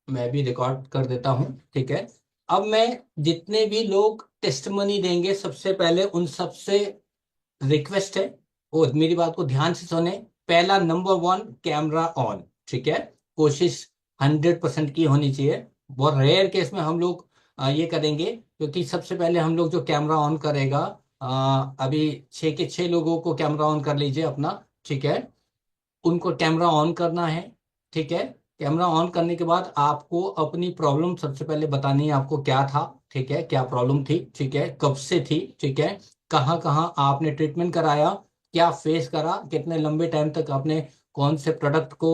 मैं भी रिकॉर्ड कर देता हूँ, ठीक है। अब मैं जितने भी लोग टेस्टमनी देंगे सबसे पहले उन सबसे रिक्वेस्ट है वो मेरी बात को ध्यान से सुने। पहला नंबर वन, कैमरा ऑन, ठीक है। कोशिश 100% की होनी चाहिए। बहुत रेयर केस में हम लोग ये करेंगे, क्योंकि सबसे पहले हम लोग जो कैमरा ऑन करेगा, अभी 6 के 6 लोगों को कैमरा ऑन कर लीजिए अपना, ठीक है। उनको कैमरा ऑन करना है, ठीक है। कैमरा ऑन करने के बाद आपको अपनी प्रॉब्लम सबसे पहले बतानी है, आपको क्या था, ठीक है, क्या प्रॉब्लम थी, ठीक है, कब से थी, ठीक है, कहाँ कहाँ आपने ट्रीटमेंट कराया, क्या फेस करा, कितने लंबे टाइम तक आपने कौन से प्रोडक्ट को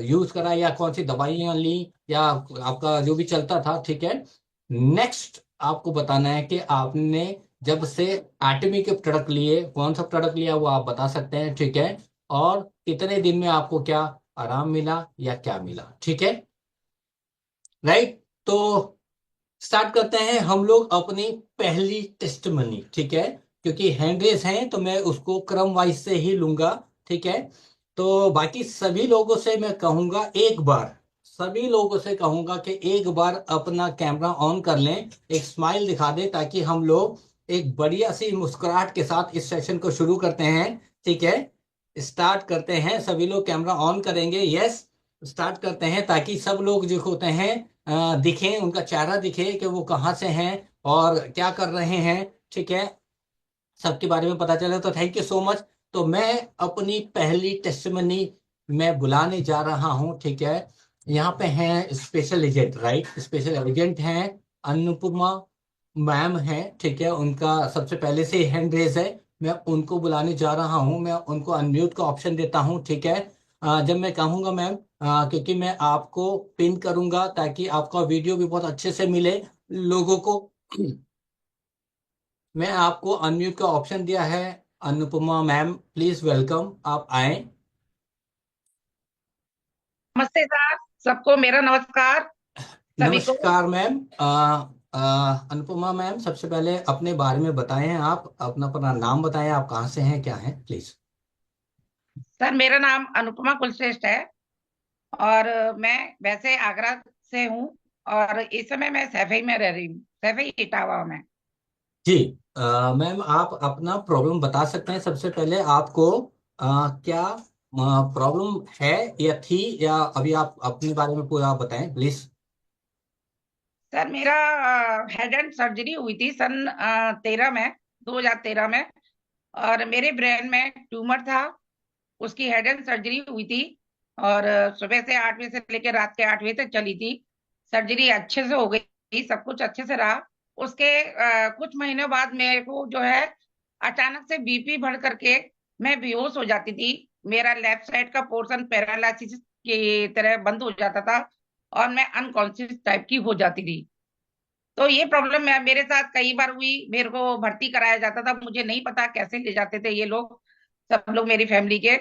यूज करा, या कौन सी दवाइयाँ ली, या आपका जो भी चलता था, ठीक है। नेक्स्ट आपको बताना है कि आपने जब से एटमी के प्रोडक्ट लिए, कौन सा प्रोडक्ट लिया वो आप बता सकते हैं, ठीक है। और कितने दिन में आपको क्या आराम मिला या क्या मिला, ठीक है। राइट। तो स्टार्ट करते हैं हम लोग अपनी पहली टेस्टमनी, ठीक है। क्योंकि हैंड रेस हैं तो मैं उसको क्रम वाइज से ही लूंगा, ठीक है। तो बाकी सभी लोगों से मैं कहूंगा एक बार, सभी लोगों से कहूंगा कि एक बार अपना कैमरा ऑन कर लें, एक स्माइल दिखा दें, ताकि हम लोग एक बढ़िया सी मुस्कुराहट के साथ इस सेशन को शुरू करते हैं, ठीक है। स्टार्ट करते हैं, सभी लोग कैमरा ऑन करेंगे, यस। स्टार्ट करते हैं ताकि सब लोग जो होते हैं दिखें, उनका चेहरा दिखे कि वो कहाँ से हैं और क्या कर रहे हैं, ठीक है। सबके बारे में पता चले, तो थैंक यू सो मच। तो मैं अपनी पहली टेस्टिमनी मैं बुलाने जा रहा हूँ, ठीक है। यहाँ पे हैं special agent, right, special agent हैं अनुपमा मैम हैं, ठीक है। उनका सबसे पहले से हैंड रेज है, मैं उनको बुलाने जा रहा हूँ। मैं उनको अनम्यूट का ऑप्शन देता हूँ, ठीक है। जब मैं कहूँगा मैम, क्योंकि मैं आपको पिन करूंगा ताकि आपका वीडियो भी बहुत अच्छे से मिले लोगों को। मैं आपको अनम्यूट का ऑप्शन दिया है। अनुपमा मैम प्लीज वेलकम, आप आए। नमस्ते सर। सबको मेरा नमस्कार। सभी को। नमस्कार मैम। अनुपमा मैम, सबसे पहले अपने बारे में बताएं, आप अपना अपना नाम बताएं, आप कहाँ से हैं, क्या हैं, प्लीज। सर मेरा नाम अनुपमा कुलश्रेष्ठ है। और मैं वैसे आगरा से हूँ। और इस समय मैं सैफई में रह रही हूँ, सैफई इटावा में। जी। मैम आप अपना प्रॉब्लम बता सकते हैं, सबसे पहले आपको क्या प्रॉब्लम है या थी, या अभी आप अपने बारे में पूरा बताएं प्लीज। सर मेरा हेड एंड सर्जरी हुई थी सन 13 में, 2013 में। और मेरे ब्रेन में ट्यूमर था। उसकी हेड एंड सर्जरी हुई थी। और सुबह से 8 बजे से लेकर रात के 8 बजे तक चली थी। सर्जरी अच्छे से हो गई, सब कुछ अच्छे से रहा। उसके कुछ महीनों बाद मेरे को जो है अचानक से बीपी बढ़ करके मैं बेहोश हो जाती थी। मेरा लेफ्ट साइड का पोर्शन पैरालिसिस की तरह बंद हो जाता था। और मैं अनकॉन्शियस टाइप की हो जाती थी। तो ये प्रॉब्लम मेरे साथ कई बार हुई। मेरे को भर्ती कराया जाता था, मुझे नहीं पता कैसे ले जाते थे ये लोग, सब लोग मेरी फैमिली के।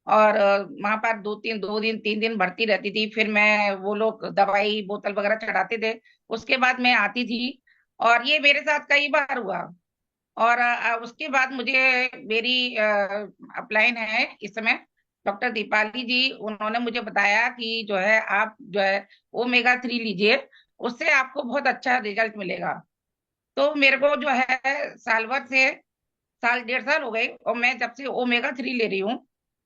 और वहां पर 2 दिन 3 दिन भर्ती रहती थी, फिर मैं वो लोग दवाई बोतल वगैरह चढ़ाते थे। उसके बाद मैं आती थी। और ये मेरे साथ कई बार हुआ। और उसके बाद मुझे मेरी अपलाइन है इस समय, डॉक्टर दीपाली जी, उन्होंने मुझे बताया कि जो है आप जो है ओमेगा 3 लीजिए, उससे आपको बहुत अच्छा रिजल्ट मिलेगा। तो मेरे को जो है साल भर से, साल 1.5 साल हो गए और मैं जब से ओमेगा 3 ले रही हूँ।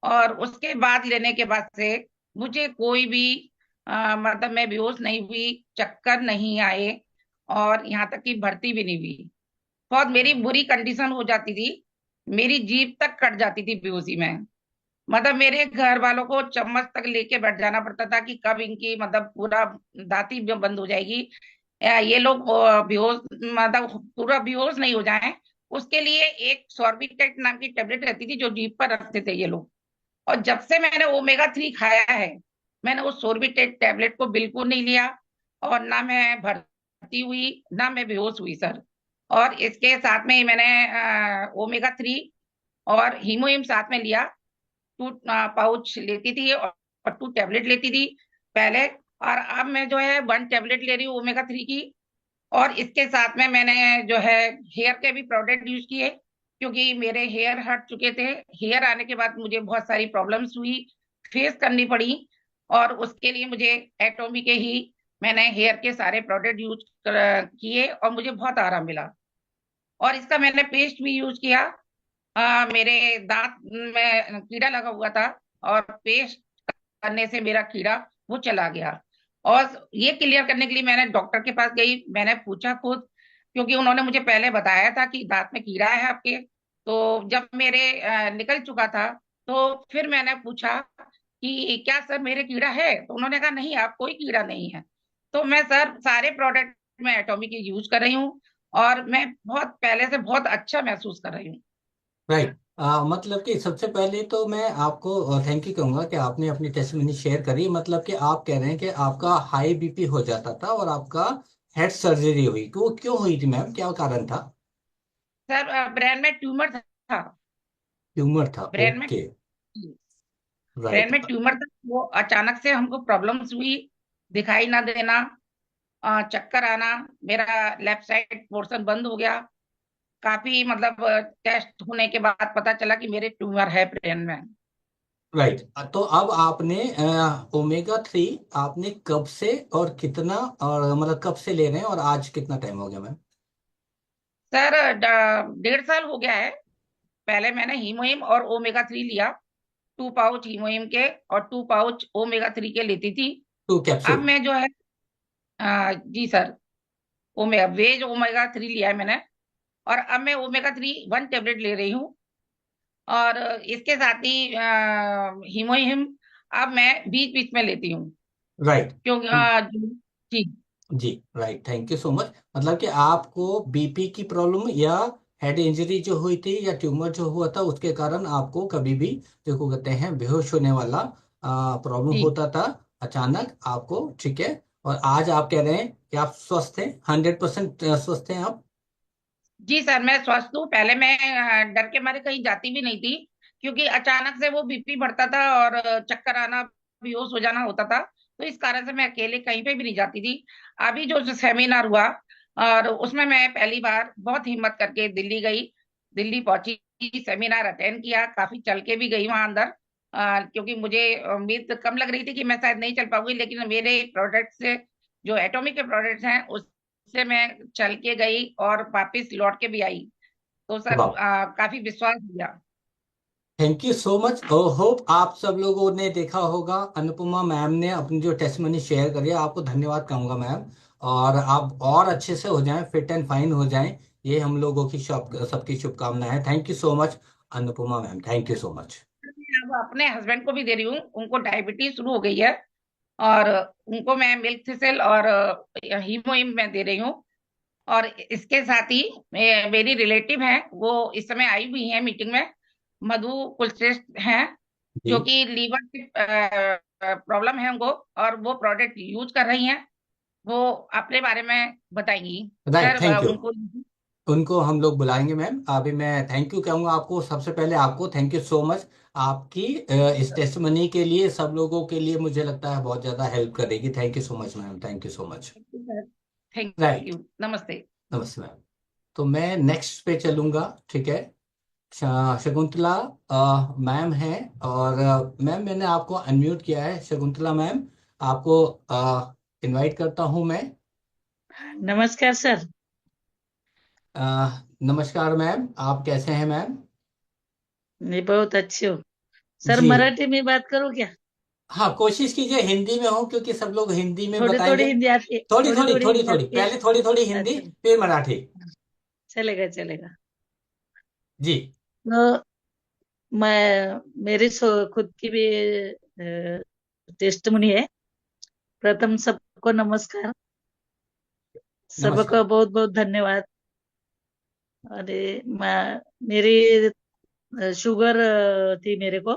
और उसके बाद लेने के बाद से मुझे कोई भी मतलब मैं बेहोश नहीं हुई, चक्कर नहीं आए, और यहाँ तक कि भर्ती भी नहीं हुई। बहुत मेरी बुरी कंडीशन हो जाती थी। मेरी जीभ तक कट जाती थी बेहोशी में। मतलब मेरे घर वालों को चम्मच तक लेके बैठ जाना पड़ता था कि कब इनकी मतलब पूरा दांती बंद हो जाएगी, या ये लोग बेहोश, मतलब पूरा बेहोश नहीं हो जाएं। उसके लिए एक सॉर्बिटेट नाम की टेबलेट रहती थी जो जीभ पर रखते थे ये लोग। और जब से मैंने ओमेगा 3 खाया है, मैंने उस सॉर्बिटेट टेबलेट को बिल्कुल नहीं लिया। और ना मैं भर्ती हुई ना मैं बेहोश हुई सर। और इसके साथ में ही मैंने ओमेगा 3 और हीमोहिम साथ में लिया। 2 पाउच लेती थी और 2 टैबलेट लेती थी पहले। और अब मैं जो है 1 टैबलेट ले रही हूँ ओमेगा 3 की। और इसके साथ में मैंने जो है हेयर के भी प्रोडक्ट यूज किए, क्योंकि मेरे हेयर हट चुके थे। हेयर आने के बाद मुझे बहुत सारी प्रॉब्लम्स हुई, फेस करनी पड़ी। और उसके लिए मुझे एटॉमी के ही मैंने हेयर के सारे प्रोडक्ट यूज किए और मुझे बहुत आराम मिला। और इसका मैंने पेस्ट भी यूज किया। मेरे दांत में कीड़ा लगा हुआ था और पेस्ट करने से मेरा कीड़ा वो चला गया। और ये क्लियर करने के लिए मैंने डॉक्टर के पास गई, मैंने पूछा खुद, क्योंकि उन्होंने मुझे पहले बताया था कि दांत में कीड़ा है आपके। तो जब मेरे निकल चुका था, तो फिर मैंने पूछा कि क्या सर मेरे कीड़ा है, तो उन्होंने कहा नहीं, आप कोई कीड़ा नहीं है। तो मैं सर सारे प्रोडक्ट में एटॉमिक की यूज कर रही हूँ और मैं बहुत पहले से बहुत अच्छा महसूस कर रही हूँ। राइट। मतलब कि सबसे पहले तो मैं आपको थैंक यू कहूंगा कि आपने अपनी टेस्टिमनी शेयर करी। मतलब कि आप कह रहे हैं कि आपका हाई बीपी हो जाता था और आपका हेड सर्जरी हुई, क्यों क्यों हुई थी मैम, क्या कारण था? सर ब्रेन में ट्यूमर था। ट्यूमर था, ब्रेन में ओके। Brain right. में ट्यूमर था, वो अचानक से हमको प्रॉब्लम्स हुई, दिखाई ना देना, चक्कर आना, मेरा लेफ्ट साइड पोर्शन बंद हो गया। काफी मतलब टेस्ट होने के बाद पता चला कि मेरे ट्यूमर है ब्रेन में। राइट। तो अब आपने ओमेगा 3 आपने कब से और कितना, और मतलब कब से ले रहे हैं और आज कितना टाइम हो गया मैम? सर 1.5 साल हो गया है। पहले मैंने हीमोहिम और ओमेगा 3 लिया, 2 पाउच हीमोहिम के और 2 पाउच ओमेगा 3 के लेती थी। टू अब कैप्सूल मैं जो है जी सर, ओमेगा वेज ओमेगा 3 लिया है मैंने। और अब मैं ओमेगा 3 1 टेबलेट ले रही हूँ। और इसके साथ ही हीमोहिम अब मैं बीच बीच में लेती हूँ, राइट। क्योंकि जी। जी right, thank you so much. मतलब कि आपको बीपी की प्रॉब्लम या हेड इंजरी जो हुई थी या ट्यूमर जो हुआ था उसके कारण आपको कभी भी जो को कहते हैं बेहोश होने वाला प्रॉब्लम जी होता था अचानक आपको, ठीक है। और आज आप कह रहे हैं कि आप स्वस्थ हैं, 100% स्वस्थ हैं आप। जी सर, मैं स्वस्थ हूँ। पहले मैं डर के मारे कहीं जाती भी नहीं थी, क्योंकि अचानक से वो बीपी बढ़ता था और चक्कर आना, बेहोश हो जाना होता था। तो इस कारण से मैं अकेले कहीं पे भी नहीं जाती थी। अभी जो सेमिनार हुआ और उसमें मैं पहली बार बहुत हिम्मत करके दिल्ली गई, दिल्ली पहुंची, सेमिनार अटेंड किया, काफी चल के भी गई वहां अंदर। क्योंकि मुझे उम्मीद कम लग रही थी कि मैं शायद नहीं चल पाऊंगी, लेकिन मेरे प्रोडक्ट से, जो एटॉमिक के प्रोडक्ट्स हैं, से मैं चल के गई और वापस लौट के भी आई। तो सर वाह, काफी विश्वास दिया। Thank you so much. Hope आप सब लोगों ने देखा होगा, अनुपमा मैम ने अपनी जो टेस्टमनी शेयर करी है, आपको धन्यवाद कहूंगा मैम। और आप और अच्छे से हो जाएं, फिट एंड फाइन हो जाएं, ये हम लोगों की सबकी शुभकामनाएं हैं। Thank you so much Anupama ma'am, thank you so much. मैं अब अपने हस्बैंड को भी दे रही हूँ, उनको डायबिटीज शुरू हो गई है। और उनको मैं मिल्क थिसल और हीमोहिम में दे रही हूँ। और इसके साथ ही मेरी रिलेटिव है, वो इस समय आई हुई है मीटिंग में, मधु कुलश्रेष्ठ हैं, जो जी कि लीवर की प्रॉब्लम है उनको, और वो प्रोडक्ट यूज कर रही हैं। वो अपने बारे में बताएंगी। Right, sir thank you. उनको। उनको हम लोग बुलाएंगे मैम। अभी मैं थैंक यू कहूंगा आपको, सबसे पहले आपको थैंक यू सो मच। आपकी इस टेस्टमनी के लिए सब लोगों के लिए मुझे लगता है बहुत ज्यादा हेल्प करेगी। Thank you so much ma'am, thank you so much. Thank right. You, नमस्ते। नमस्ते मैम। तो मैं नेक्स्ट पे चलूंगा, ठीक है। शकुंतला मैम है। और मैम मैंने आपको अनम्यूट किया है, शकुंतला मैम, आपको इनवाइट करता हूं मैं। नमस्कार सर। नमस्कार मैम, आप कैसे हैं मैम? मैं बहुत अच्छी हूँ सर। जी मराठी में बात करूँ क्या? हाँ, कोशिश कीजिए हिंदी में हो, क्योंकि सब लोग हिंदी में थोड़ी थोड़ी बताएंगे। हिंदी आती है, थोड़ी थोड़ी थोड़ी थोड़ी थोड़ी हिंदी थोड़ी, आती है। पहले थोड़ी थोड़ी हिंदी अच्छा, फिर मराठी। चलेगा चलेगा। जी तो मेरी खुद की भी टेस्टमनी है। प्रथम सबको नमस्कार, सबको नमस्कार। बहुत बहुत धन्यवाद। अरे मेरी शुगर थी मेरे को।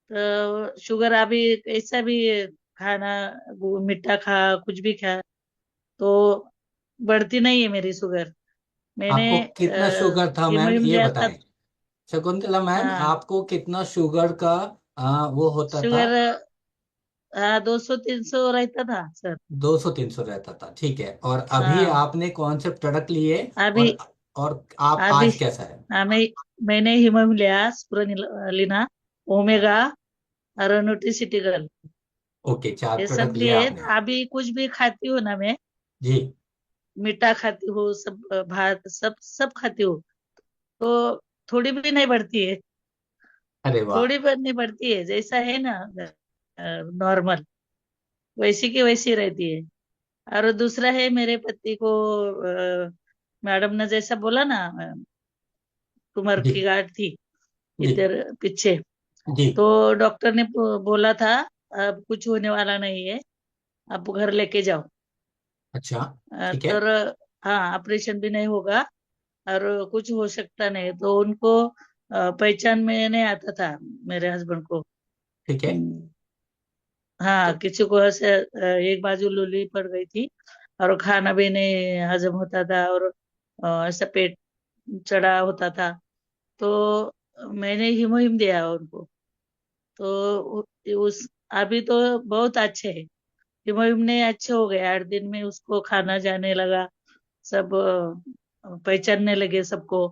तो शुगर अभी ऐसा भी खाना, मीठा खा, कुछ भी खा, तो बढ़ती नहीं है मेरी शुगर। मैंने आपको कितना शुगर था मैम, हीमोहिम ये लिया था। बताएं। शकुंतला मैम, हाँ, आपको कितना शुगर का वो होता था? शुगर 200-300 रहता था सर। 200-300 रहता था, ठीक है। और अभी हाँ, आपने कौन से प्रोडक्ट लिए? अभी और आप अभी आज कैसा है? मैंने हीमोहिम लिया, स्पुरनिलिना, ओमेगा और न्यूट्रिसिटिकल। ओके, 4 ये सब प्रोडक्ट लिए लिए। आपने। अभी कुछ भी खाती हूँ ना मैं, जी। मीठा खाती हूँ, सब भात सब सब खाती हूँ, तो थोड़ी भी नहीं बढ़ती है। अरे वाह। थोड़ी भी नहीं बढ़ती है, जैसा है ना नॉर्मल, वैसी की वैसी रहती है। और दूसरा है मेरे पति को, मैडम ने जैसा बोला ना, ट्यूमर जी। की गांठ थी जी। इधर पीछे, जी। तो डॉक्टर ने बोला था अब कुछ होने वाला नहीं है, आप घर लेके जाओ। अच्छा। ठीक है। तो हाँ, ऑपरेशन भी नहीं होगा और कुछ हो सकता नहीं, तो उनको पहचान में नहीं आता था मेरे हस्बैंड को। ठीक है। हम्म, हाँ, तो किसी को ऐसे एक बाजू लूली पड़ गई थी और खाना भी नहीं हजम होता था, और ऐसा पेट चढ़ा होता था। तो मैंने हीमोहिम दिया उनको, तो उस अभी तो बहुत अच्छे है। हीमोहिम ने अच्छे हो गए, 8 दिन में उसको खाना जाने लगा, सब पहचानने लगे सबको,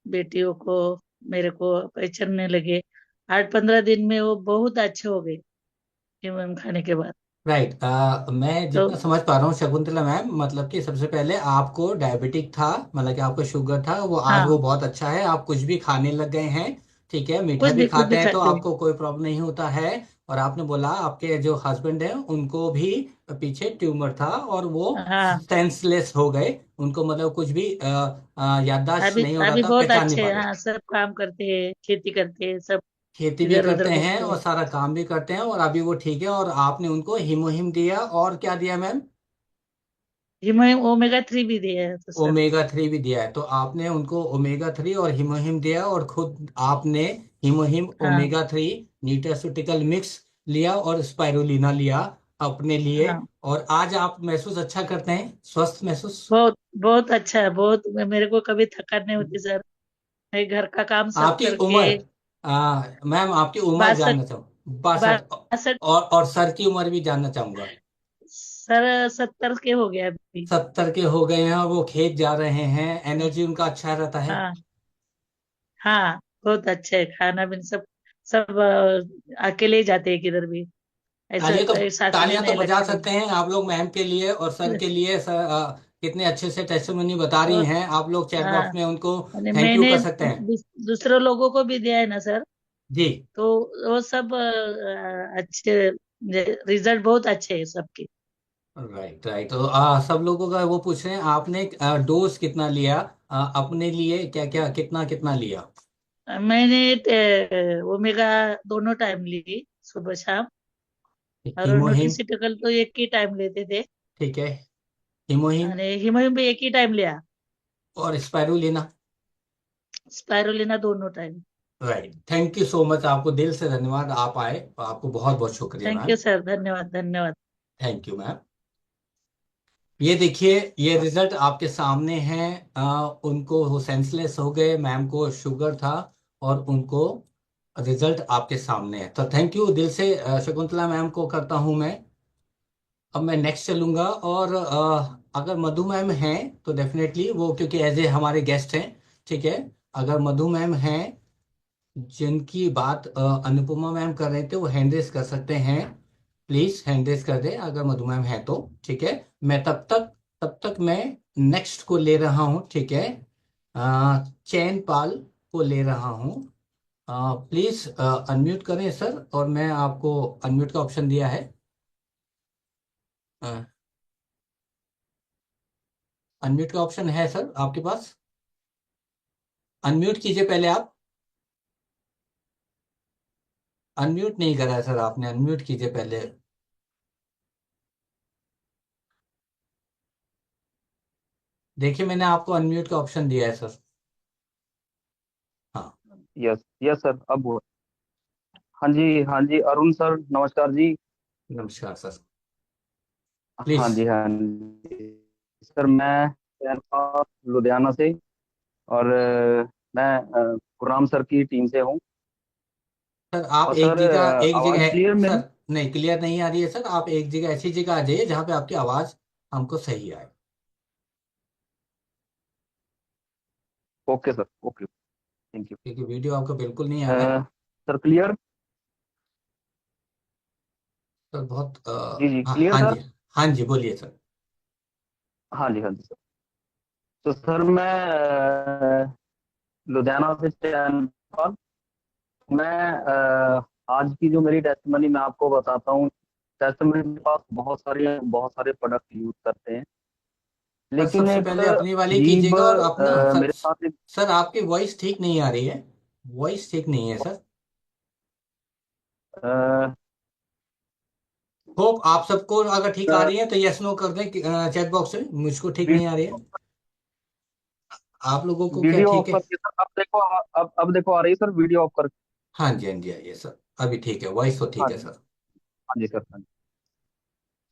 बेटियों को, मेरे को पहचानने लगे। 8-15 दिन में वो बहुत अच्छे हो गए हीमोहिम खाने के बाद। राइट। मैं तो जितना समझ पा रहा हूँ शकुंतला मैम, मतलब कि सबसे पहले आपको डायबिटिक था, मतलब कि आपको शुगर था, वो आज हाँ, वो बहुत अच्छा है, आप कुछ भी खाने लग गए हैं। ठीक है, मीठा भी कुछ खाते भी हैं तो खाते हैं। आपको कोई प्रॉब्लम नहीं होता है। और आपने बोला आपके जो हस्बैंड है उनको भी पीछे ट्यूमर था और वो हाँ, सेंसलेस हो गए, उनको मतलब कुछ भी याददाश्त अभी नहीं हो रहा अभी था, बहुत पहचान नहीं अच्छे पा हैं, रहे। हाँ, सब काम करते हैं, खेती करते हैं सब, खेती भी इधर करते उधर हैं घूमते और हैं। सारा काम भी करते हैं, और अभी वो ठीक है, और आपने उनको हीमोहिम दिया और क्या दिया मैम? हीमोहिम ओमेगा 3 भी दिया है तो सर। ओमेगा 3 भी दिया है, तो आपने उनको ओमेगा 3 और हीमोहिम दिया, और खुद आपने हीमोहिम हाँ, ओमेगा 3 न्यूट्रास्यूटिकल मिक्स लिया और स्पाइरुलिना लिया अपने लिए। हाँ, और आज आप महसूस अच्छा करते हैं, स्वस्थ महसूस? बहुत बहुत अच्छा है, बहुत। मेरे को कभी थकान नहीं होती सर, मैं घर का काम सब आपकी करके। उम्र, मैम आपकी उम्र 62, जानना चाहूँ, 62। 62 और सर की उम्र भी जानना चाहूंगा। सर, 70 के हो गया अभी। 70 के हो गए हैं और वो खेत जा रहे हैं, एनर्जी उनका अच्छा रहता है। हाँ, हाँ, बहुत अच्छे है, खाना भी सब सब अकेले ही जाते हैं किधर भी, ऐसा तालियां तो, साथ में तालियां तो नहीं बजा लगते। सकते हैं आप लोग मैम के लिए और सर के लिए। सर कितने अच्छे से टेस्टिमनी बता रही बहुत। हैं, आप लोग चैट हाँ, बॉक्स में उनको मैंने थैंक यू मैंने कर सकते हैं। दूसरे लोगों को भी दिया है ना सर, जी। तो वो सब अच्छे, रिजल्ट बहुत अच्छे है सबके। Right, right. तो सब लोगों का वो पूछ रहे हैं आपने डोज कितना लिया, अपने लिए क्या क्या कितना कितना लिया? मैंने ओमेगा दोनों टाइम ली, सुबह शाम, और हीमोहिम। न्यूट्रिसिटिकल तो एक ही टाइम लेते थे, ठीक है। हीमोहिम अरे हिमोहिम भी एक ही टाइम लिया, और स्पाइरुलिना। स्पाइरुलिना दोनों time. Right, thank you so much, आपको दिल से धन्यवाद, आप आए, आपको बहुत बहुत शुक्रिया थैंक मैम। यू सर, धन्यवाद धन्यवाद। Thank you ma'am. ये देखिए, ये रिजल्ट आपके सामने हैं। उनको वो सेंसलेस हो गए, मैम को शुगर था, और उनको रिजल्ट आपके सामने है। तो थैंक यू दिल से शकुंतला मैम को करता हूं मैं। अब मैं नेक्स्ट चलूंगा, और अगर मधु मैम हैं तो डेफिनेटली वो, क्योंकि एज ए हमारे गेस्ट हैं, ठीक है, अगर मधु मैम हैं जिनकी बात अनुपमा मैम कर रहे थे, वो हैंड रेस कर सकते हैं। प्लीज हैंड रेस कर दे अगर मधु मैम है तो, ठीक है। मैं तब तक मैं नेक्स्ट को ले रहा हूँ, ठीक है। चैन पाल को ले रहा हूँ। प्लीज अनम्यूट करें सर, और मैं आपको अनम्यूट का ऑप्शन दिया है। अनम्यूट का ऑप्शन है सर आपके पास, अनम्यूट कीजिए पहले आप। अनम्यूट नहीं करा है सर आपने, अनम्यूट कीजिए पहले। देखिए, मैंने आपको अनम्यूट का ऑप्शन दिया है सर। हाँ। यस यस सर, अब हुआ। हाँ जी, हाँ जी, अरुण सर नमस्कार जी। नमस्कार सर। हाँ प्लीज। जी, हाँ जी सर, मैं सैनपाल लुधियाना से, और मैं गुरनाम सर की टीम से हूँ। सर आप और एक सर जगह, एक आवाज़ जगह क्लियर मेरी? सर, नहीं क्लियर नहीं आ रही है सर, आप एक जगह ऐसी जगह आ जाइए जहाँ पे आपकी आवाज हमको सही आए। Okay sir, okay, thank you. क्योंकि वीडियो आपका बिल्कुल नहीं आ रहा है। Sir clear? सर बहुत जी जी, हाँ क्लियर हाँ सर। जी, हाँ जी, बोलिए सर। हाँ जी, हाँ जी सर। तो सर मैं लुधियाना से चैन पाल। मैं आज की जो मेरी टेस्टमनी मैं आपको बताता हूँ। टेस्टमनी के पास बहुत सारे प्रोडक्ट यूज करते हैं, सर लेकिन सबसे एक पहले अपनी वाली अजीब कीजिएगा, और अपना सर, मेरे साथ एक सर आपकी वॉइस ठीक नहीं आ रही है, वॉइस ठीक नहीं है सर। अ, होप आप सबको अगर ठीक आ अ, रही है तो यस नो कर दें चैट बॉक्स में, मुझको ठीक नहीं आ रही है। वीडियो आप लोगों को क्या वीडियो ऑफ ठीक है? करके सर, अब देखो, अब देखो आ रही है सर वीडियो ऑफ कर। हाँ जी, हाँ जी, आइए सर, अभी ठीक है, वॉइस तो हाँ ठीक है जी, सर। हाँ जी सर, हाँ जी।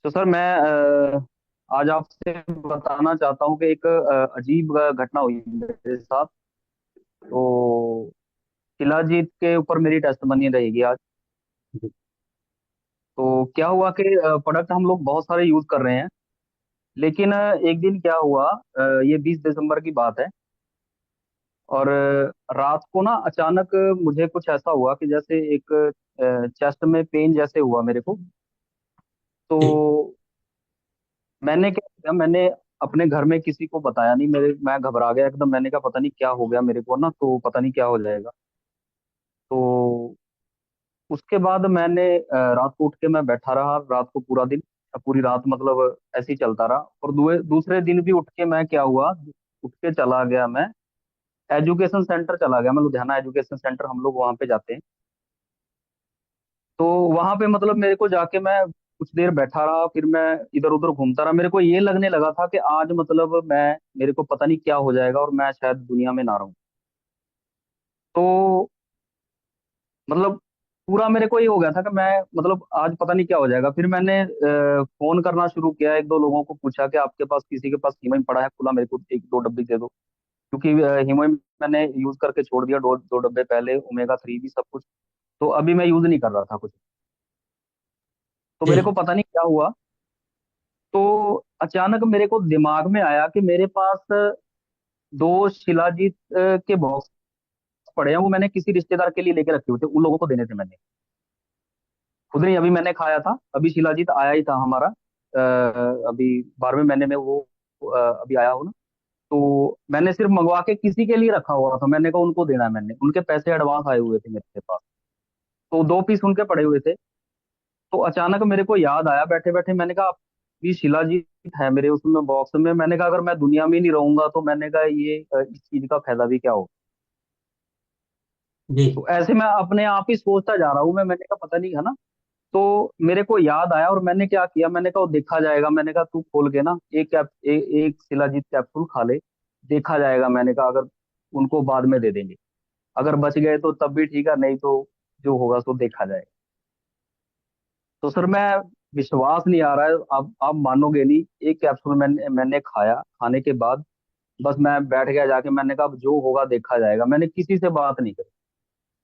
तो सर मैं आज आपसे बताना चाहता हूँ कि एक अजीब घटना हुई मेरे साथ। तो शिलाजीत के ऊपर मेरी टेस्टमनी रहेगी आज। तो क्या हुआ कि प्रोडक्ट हम लोग बहुत सारे यूज कर रहे हैं, लेकिन एक दिन क्या हुआ, ये 20 दिसंबर की बात है। और रात को ना अचानक मुझे कुछ ऐसा हुआ कि जैसे एक चेस्ट में पेन जैसे हुआ मेरे को। तो ठीक। मैंने क्या किया, मैंने अपने घर में किसी को बताया नहीं। मैं घबरा गया एकदम। मैंने कहा पता नहीं क्या हो गया मेरे को ना, तो पता नहीं क्या हो जाएगा। तो उसके बाद मैंने रात को उठ के मैं बैठा रहा रात को पूरा दिन, पूरी रात मतलब ऐसे ही चलता रहा। और दूसरे दिन भी उठ के मैं क्या हुआ, उठ के चला गया मैं एजुकेशन सेंटर चला गया। मैं लुधियाना एजुकेशन सेंटर, हम लोग वहां पे जाते हैं। तो वहां पे मतलब मेरे को जाके मैं कुछ देर बैठा रहा, फिर मैं इधर उधर घूमता रहा। मेरे को ये लगने लगा था कि आज मतलब मैं, मेरे को पता नहीं क्या हो जाएगा और मैं शायद दुनिया में ना रहूं। तो मतलब पूरा मेरे को ये हो गया था कि मैं मतलब आज पता नहीं क्या हो जाएगा। फिर मैंने फोन करना शुरू किया, एक दो लोगों को पूछा कि आपके पास किसी के पास हीमोइन पड़ा है खुला, मेरे को एक दो डब्बी दे दो। क्योंकि हीमोइन मैंने यूज करके छोड़ दिया, दो दो डब्बे पहले, ओमेगा 3 भी सब कुछ। तो अभी मैं यूज नहीं कर रहा था कुछ। तो मेरे को ठीक। पता नहीं क्या हुआ। तो अचानक मेरे को दिमाग में आया कि मेरे पास दो शिलाजीत के बॉक्स पड़े हैं। वो मैंने किसी रिश्तेदार के लिए लेके रखे हुए थे, उन लोगों को देने थे मैंने, खुद नहीं। अभी मैंने खाया था, अभी शिलाजीत आया ही था हमारा, अभी 12वें महीने में वो अभी आया हो ना। तो मैंने सिर्फ मंगवा के किसी के लिए रखा हुआ था। मैंने कहा उनको देना है, मैंने उनके पैसे एडवांस आए हुए थे मेरे पास। तो 2 पीस उनके पड़े हुए थे। तो अचानक मेरे को याद आया बैठे बैठे, मैंने कहा ये शिलाजीत है मेरे उसमें बॉक्स में। मैंने कहा अगर मैं दुनिया में ही नहीं रहूंगा तो मैंने कहा ये इस चीज का फायदा भी क्या हो। जी। तो ऐसे मैं अपने आप ही सोचता जा रहा हूँ मैंने कहा पता नहीं है ना। तो मेरे को याद आया और मैंने क्या किया, मैंने कहा वो देखा जाएगा। मैंने कहा तू खोल के ना एक शिलाजीत कैप्सूल खा ले, देखा जाएगा। मैंने कहा अगर उनको बाद में दे देंगे, अगर बच गए तो तब भी ठीक है, नहीं तो जो होगा सो देखा जाएगा। तो सर मैं, विश्वास नहीं आ रहा है, आप मानोगे नहीं। एक कैप्सूल मैंने मैंने खाया, खाने के बाद बस मैं बैठ गया जाके। मैंने कहा अब जो होगा देखा जाएगा। मैंने किसी से बात नहीं करी।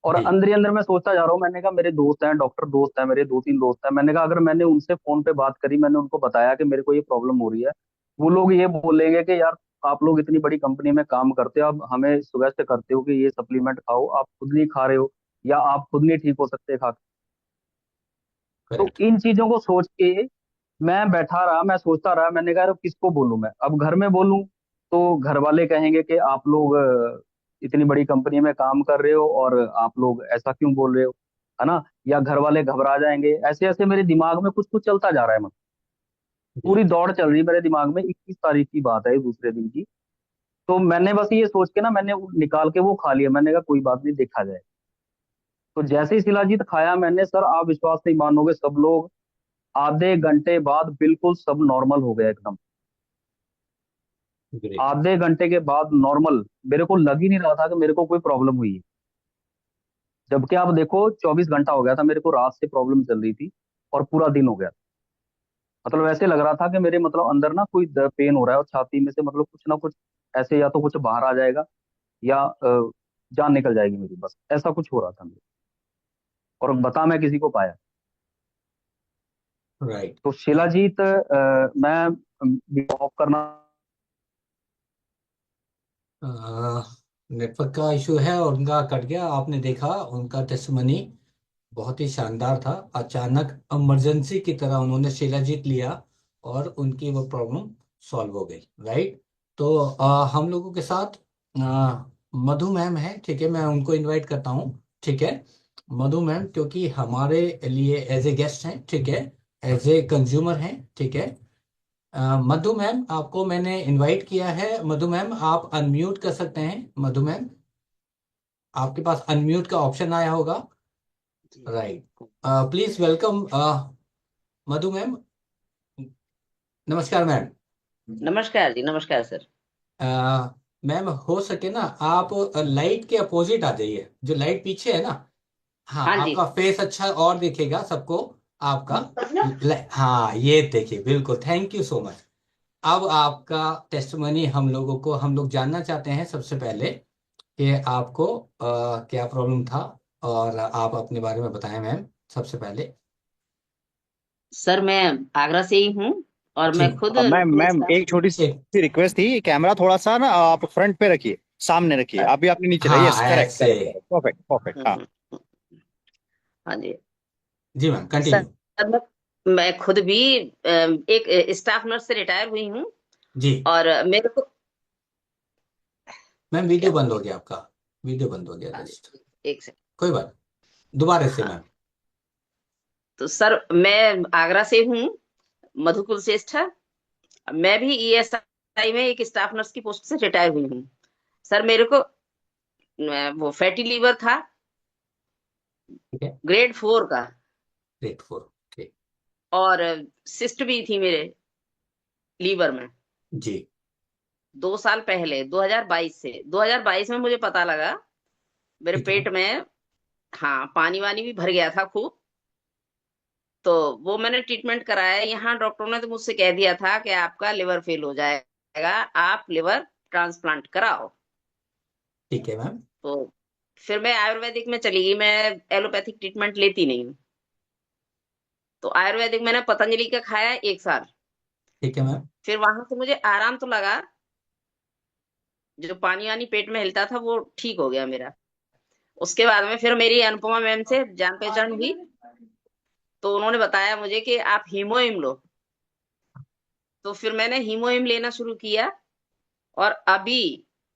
और जी। अंदर ही अंदर मैं सोचता जा रहा हूँ। मैंने कहा मेरे दोस्त हैं, डॉक्टर दोस्त हैं मेरे, दो तीन दोस्त हैं। मैंने कहा अगर मैंने उनसे फोन पे बात करी, मैंने उनको बताया कि मेरे को ये प्रॉब्लम हो रही है, वो लोग ये बोलेंगे कि यार आप लोग इतनी बड़ी कंपनी में काम करते हो, आप हमें सुजेस्ट करते हो कि ये सप्लीमेंट खाओ, आप खुद नहीं खा रहे हो, या आप खुद नहीं ठीक हो सकते खा के। तो करेक्ट। इन चीजों को सोच के मैं बैठा रहा, मैं सोचता रहा। मैंने कहा यार अब किसको बोलूं मैं, अब घर में बोलूं तो घर वाले कहेंगे कि आप लोग इतनी बड़ी कंपनी में काम कर रहे हो और आप लोग ऐसा क्यों बोल रहे हो, है ना। या घर वाले घबरा जाएंगे। ऐसे ऐसे मेरे दिमाग में कुछ कुछ चलता जा रहा है, मतलब जी। पूरी दौड़ चल रही है मेरे दिमाग में। 21 तारीख की बात है, दूसरे दिन की। तो मैंने बस ये सोच के ना, मैंने वो निकाल के वो खा लिया। मैंने कहा कोई बात नहीं, देखा जाए। तो जैसे ही शिलाजीत खाया मैंने, सर आप विश्वास नहीं मानोगे, सब लोग आधे घंटे बाद बिल्कुल सब नॉर्मल हो गया एकदम। ग्रेट। आधे घंटे के बाद नॉर्मल। मेरे को लग ही नहीं रहा था कि मेरे को कोई प्रॉब्लम हुई है। जबकि आप देखो 24 घंटा हो गया था मेरे को, रात से प्रॉब्लम चल रही थी और पूरा दिन हो गया। मतलब ऐसे लग रहा था कि मेरे मतलब अंदर ना कोई पेन हो रहा है, और छाती में से मतलब कुछ ना कुछ ऐसे, या तो कुछ बाहर आ जाएगा या जान निकल जाएगी मेरी, बस ऐसा कुछ हो रहा था मेरे। और बता मैं किसी को पाया। राइट। तो शिलाजीत मैं ऑफ करना। नेटवर्क का इशू है और उनका कट गया, आपने देखा उनका टेस्टिमनी बहुत ही शानदार था। अचानक इमरजेंसी की तरह उन्होंने शिलाजीत लिया और उनकी वो प्रॉब्लम सॉल्व हो गई, राइट। तो हम लोगों के साथ मधु मैम है, ठीक है, मैं उनको इनवाइट करता हूँ, ठीक है। मधु मैम क्योंकि हमारे लिए एज ए गेस्ट हैं, ठीक है, एज ए कंज्यूमर हैं, ठीक है। मधु मैम आपको मैंने इनवाइट किया है। मधु मैम आप अनम्यूट कर सकते हैं। मधु मैम आपके पास अनम्यूट का ऑप्शन आया होगा, जी। Right. Please welcome Madhu ma'am. नमस्कार मैम। नमस्कार जी, नमस्कार सर। अ, मैम हो सके ना आप लाइट के अपोजिट आ जाइए, जो लाइट पीछे है ना। हाँ, हाँ जी। आपका फेस अच्छा और दिखेगा सबको आपका। हाँ, ये देखिए, बिल्कुल, थैंक यू सो मच। अब आपका टेस्टमनी हम लोग जानना चाहते हैं सबसे पहले कि आपको क्या प्रॉब्लम था, और आप अपने बारे में बताएं मैम सबसे पहले। सर मैं आगरा से ही हूँ और मैं ठीक। खुद मैम नौकरी मैम स्टाफ। एक छोटी एक, सी रिक्वेस्ट थी, कैमरा थोड़ा सा ना आप फ्रंट पे रखिए, सामने रखिए, अभी आपने नीचे रखा, यस, हाँ करेक्ट ऐसे। करेक्ट करेक्ट, परफेक्ट परफेक्ट, हाँ। हम्म, हाँ जी। जी मैम सर कंटिन्यू। मैं खुद भी एक स्टाफ नर्स से रिटायर हुई हूँ जी और मेरे को मैम, क्या वीडियो हो बंद हो गया। गया आपका। वीडियो बंद हो गया हाँ जस्ट। जी, एक सेकंड। कोई बात, दोबारा से हाँ, मैम। तो सर मैं आगरा से हूँ, मधुकुल श्रेष्ठ। मैं भी ईएसआई में एक स्टाफ नर्स की पोस्ट से रिटायर हुई हूँ। सर मेरे को वो फैटी लीवर था, ठीक है, ग्रेड 4 का। Great four, okay. और सिस्ट भी थी मेरे लीवर में। जी 2 साल पहले 2022 में मुझे पता लगा मेरे ठीक है मैम। पेट में, हाँ, पानी वानी भी भर गया था खूब। तो वो मैंने ट्रीटमेंट कराया। यहाँ डॉक्टरों ने तो मुझसे कह दिया था कि आपका लिवर फेल हो जाएगा, आप लिवर ट्रांसप्लांट कराओ। ठीक है मैम। तो फिर मैं आयुर्वेदिक में चली गई। मैं एलोपैथिक ट्रीटमेंट लेती नहीं हूँ। तो आयुर्वेदिक मैंने पतंजलि का खाया 1 साल। ठीक है मैम। फिर वहां से मुझे आराम तो लगा, जो पानी वानी पेट में हिलता था वो ठीक हो गया मेरा। उसके बाद में फिर मेरी अनुपमा मैम से जान पहचान हुई। तो उन्होंने बताया मुझे कि आप हीमोहिम लो। तो फिर मैंने हीमोहिम लेना शुरू किया। और अभी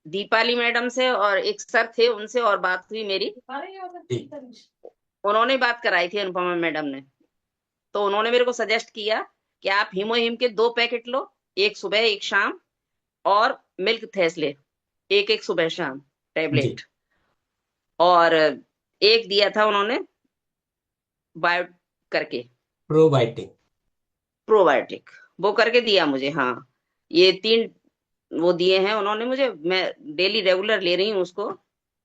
दीपाली मैडम से और एक सर थे, उनसे और बात हुई मेरी। जी उन्होंने बात कराई थी, अनुपमा मैडम ने। तो उन्होंने मेरे को सजेस्ट किया कि आप हीमोहिम के 2 पैकेट लो, एक सुबह एक शाम। और मिल्क थैसले, एक एक सुबह शाम जी। टेबलेट। और एक दिया था उन्होंने बायो करके, प्रोबायोटिक। प्रोबायोटिक, वो करके दिया मुझे। हाँ, ये 3 वो दिए हैं उन्होंने मुझे। मैं डेली रेगुलर ले रही हूँ उसको।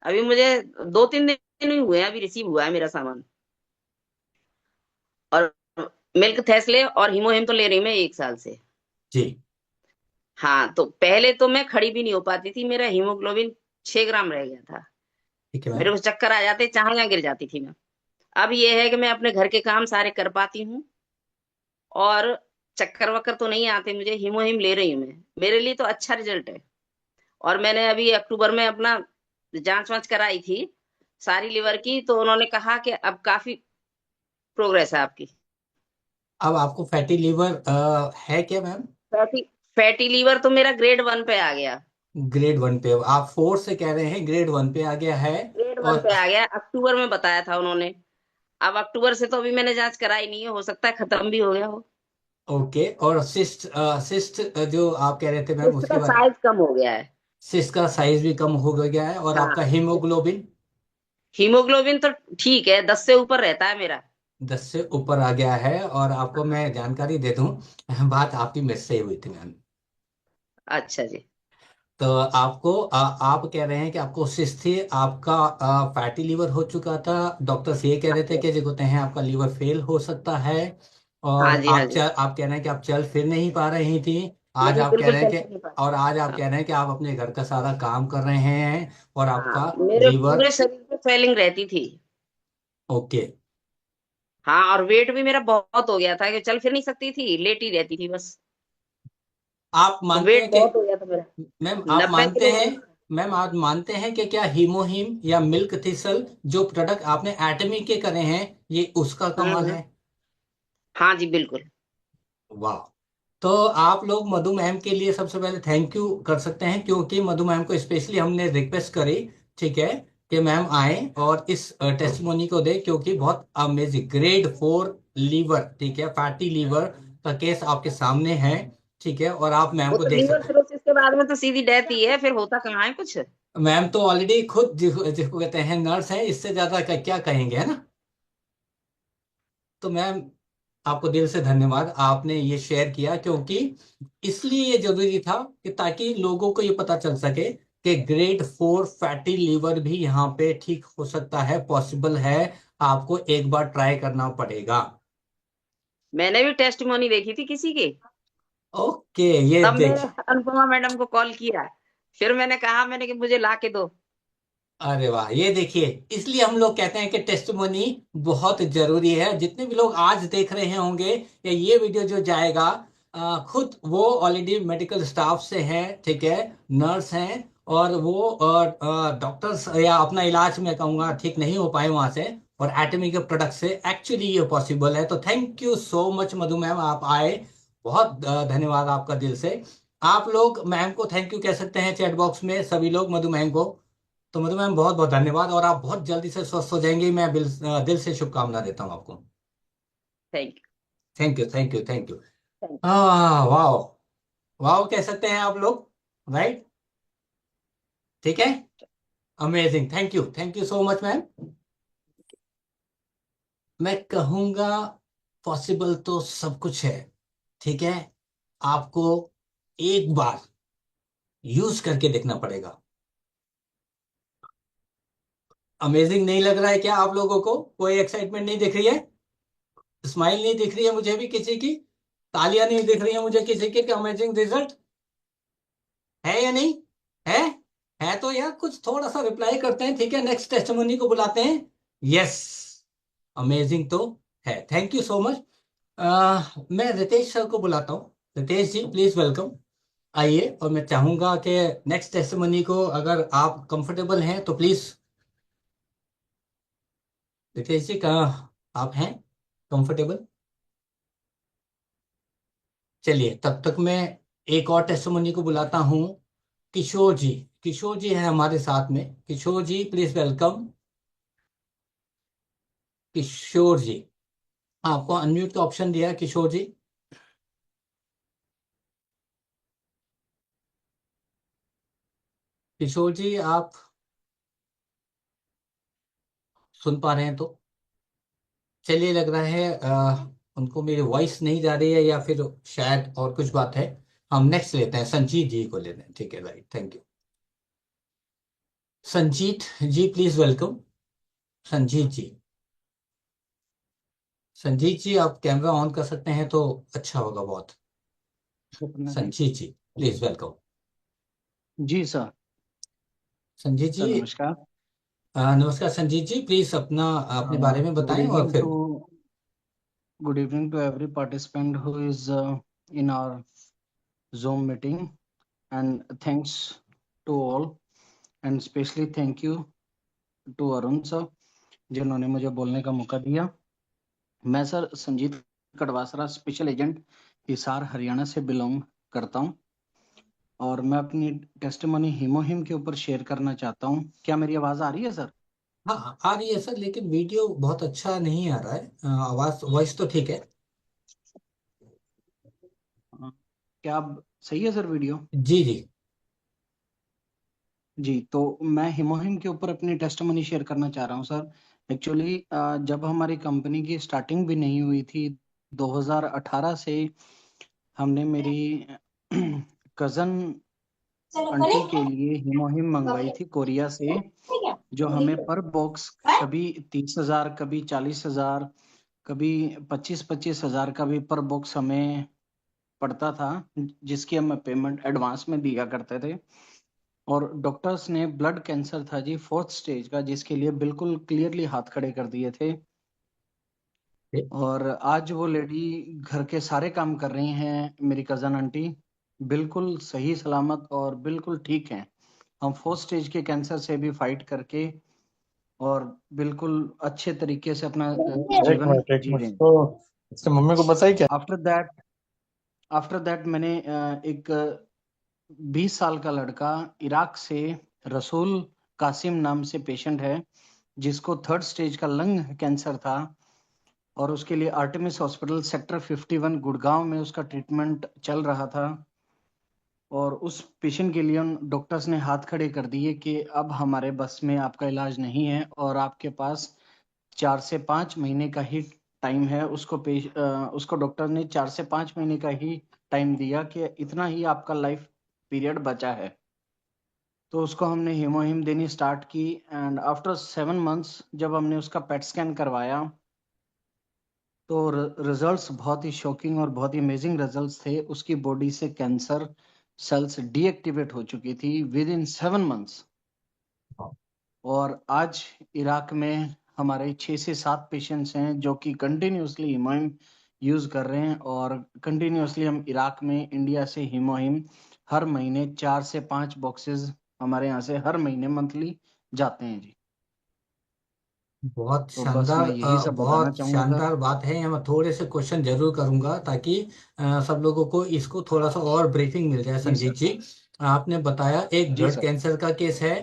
अभी मुझे 2-3 दिन ही हुए हैं, अभी रिसीव हुआ है मेरा सामान। और मिल्क थैसले और हीमोहिम तो ले रही हूँ मैं 1 साल से। जी हाँ, तो पहले तो मैं खड़ी भी नहीं हो पाती थी, मेरा हीमोग्लोबिन 6 ग्राम रह गया था। ठीक है मेरे मैम। को चक्कर आ जाते, जहां गिर जाती थी मैं। अब ये है कि मैं अपने घर के काम सारे कर पाती हूँ। और चक्कर वक्कर तो नहीं आते मुझे। हीमोहिम ले रही हूँ मैं, मेरे लिए तो अच्छा रिजल्ट है। और मैंने अभी अक्टूबर में अपना जांच वांच कराई थी सारी लिवर की। तो उन्होंने कहा कि अब काफी प्रोग्रेस है आपकी। अब आपको फैटी लीवर है क्या मैम? फैटी फैटी लीवर तो मेरा ग्रेड 1 पे आ गया। ग्रेड वन पे, आप फोर से कह रहे हैं, ग्रेड वन पे आ गया है। ग्रेड 1 और पे आ गया, अक्टूबर में बताया था उन्होंने। अब अक्टूबर से तो अभी मैंने जांच कराई नहीं है, हो सकता है खत्म भी हो गया हो। ओके, और सिस्ट, सिस्ट जो आप कह रहे थे मैम, सिस्ट उसके का बाद साइज कम हो गया है। सिस्ट का साइज भी कम हो गया है, और हाँ, आपका हीमोग्लोबिन हीमोग्लोबिन तो ठीक है, 10 से ऊपर रहता है मेरा। 10 से ऊपर आ गया है। और आपको मैं जानकारी दे दूं, बात आपकी मेरे से ही हुई थी मैम। अच्छा जी। तो आपको आप कह रहे हैं कि आपको सिस्ट थी, आपका फैटी लीवर हो चुका था। डॉक्टर्स ये कह रहे थे कि जो कहते हैं आपका लीवर फेल हो सकता है। हाँ और जी, हाँ जी। आप कह रहे हैं कि आप चल फिर नहीं पा रही थी। आज नहीं, आप कह बिल्कुल रहे हैं चल कि, नहीं पाता। और आज आप हाँ, कह रहे हैं कि आप अपने घर का सारा काम कर रहे हैं, और हाँ, आपका मेरे लीवर, पूरे शरीर में स्वेलिंग रहती थी। ओके। हाँ, और वेट भी मेरा बहुत हो गया था कि चल फिर नहीं सकती थी, लेटी रहती थी बस। आप तो मानते हैं वेट कि, बहुत हो गया था मेरा, मैम आप 90 मानते किलो हो हैं, गया था। मैम आप मानते हैं कि क्या हीमोहिम या मिल्क थिसल जो प्रोडक्ट आपने एटमी के करे हैं ये उसका कमाल हम्म। है? हाँ जी बिल्कुल। वाह। तो आप लोग मधु मैम के लिए सबसे पहले थैंक यू कर सकते हैं, क्योंकि मधु मैम को स्पेशली हमने रिक्वेस्ट करी, ठीक है, कि मैम आए और इस टेस्टिमोनी को दे, क्योंकि बहुत अमेजिंग ग्रेड 4 लीवर, ठीक है, फैटी लीवर का केस आपके सामने है, ठीक है, और आप मैम वो को तो देख लीवर सकते हैं। सिरोसिस के बाद में तो सीधी डेथ ही है, फिर होता कहाँ है कुछ। मैम तो ऑलरेडी खुद जिसको कहते हैं नर्स है, इससे ज्यादा क्या कहेंगे, है ना? तो मैम आपको दिल से धन्यवाद, आपने ये शेयर किया, क्योंकि इसलिए ये जरूरी था कि ताकि लोगों को ये पता चल सके कि ग्रेड 4 फैटी लीवर भी यहाँ पे ठीक हो सकता है, पॉसिबल है। आपको एक बार ट्राई करना पड़ेगा। मैंने भी टेस्टिमोनी देखी थी किसी की, ओके, ये तब मैंने देखिए। अनुपमा मैडम को कॉल किया, फिर मैंने कहा मैंने कि मुझे ला के दो। अरे वाह, ये देखिए, इसलिए हम लोग कहते हैं कि टेस्टिमोनी बहुत जरूरी है। जितने भी लोग आज देख रहे होंगे या ये वीडियो जो जाएगा, खुद वो ऑलरेडी मेडिकल स्टाफ से हैं, ठीक है, नर्स हैं, और वो डॉक्टर्स या अपना इलाज मैं कहूँगा ठीक नहीं हो पाए वहां से, और एटमी के प्रोडक्ट से एक्चुअली ये पॉसिबल है। तो thank you so much Madhu ma'am, आप आए, बहुत धन्यवाद आपका दिल से। आप लोग मैम को थैंक यू कह सकते हैं चैट बॉक्स में, सभी लोग मधु मैम को। तो मधु मैम बहुत बहुत धन्यवाद, और आप बहुत जल्दी से स्वस्थ हो जाएंगे, मैं दिल से शुभकामना देता हूँ आपको। Thank thank you, thank you, thank you. You. हाँ, वाह, वाह कह सकते हैं आप लोग, राइट? ठीक है, amazing, thank you so much ma'am. मैं कहूँगा पॉसिबल तो सब कुछ है, ठीक है, आपको एक बार यूज करके देखना पड़ेगा। अमेजिंग नहीं लग रहा है क्या आप लोगों को? कोई एक्साइटमेंट नहीं दिख रही है? स्माइल नहीं दिख रही है मुझे भी किसी की? तालियां नहीं दिख रही है मुझे किसी की? अमेजिंग रिजल्ट है या नहीं? है? है तो यार कुछ थोड़ा सा रिप्लाई करते हैं, ठीक है, नेक्स्ट टेस्टिमोनी को बुलाते हैं। यस, अमेजिंग तो है, थैंक यू सो मच। मैं रितेश सर को बुलाता हूँ। रितेश जी प्लीज वेलकम, आइए। और मैं चाहूंगा कि नेक्स्ट टेस्टिमोनी को अगर आप कंफर्टेबल हैं तो प्लीज। रितेश जी कहाँ आप हैं कंफर्टेबल? चलिए, तब तक मैं एक और टेस्टिमोनी को बुलाता हूँ। किशोर जी, किशोर जी हैं हमारे साथ में। किशोर जी प्लीज वेलकम। किशोर जी, आपको अनम्यूट का ऑप्शन दिया है किशोर जी। किशोर जी आप सुन पा रहे हैं तो? चलिए, लग रहा है उनको मेरी वॉइस नहीं जा रही है, या फिर शायद और कुछ बात है। हम नेक्स्ट लेते हैं, संजीत जी को लेते हैं, ठीक है, right, thank you. Sanjeet ji please welcome. Sanjeet ji, Sanjeet ji आप कैमरा ऑन कर सकते हैं तो अच्छा होगा बहुत। Sanjeet ji please welcome. जी सर। संजीत सर जी, नमस्कार। नमस्कार संजीत जी, प्लीज अपना अपने बारे में गुड बताएं और इवनिंग फिर। To good evening to every participant who is in our Zoom meeting, and thanks to all, and especially thank you to Arun sir जिन्होंने मुझे बोलने का मौका दिया। मैं sir Sanjeet Kadwasara special agent Hisar Haryana से बिलोंग करता हूं, और मैं अपनी टेस्टिमोनी हीमोहिम के ऊपर शेयर करना चाहता हूं। क्या मेरी आवाज आ रही है सर? हाँ आ रही है सर, लेकिन वीडियो बहुत अच्छा नहीं आ रहा है। आवाज वॉइस तो ठीक है। क्या अब सही है सर वीडियो? जी जी। जी, तो मैं हिमोहिम के ऊपर अपनी टेस्टिमनी शेयर करना चाह रहा हूँ सर। एक्चुअली जब हमारी कंपनी की स्टार्टिंग भी नहीं हुई थी 2018 से, हमने मेरी कजन आंटी के लिए हिमोहिम मंगवाई थी कोरिया से, जो हमें पर बॉक्स कभी 30,000, कभी 40,000, कभी 25,000 का भी पर बॉक्स हमें पड़ता था, जिसकी हम पेमेंट एडवांस में दिया करते थे। और डॉक्टर्स ने ब्लड कैंसर था जी 4th स्टेज का, जिसके लिए बिल्कुल क्लियरली हाथ खड़े कर दिए थे। और आज वो लेडी घर के सारे काम कर रही हैं, मेरी कजन आंटी बिल्कुल सही सलामत और बिल्कुल ठीक हैं। हम 4th स्टेज के कैंसर से भी फाइट करके और बिल्कुल अच्छे तरीके से अपना जीवन एक जी मिनट रहे हैं। तो इसके मम्मी को बताई क्या? आफ्टर दैट मैंने एक 20 साल का लड़का इराक से, रसूल कासिम नाम से पेशेंट है, जिसको 3rd स्टेज का लंग कैंसर था और उसके लिए आर्टेमिस हॉस्पिटल सेक्टर 51 गुड़गांव में उसका ट्रीटमेंट चल रहा था। और उस पेशेंट के लिए उन डॉक्टर्स ने हाथ खड़े कर दिए कि अब हमारे बस में आपका इलाज नहीं है और आपके पास 4 से 5 महीने का ही टाइम है। उसको डॉक्टर ने 4 से 5 महीने का ही टाइम दिया कि इतना ही आपका लाइफ पीरियड बचा है। तो उसको हमने हीमोहिम देनी स्टार्ट की एंड आफ्टर 7 मंथ्स जब हमने उसका पेट स्कैन करवाया तो रिजल्ट्स बहुत ही शॉकिंग और बहुत ही अमेजिंग रिजल्ट्स थे। उसकी बॉडी से कैंसर सेल्स डीएक्टिवेट हो चुकी थी विद इन 7 मंथ्स। और आज इराक में हमारे 6 से 7 पेशेंट्स हैं जो कि कंटिन्यूसली हीमोहिम यूज कर रहे हैं और कंटिन्यूसली हम इराक में इंडिया से हीमोहिम हर महीने 4 से 5 बॉक्सेस हमारे यहाँ से हर महीने मंथली जाते हैं जी। बहुत तो बस शानदार मैं यही सब बताना बहुत चाहूंगा सर। शानदार बात है। मैं थोड़े से क्वेश्चन जरूर करूंगा ताकि सब लोगों को इसको थोड़ा सा और ब्रीफिंग मिल जाए। जी संजीत सर। जी, आपने बताया एक जी ब्लड सर। कैंसर का केस है,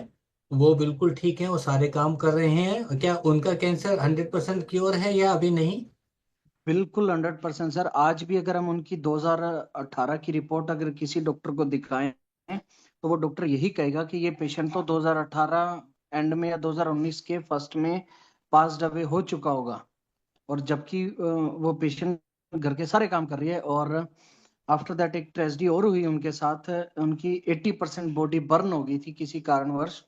वो बिल्कुल ठीक है, वो सारे काम कर रहे हैं। क्या उनका कैंसर 100% क्योर है या अभी नहीं? बिल्कुल 100% सर। आज भी अगर हम उनकी 2018 की रिपोर्ट अगर किसी डॉक्टर को दिखाएं तो वो डॉक्टर यही कहेगा कि ये पेशेंट तो 2018 एंड में या 2019 के फर्स्ट में पास्ड अवे हो चुका होगा। और जबकि वो पेशेंट घर के सारे काम कर रही है। और आफ्टर दैट एक ट्रेजेडी और हुई उनके साथ। उनकी 80% बॉडी बर्न हो गई थी किसी कारणवश।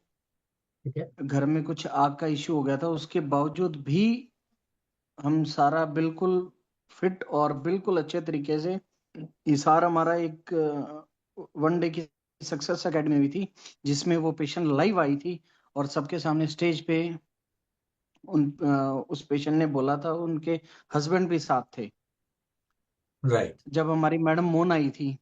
ठीक है। घर में कुछ आग का इश्यू हो गया था, उसके बावजूद भी हम सारा बिल्कुल फिट और बिल्कुल अच्छे तरीके से इसार हमारा एक 1 डे की सक्सेस एकेडमी हुई थी जिसमें वो पेशेंट लाइव आई थी और सबके सामने स्टेज पे उस पेशेंट ने बोला था। उनके हस्बैंड भी साथ थे राइट। जब हमारी मैडम मोन आई थी।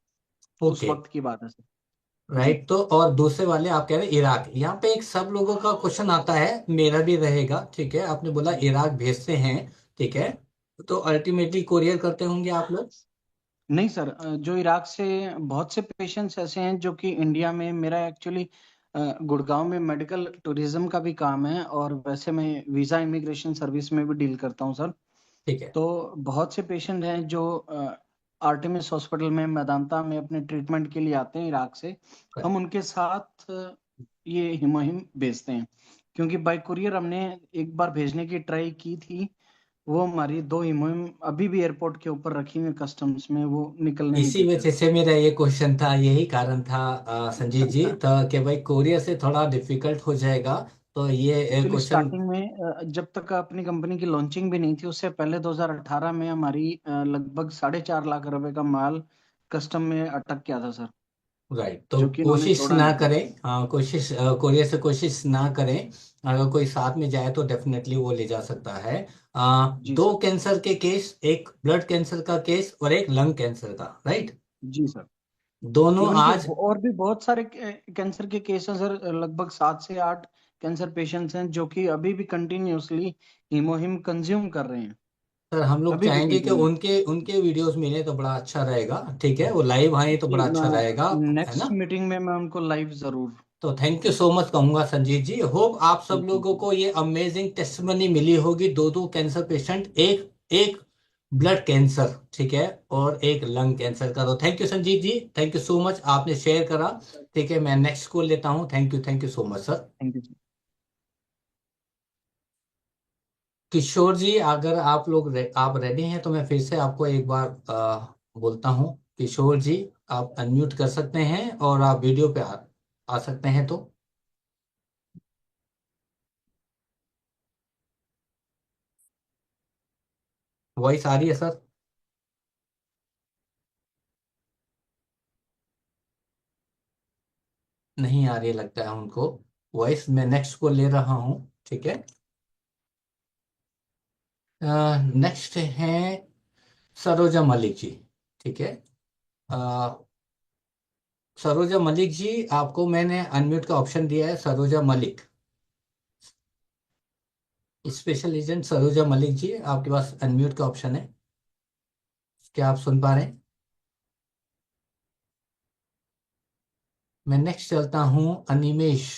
उस ओके। वक्त की बात है सर। जी राइट। तो और दूसरे वाले आप कह रहे हैं इराक, यहाँ पे एक सब लोगों का क्वेश्चन आता है, मेरा भी रहेगा। ठीक है, आपने बोला इराक भेजते हैं, ठीक है, तो अल्टीमेटली कोरियर करते होंगे आप लोग? नहीं सर, जो इराक से बहुत से पेशेंट्स ऐसे हैं जो कि इंडिया में, मेरा एक्चुअली गुड़गांव में मेडिकल टूरिज्म का भी काम है और वैसे मैं वीजा इमिग्रेशन सर्विस में भी डील करता हूं सर। ठीक है। तो बहुत से पेशेंट हैं जो आर्टेमिस हॉस्पिटल में मेदांता में अपने ट्रीटमेंट के लिए आते हैं इराक से। हम उनके साथ ये हिमोहिम भेजते हैं क्योंकि बाय कुरियर हमने एक बार भेजने की ट्राई की थी। वो हमारी 2 हिमोहिम अभी भी एयरपोर्ट के ऊपर रखी हुई कस्टम्स में, वो निकलने नहीं इसी देते वजह सर। से मेरा ये क्वेश्चन था, यही कारण था संजीत जी, तो कि भाई कोरियर से थोड़ा डिफिकल्ट हो जाएगा, तो ये एक्चुअली क्वेश्चन। स्टार्टिंग में जब तक अपनी कंपनी की लॉन्चिंग भी नहीं थी उससे पहले 2018 में हमारी लगभग 4.5 लाख रुपए का माल कस्टम में अटक गया था सर। राइट। तो जो कि इन्होंने कोशिश छोड़ा ना नहीं। करें, हाँ, कोशिश कोरियर से कोशिश ना करें। अगर कोई साथ में जाए तो डेफिनेटली वो ले जा सकता है। जी दो सर। कैंसर के केस, एक ब्लड कैंसर का केस और एक लंग कैंसर का, राइट? जी सर। दोनों इवन की आज। और भी बहुत सारे कैंसर के केस हैं सर। लगभग 7 से 8 कैंसर पेशेंट्स हैं जो कि अभी भी कंटिन्यूअसली हीमोहिम कंज्यूम कर रहे हैं। सर हम लोग अभी भी चाहेंगे कि कंटिन्यू। उनके उनके वीडियोस मिले तो बड़ा अच्छा रहेगा। ठीक है, वो लाइव आए तो बड़ा अच्छा रहेगा, है नेक्स्ट ना? मीटिंग में मैं उनको लाइव जरूर। तो थैंक यू सो मच कहूंगा संजीत जी। होप आप सब थैंक लोगों यू। को ये अमेजिंग टेस्टिमनी मिली होगी। दो दो कैंसर पेशेंट, एक एक ब्लड कैंसर, ठीक है, और एक लंग कैंसर का। तो thank you Sanjeet ji, thank you so much, आपने शेयर करा। ठीक है, मैं नेक्स्ट कॉल लेता हूँ। Thank you so much sir. Thank you. Kishore ji, अगर आप लोग आप रेडी हैं तो मैं फिर से आपको एक बार बोलता हूँ। किशोर जी, आप अनम्यूट कर सकते हैं और आप वीडियो पे आ सकते हैं तो। वॉइस आ रही है सर? नहीं आ रही है लगता है उनको वॉइस। मैं नेक्स्ट को ले रहा हूँ, ठीक है। नेक्स्ट है सरोजा मलिक जी, ठीक है। सरोजा मलिक जी, आपको मैंने अनम्यूट का ऑप्शन दिया है। सरोजा मलिक, स्पेशल एजेंट सरोजा मलिक जी, आपके पास अनम्यूट का ऑप्शन है। क्या आप सुन पा रहे हैं? मैं नेक्स्ट चलता हूं Animesh.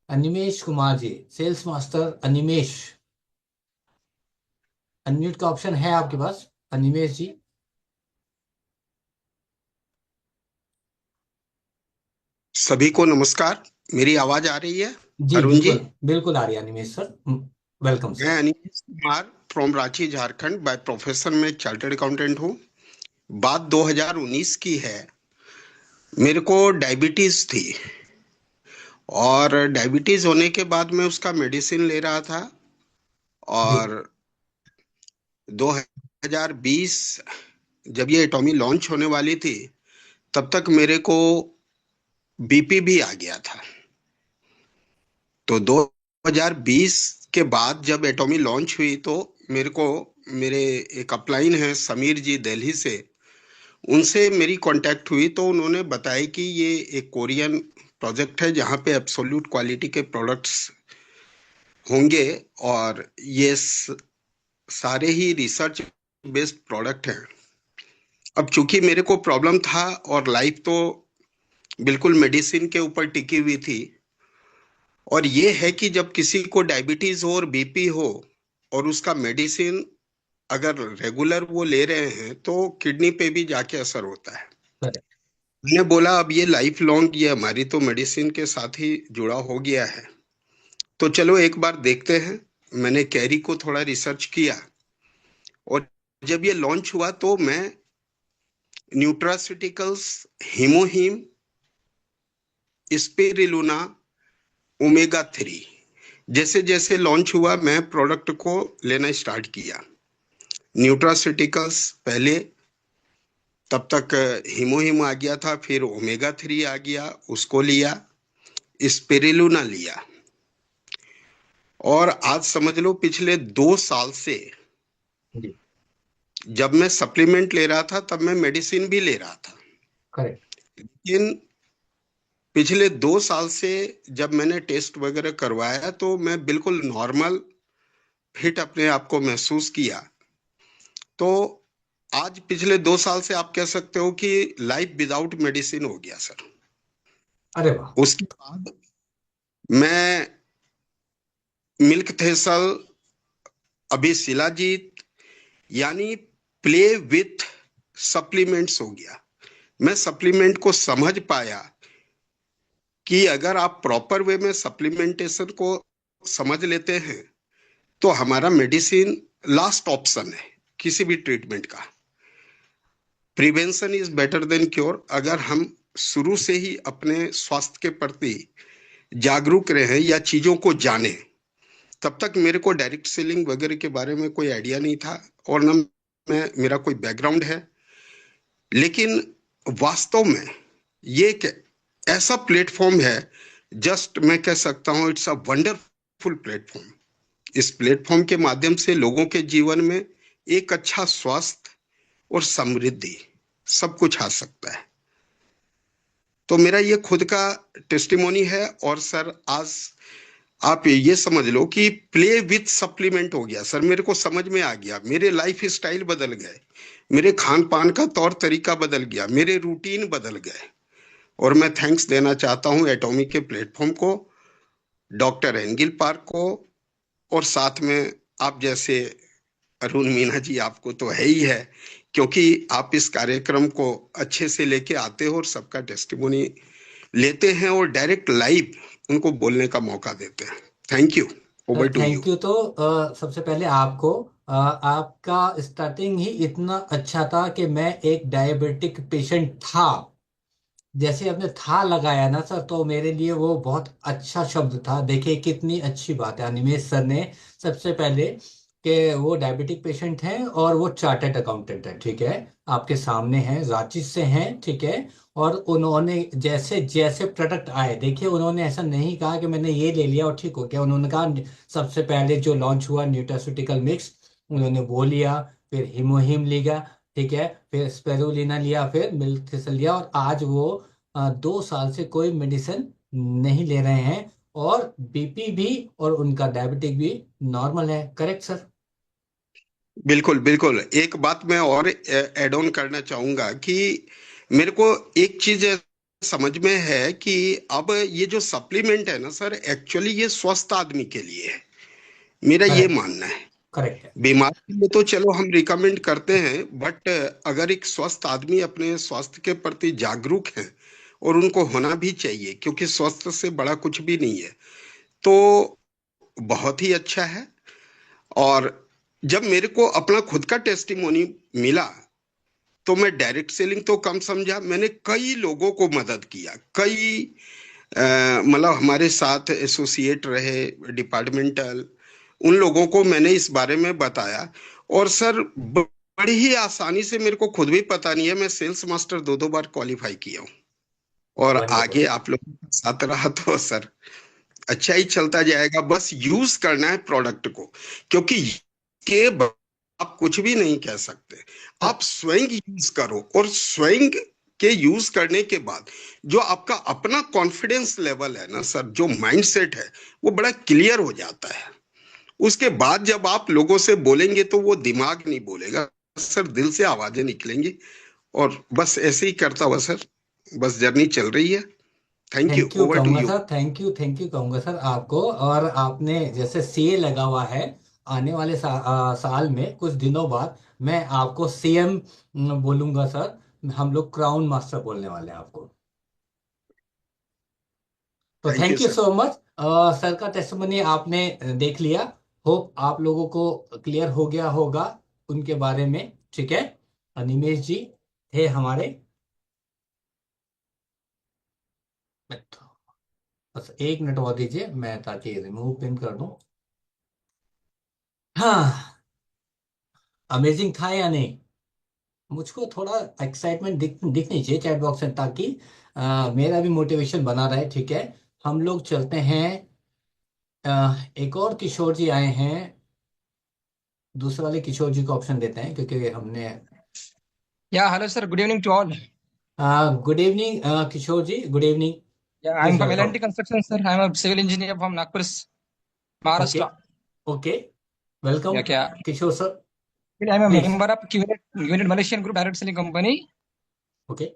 Animesh Kumar ji, sales master Animesh, unmute का ऑप्शन है आपके पास, अनिमेश जी। सभी को नमस्कार। मेरी आवाज आ रही है? जी अरुण जी, बिल्कुल बिल्कुल आ रही है अनिमेश सर। वेलकम मैं sir. Animesh Kumar from Ranchi Jharkhand. By profession में चार्टर्ड अकाउंटेंट हूँ। बात 2019 की है। मेरे को डायबिटीज थी और डायबिटीज होने के बाद मैं उसका मेडिसिन ले रहा था। जी और 2020 जब ये एटॉमी लॉन्च होने वाली थी, तब तक मेरे को बीपी भी आ गया था। तो 2020 के बाद जब एटॉमी लॉन्च हुई तो मेरे को, मेरे एक अपलाइन है समीर जी दिल्ली से, उनसे मेरी कांटेक्ट हुई तो उन्होंने बताया कि ये एक कोरियन प्रोजेक्ट है जहाँ पे एब्सोल्यूट क्वालिटी के प्रोडक्ट्स होंगे और ये सारे ही रिसर्च बेस्ड प्रोडक्ट हैं। अब चूंकि मेरे को प्रॉब्लम था और लाइफ तो बिल्कुल मेडिसिन के ऊपर टिकी हुई थी, और ये है कि जब किसी को डायबिटीज हो और बीपी हो और उसका मेडिसिन अगर रेगुलर वो ले रहे हैं तो किडनी पे भी जाके असर होता है। सर। मैंने बोला अब ये लाइफ लॉन्ग, ये हमारी तो मेडिसिन के साथ ही जुड़ा हो गया है, तो चलो एक बार देखते हैं। मैंने कैरी को थोड़ा रिसर्च किया और जब ये लॉन्च हुआ तो मैं न्यूट्रास्यूटिकल्स, हिमोहिम, स्पिरुलिना, ओमेगा 3 जैसे जैसे लॉन्च हुआ मैं प्रोडक्ट को लेना स्टार्ट किया। न्यूट्रास्यूटिकल्स पहले, तब तक हिमोहिम आ गया था, फिर ओमेगा 3 आ गया, उसको लिया, स्पिरुलिना लिया। और आज समझ लो पिछले 2 साल से जी जब मैं सप्लीमेंट ले रहा था तब मैं मेडिसिन भी ले रहा था। करेक्ट। लेकिन पिछले 2 साल से जब मैंने टेस्ट वगैरह करवाया तो मैं बिल्कुल नॉर्मल फिट अपने आप को महसूस किया। तो आज पिछले 2 साल से आप कह सकते हो कि लाइफ विदाउट मेडिसिन हो गया सर। अरे वाह। उसके बाद मैं मिल्क थेसल, अभी शिलाजीत, यानी प्ले विथ सप्लीमेंट्स हो गया। मैं सप्लीमेंट को समझ पाया कि अगर आप प्रॉपर वे में सप्लीमेंटेशन को समझ लेते हैं तो हमारा मेडिसिन लास्ट ऑप्शन है किसी भी ट्रीटमेंट का। Prevention is better than cure. अगर हम शुरू से ही अपने स्वास्थ्य के प्रति जागरूक रहे या चीजों को जाने, तब तक मेरे को डायरेक्ट सेलिंग वगैरह के बारे में कोई आइडिया नहीं था और न मेरा कोई बैकग्राउंड है। लेकिन वास्तव में ये एक ऐसा प्लेटफॉर्म है, जस्ट मैं कह सकता हूं इट्स अ वंडरफुल प्लेटफॉर्म। इस प्लेटफॉर्म के माध्यम से लोगों के जीवन में एक अच्छा स्वास्थ्य और समृद्धि सब कुछ आ सकता है। तो मेरा ये खुद का टेस्टिमोनी है। और सर आज आप ये समझ लो कि प्ले विथ सप्लीमेंट हो गया सर। मेरे को समझ में आ गया, मेरे लाइफ स्टाइल बदल गए, मेरे खान पान का तौर तरीका बदल गया, मेरे रूटीन बदल गए। और मैं थैंक्स देना चाहता हूं एटॉमी के प्लेटफॉर्म को, डॉक्टर एंगिल पार्क को, और साथ में आप जैसे अरुण मीना जी, आपको तो है ही है, क्योंकि आप इस कार्यक्रम को अच्छे से लेके आते हो और सबका टेस्टिमोनी लेते हैं और डायरेक्ट लाइव उनको बोलने का मौका देते हैं। Thank you. Over to you. Thank you. तो सबसे पहले आपको आपका स्टार्टिंग ही इतना अच्छा था कि मैं एक डायबिटिक पेशेंट था। जैसे आपने था लगाया ना सर, तो मेरे लिए वो बहुत अच्छा शब्द था। देखिए कितनी अच्छी बात है अनिमेश सर ने सबसे पहले कि वो डायबिटिक पेशेंट हैं और वो चार्टर्ड अकाउंटेंट है, ठीक है, आपके सामने हैं, रांची से हैं, ठीक है। और उन्होंने जैसे जैसे प्रोडक्ट आए, देखिए उन्होंने ऐसा नहीं कहा कि मैंने ये ले लिया और ठीक हो गया। उन्होंने कहा सबसे पहले जो लॉन्च हुआ न्यूट्रास्यूटिकल मिक्स, उन्होंने वो लिया, फिर हिमोहिम लिया, ठीक है, फिर स्पेरुलिना लिया, फिर मिल्क थिसल लिया, और आज वो 2 साल से कोई मेडिसिन नहीं ले रहे हैं, और बीपी भी और उनका डायबिटिक भी नॉर्मल है। Correct sir? बिल्कुल बिल्कुल। एक बात मैं और ऐड ऑन करना चाहूंगा कि मेरे को एक चीज समझ में है कि अब ये जो सप्लीमेंट है ना सर, एक्चुअली ये स्वस्थ आदमी के लिए है, मेरा ये करेक्ट, मानना है। करेक्ट है। बीमार के लिए तो चलो हम रिकमेंड करते हैं, बट अगर एक स्वस्थ आदमी अपने स्वास्थ्य के प्रति जागरूक है, और उनको होना भी चाहिए, क्योंकि स्वास्थ्य से बड़ा कुछ भी नहीं है, तो बहुत ही अच्छा है। और जब मेरे को अपना खुद का टेस्टिमोनी मिला, तो मैं डायरेक्ट सेलिंग तो कम समझा, मैंने कई लोगों को मदद किया, कई मतलब हमारे साथ एसोसिएट रहे डिपार्टमेंटल, उन लोगों को मैंने इस बारे में बताया। और सर बड़ी ही आसानी से, मेरे को खुद भी पता नहीं है, मैं सेल्स मास्टर 2 बार क्वालिफाई किया हूँ। और वंडरफुल। आगे आप लोगों के साथ रहा तो सर अच्छा ही चलता जाएगा, बस यूज करना है प्रोडक्ट को, क्योंकि के आप कुछ भी नहीं कह सकते। आप स्वयं यूज करो, और स्वयं के यूज करने के बाद जो आपका अपना कॉन्फिडेंस लेवल है ना सर, जो माइंडसेट है, वो बड़ा क्लियर हो जाता है। उसके बाद जब आप लोगों से बोलेंगे, तो वो दिमाग नहीं बोलेगा सर, दिल से आवाजें निकलेंगी। और बस ऐसे ही करता हुआ सर, बस जर्नी चल रही है। Thank you, thank you over to कहूंगा यू। सर, थैंक यू कहूंगा सर आपको। और आपने जैसे सीए लगा हुआ है, आने वाले साल में कुछ दिनों बाद मैं आपको सीएम बोलूंगा सर। हम लोग क्राउन मास्टर बोलने वाले हैं आपको। तो thank you thank you sir. So much. Sir का टेस्टिमनी आपने देख लिया। होप आप लोगों को क्लियर हो गया होगा उनके बारे में। ठीक है, निमेश जी थे हमारे। बस 1 मिनट और दीजिए, मैं ताकि रिमूव पिन कर दूं। हाँ, अमेजिंग था या नहीं? मुझको थोड़ा एक्साइटमेंट दिखनी चाहिए चैट बॉक्स में, ताकि मेरा भी मोटिवेशन बना रहे। ठीक है, हम लोग चलते हैं। एक और किशोर जी आए हैं, दूसरे वाले किशोर जी को ऑप्शन देते हैं, क्योंकि हमने। Yeah, hello sir. Good evening to all. Good evening Kishore ji, good evening. Yeah, please I'm from welcome. L&T Construction, sir. I'm a civil engineer from Nagpur, okay, Maharashtra. Okay, welcome Yeah, क्या? Kishore sir, I'm a please. member of QNet Malaysian Group Direct Selling Company. Okay,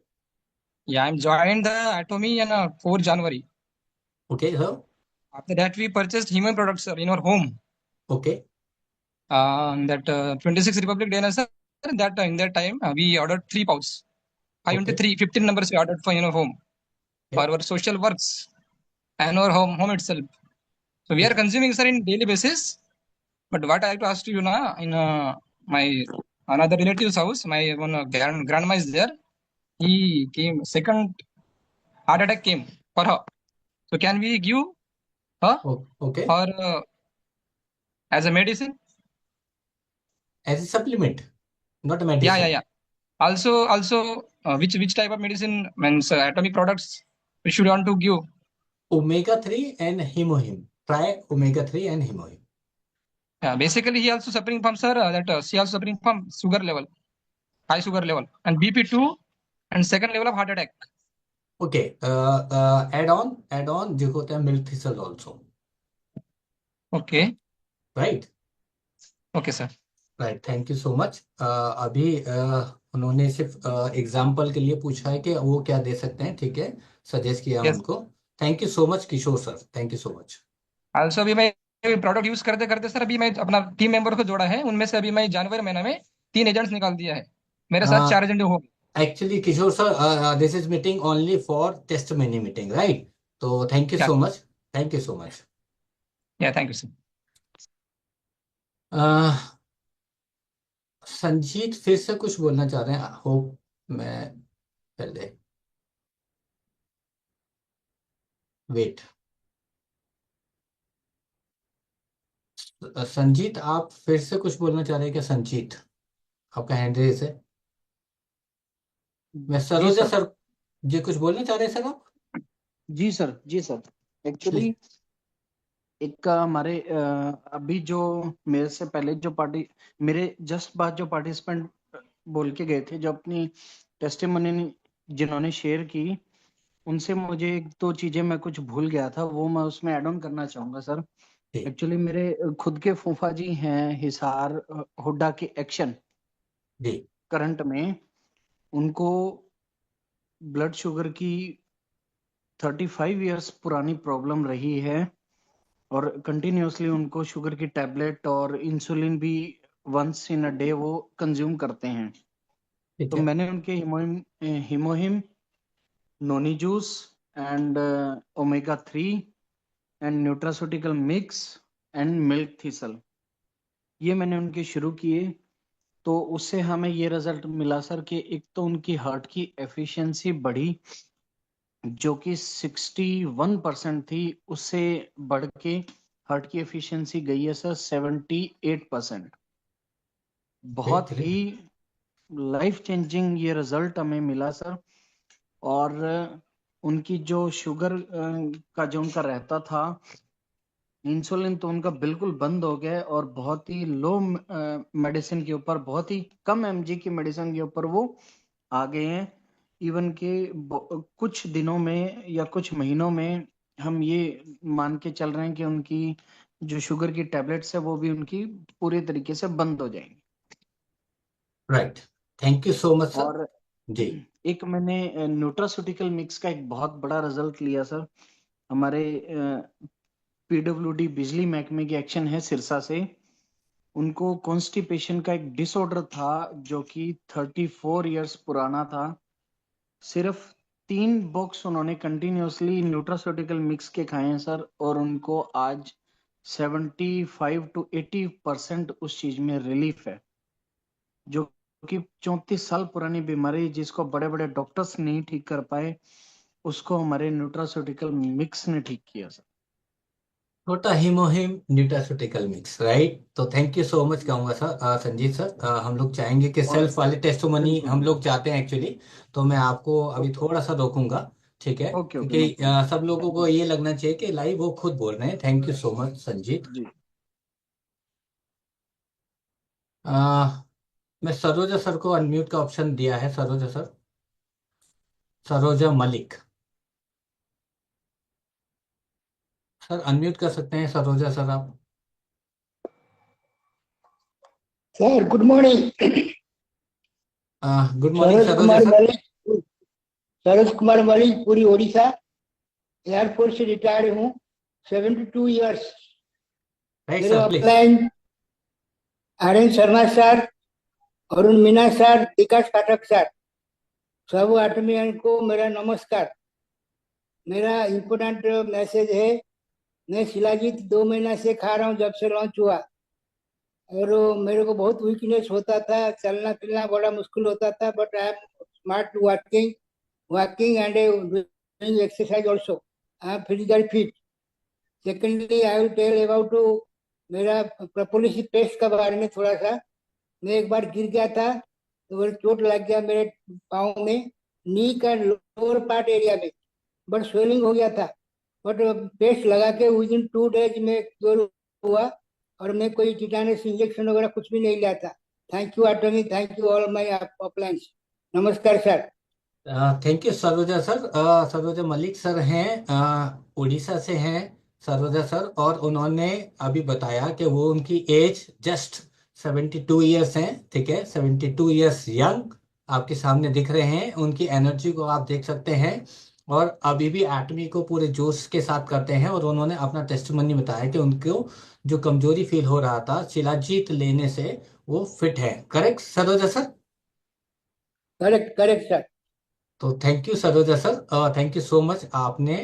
Yeah, I'm joined the Atomy on 4 January. Okay sir, After that, we purchased human products, sir, in our home. Okay, That 26th Republic Day, sir. That in that time, we ordered 3 pouches. Okay, 15 numbers we ordered for home for our social works and our home itself. So we are consuming, sir, in daily basis. But what I have to ask you now, in my another relative's house, my one grandma is there. He came, second heart attack came for her. So can we give her okay, or as a medicine? As a supplement, not Yeah, yeah, medicine. yeah. Also, which type of medicine means atomic products we should want to give? Omega 3 and hemohim. Try omega 3 and hemohim. Yeah, basically he also suffering from sir she also suffering from sugar level, high sugar level, and BP2, and second level of heart attack. Okay, add on जो होता है milk thistle also. Okay, Right, okay, sir. right. Thank you so much. अभी उन्होंने सिर्फ example के लिए पूछा है कि वो क्या दे सकते हैं। ठीक है, सजेस्ट किया Yes. उनको। Thank you so much Kishore sir, thank you so much. Also अभी मैं प्रोडक्ट यूज करते करते सर, अभी मैं अपना टीम मेंबर को जोड़ा है, उनमें से अभी मैं जनवरी महीना में 3 एजेंट्स निकाल दिया है, मेरे साथ 4 एजेंट हो। Actually Kishore sir, this is meeting only for testimony meeting, right? तो thank you so much, thank you so much. Yeah thank you sir. Sanjeet फिर से कुछ बोलना चाह रहे हैं, होप मैं पहले वेट। संजीत आप फिर से कुछ बोलना चाह रहे हैं क्या? संजीत आपका हैंड रेज है। मैं जी सरोजा सर। सर जी कुछ बोलना चाह रहे हैं सर आप? जी सर, जी सर। एक्चुअली एक हमारे अभी जो मेरे से पहले जो पार्टी, मेरे जस्ट बाद जो पार्टिसिपेंट बोल के गए थे, जो अपनी टेस्टिमनी जिन्होंने शेयर की, उनसे मुझे एक दो चीजें मैं कुछ भूल गया था, वो मैं उसमें ऐड ऑन करना चाहूंगा सर। जी एक्चुअली मेरे खुद के फूफा जी हैं हिसार हुड्डा के एक्शन जी करंट में। उनको ब्लड शुगर की 35 इयर्स पुरानी प्रॉब्लम रही है, और कंटिन्यूअसली उनको शुगर की टैबलेट और इंसुलिन भी वंस इन अ डे वो कंज्यूम करते हैं। ठीक तो है। मैंने उनके HemoHIM, noni juice and omega 3 and nutraceutical mix and milk thistle, ये मैंने उनके शुरू किए। तो उससे हमें ये रिजल्ट मिला सर कि एक तो उनकी हार्ट की एफिशिएंसी बढ़ी, जो कि 61% थी, उससे बढ़ के हार्ट की एफिशिएंसी गई है सर 78%। बहुत great he great. Life changing ये रिजल्ट हमें मिला सर। और उनकी जो शुगर का जो उनका रहता था, इंसुलिन तो उनका बिल्कुल बंद हो गया है, और बहुत ही लो मेडिसिन के ऊपर, बहुत ही कम एमजी की मेडिसिन के ऊपर वो आ गए हैं। इवन के कुछ दिनों में या कुछ महीनों में हम ये मान के चल रहे हैं कि उनकी जो शुगर की टैबलेट्स है वो भी उनकी पूरी तरीके से बंद हो जाएंगी। Right, thank you so much sir. और जी एक मैंने न्यूट्रास्यूटिकल मिक्स का एक बहुत बड़ा रिजल्ट लिया सर। हमारे पीडब्ल्यूडी बिजली महकमे की एक्शन है सिरसा से। उनको कॉन्स्टिपेशन का एक डिसऑर्डर था, जो कि 34 इयर्स पुराना था। सिर्फ 3 बॉक्स उन्होंने कंटिन्यूअसली न्यूट्रास्यूटिकल मिक्स के खाए हैं सर, और उनको आज 75 to 80% उस चीज में रिलीफ है, जो कि 34 साल पुरानी बीमारी जिसको बड़े बड़े डॉक्टर्स नहीं ठीक कर पाए, उसको हमारे न्यूट्रास्यूटिकल मिक्स ने ठीक किया सर। छोटा हिमोहिम न्यूट्रास्यूटिकल मिक्स, राइट। तो थैंक यू सो मच कहूंगा सर। संजीत सर, हम लोग चाहेंगे कि और सेल्फ वाले टेस्टोमनी बिल्कुल हम लोग बिल्कुल। चाहते हैं एक्चुअली। तो मैं आपको अभी ओके थोड़ा सा रोकूंगा, ठीक है, ओके ओके, नो क्योंकि प्रॉब्लम। सब लोगों को ये लगना चाहिए कि लाइव वो खुद बोल रहे हैं। Thank you so much Sanjeet. जी अ, मैं सरोजा सर को अनम्यूट का ऑप्शन दिया है। Saroja sir, Saroja Malik sir, unmute कर सकते हैं सरोजा सर आप। Sir good morning. Good morning Saroj Saroja Kumar sir. Malik, Saroj Kumar Malik, Puri Odisha air force से रिटायर्ड हूँ, 72 इयर्स। राइट मेरे sir, please. Upline Aryan Sharma sir, Arun Meena sir, Vikas Pathak sir, सब आत्मीयन को मेरा नमस्कार। मेरा इम्पोर्टेंट मैसेज है, मैं शिलाजीत 2 महीना से खा रहा हूँ जब से लॉन्च हुआ। और मेरे को बहुत वीकनेस होता था, चलना फिरना बड़ा मुश्किल होता था, but I am smart walking and doing exercise also. I am physically fit. Secondly, I will tell about मेरा प्रपोलिस पेस्ट के बारे में थोड़ा सा। मैं एक बार गिर गया था, तो मेरे चोट लग गया मेरे पाँव में, नी का लोअर पार्ट एरिया में, बट स्वेलिंग हो गया था। बट पेस्ट लगा के विद इन 2 days में क्योर हुआ, और मैं कोई टिटानस इंजेक्शन वगैरह कुछ भी नहीं लिया था। Thank you Atomy, thank you all my uplines. नमस्कार sir. Thank you Saroja sir. Saroja Malik sir हैं, उड़ीसा से हैं सरोजा सर, और उन्होंने अभी बताया कि वो उनकी एज जस्ट 72 ईयर्स हैं, ठीक है, 72 ईयर्स यंग आपके सामने दिख रहे हैं। उनकी एनर्जी को आप देख सकते हैं, और अभी भी एटमी को पूरे जोश के साथ करते हैं। और उन्होंने अपना टेस्टिमनी बताया कि उनको जो कमजोरी फील हो रहा था शिलाजीत लेने से, वो फिट है। Correct Saroja sir? Correct correct sir. तो thank you Saroja sir, thank you so much, आपने